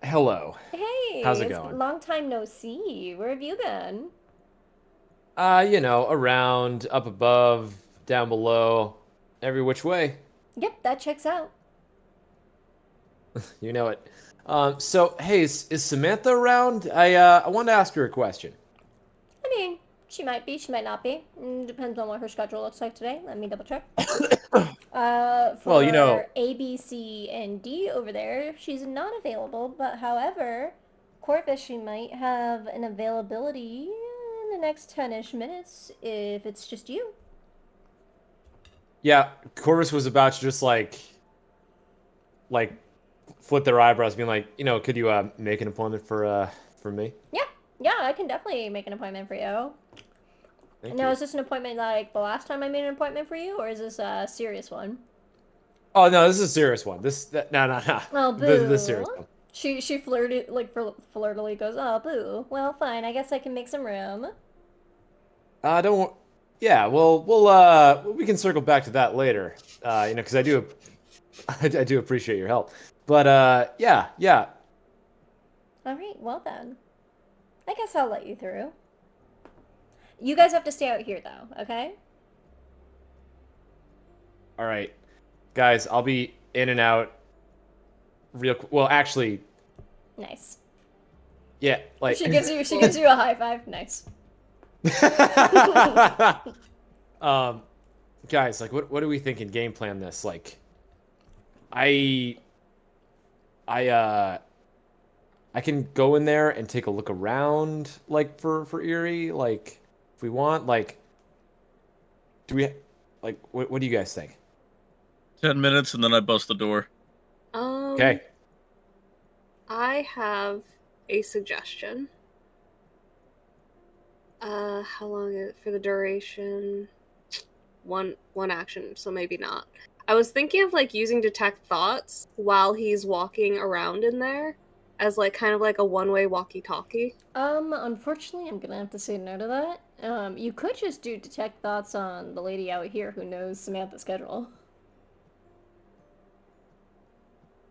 Hello. Hey. How's it It's going? long time no see. Where have you been? Around, up above, down below, every which way. Yep, that checks out. You know it. So hey, is Samantha around? I wanted to ask her a question. I mean, she might be, she might not be. Depends on what her schedule looks like today. Let me double check. For Well, A, B, C, and D over there, she's not available. But however, Corvus, she might have an availability in the next 10-ish minutes if it's just you. yeah, Corvus was about to just like flip their eyebrows, being like, could you make an appointment for me? Yeah, I can definitely make an appointment for you. Thank Now, you. is this an appointment like the last time I made an appointment for you, or is this a serious one? Oh no, this is a serious one. No. Oh, This serious boo. one. She flirted, flirtily goes, oh, boo. Well, fine, I guess I can make some room. Don't. Yeah, well, we can circle back to that later. Because I do appreciate your help. But yeah. Alright, well then. I guess I'll let you through. You guys have to stay out here, though, okay? All right, guys, I'll be in and out real. Well, actually, Nice. yeah, like. She gives you a high five. Nice. um, guys, like, what do we think in game plan this? Like, I I can go in there and take a look around, like for Erie, like if we want, like, do we, like, what do you guys think? 10 minutes and then I bust the door. Okay. I have a suggestion. How long is for the duration? One action, so maybe not. I was thinking of like using detect thoughts while he's walking around in there as like kind of like a one-way walkie-talkie. Unfortunately, I'm gonna have to say no to that. You could just do detect thoughts on the lady out here who knows Samantha's schedule.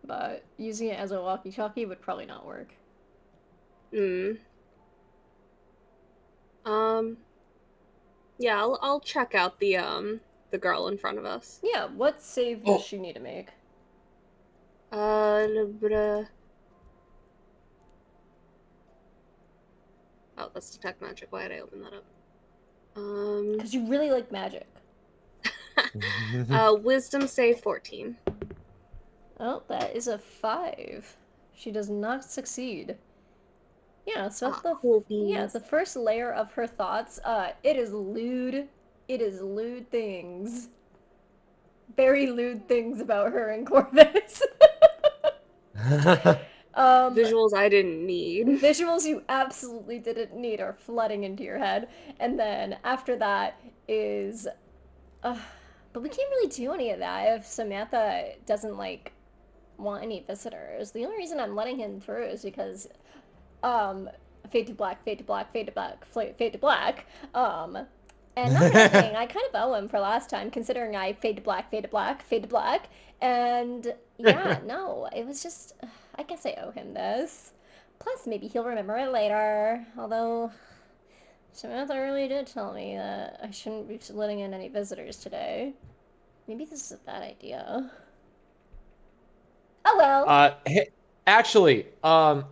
But using it as a walkie-talkie would probably not work. Yeah, I'll check out the girl in front of us. Yeah, what save does she need to make? Oh, that's detect magic. Why did I open that up? Because you really like magic. Wisdom save 14. Oh, that is a 5. She does not succeed. Yeah, so Cool beans. the first layer of her thoughts, it is lewd. It is lewd things. Very lewd things about her and Corvus. Visuals I didn't need. Visuals you absolutely didn't need are flooding into your head. And then after that is... but we can't really do any of that if Samantha doesn't, like, want any visitors. The only reason I'm letting him through is because, fade to black, fade to black, fade to black, fade to black. And not anything, I kind of owe him for last time, considering I fade to black, fade to black, fade to black. And yeah, no, it was just, I guess I owe him this. Plus, maybe he'll remember it later. Although, Samantha really did tell me that I shouldn't be letting in any visitors today. Maybe this is a bad idea. Oh well. Hey, actually, I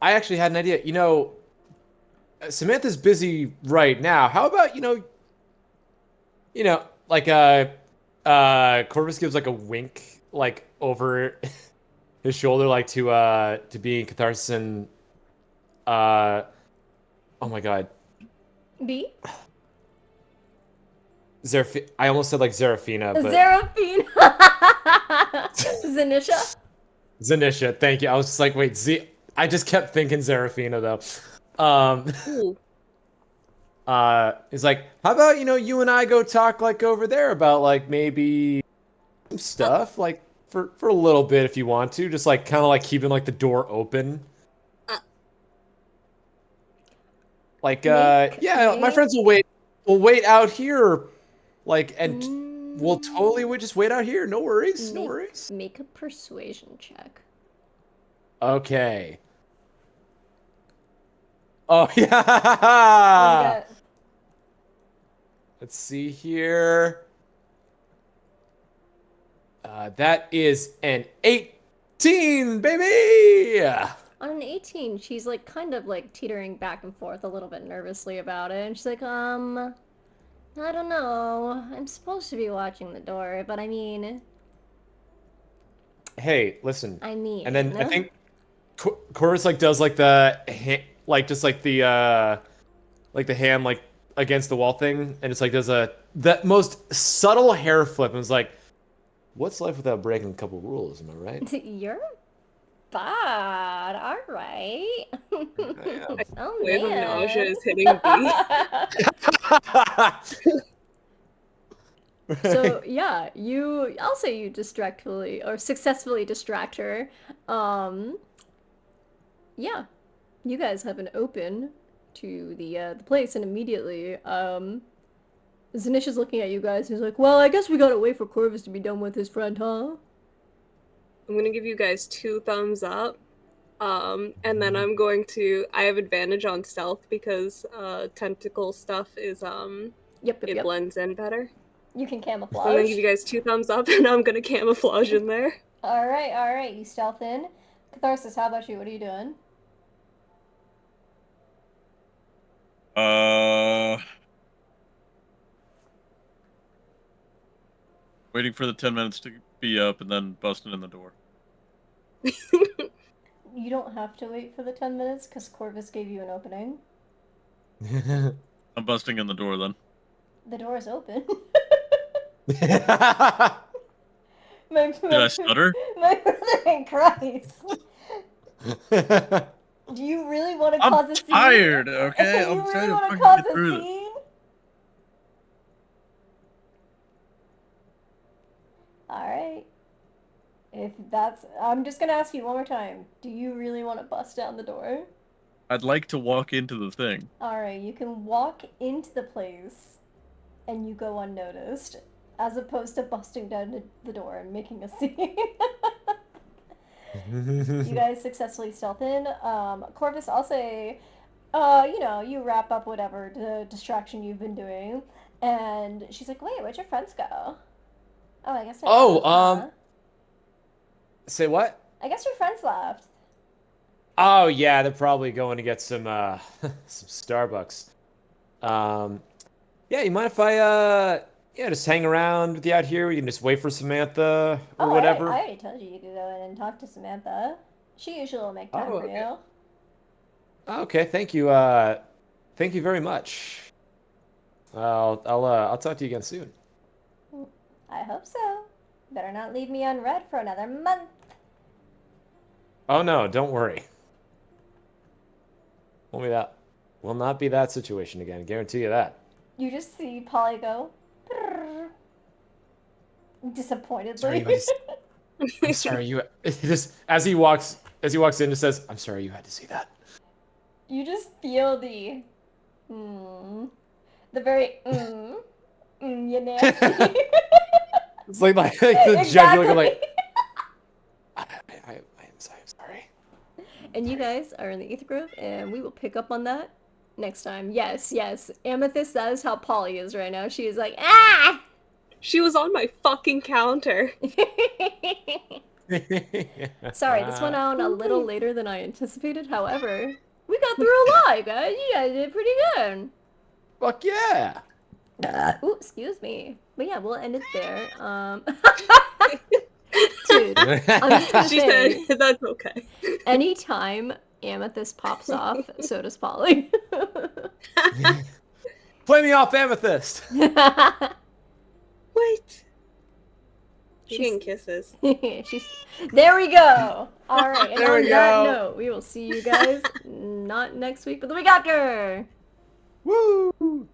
actually had an idea. Samantha's busy right now. How about, like, Corvus gives like a wink, like over his shoulder, like to being Catharsis and Oh my god. B? I almost said like Zerafina, but Zeraphine. Zanisha. Zanisha, thank you. I was just like, wait, I just kept thinking Zerafina though. Ooh. He's like, how about, you and I go talk like over there about like maybe some stuff, like for a little bit if you want to, just like kind of like keeping like the door open. Like, yeah, my friends will wait. We'll wait out here, like, and we'll totally would just wait out here. No worries, no worries. Make a persuasion check. Okay. Oh yeah. What do you got? Let's see here. That is an 18, baby. On an 18, she's like kind of like teetering back and forth a little bit nervously about it, and she's like, I don't know. I'm supposed to be watching the door, but I mean, Hey, listen. and then I think Corvus like does like the just like the hand like against the wall thing, and it's like does that most subtle hair flip, and it's like, what's life without breaking a couple rules? Am I right? You're bad. All right. Oh Wave of man. nausea is hitting B. So yeah, I'll say you successfully distract her. Yeah, you guys have an open to the place, and immediately Zanish is looking at you guys. He's like, "Well, I guess we gotta wait for Corvus to be done with his friend, huh?" I'm gonna give you guys 2 thumbs up. And then I have advantage on stealth because tentacle stuff is Yep. it blends in better. You can So I'm camouflage. gonna give you guys 2 thumbs up, and I'm gonna camouflage in there. All right. You stealth in. Catharsis, how about you? What are you doing? Waiting for the 10 minutes to be up and then busting in the door. You don't have to wait for the 10 minutes because Corvus gave you an opening. I'm busting in the door then. The door is open. Did I stutter? My brother in Christ. Do you really want to cause a scene? I'm tired, okay? You I'm really trying to want fucking cause get a through this. scene? Alright. I'm just gonna ask you one more time. Do you really want to bust down the door? I'd like to walk into the thing. Alright, you can walk into the place and you go unnoticed, as opposed to busting down the door and making a scene. You guys successfully stealth in. Corvus, I'll say, you wrap up whatever the distraction you've been doing, and she's like, "Wait, where'd your friends go?" Oh, I guess. Say what? I guess your friends left. Oh yeah, they're probably going to get some some Starbucks. Yeah, you mind if I just hang around with you out here? We can just wait for Samantha or whatever. I already told you could go in and talk to Samantha. She usually will make time for you. Okay, thank you. Thank you very much. I'll talk to you again soon. I hope so. Better not leave me unread for another month. Oh no, don't worry. Will not be that situation again. Guarantee you that. You just see Polly go disappointedly. I'm sorry you just as he walks in just says, "I'm sorry you had to see that." You just feel the very you nasty. It's like the judge looking like I'm sorry. And you guys are in the Ether Grove, and we will pick up on that next time. Yes. Amethyst, that is how Polly is right now. She is like, ah! She was on my fucking counter. Sorry, this went out a little later than I anticipated. However, we got through a lot, guys. You guys did pretty good. Fuck yeah. Ooh, excuse me. But yeah, we'll end it there. Dude, I'm just gonna say, That's okay. anytime Amethyst pops off, so does Polly. Play me off, Amethyst. What? You're She's- getting kisses. There we go. All right, and There on we that go. note, we will see you guys not next week, but the week after. Woo!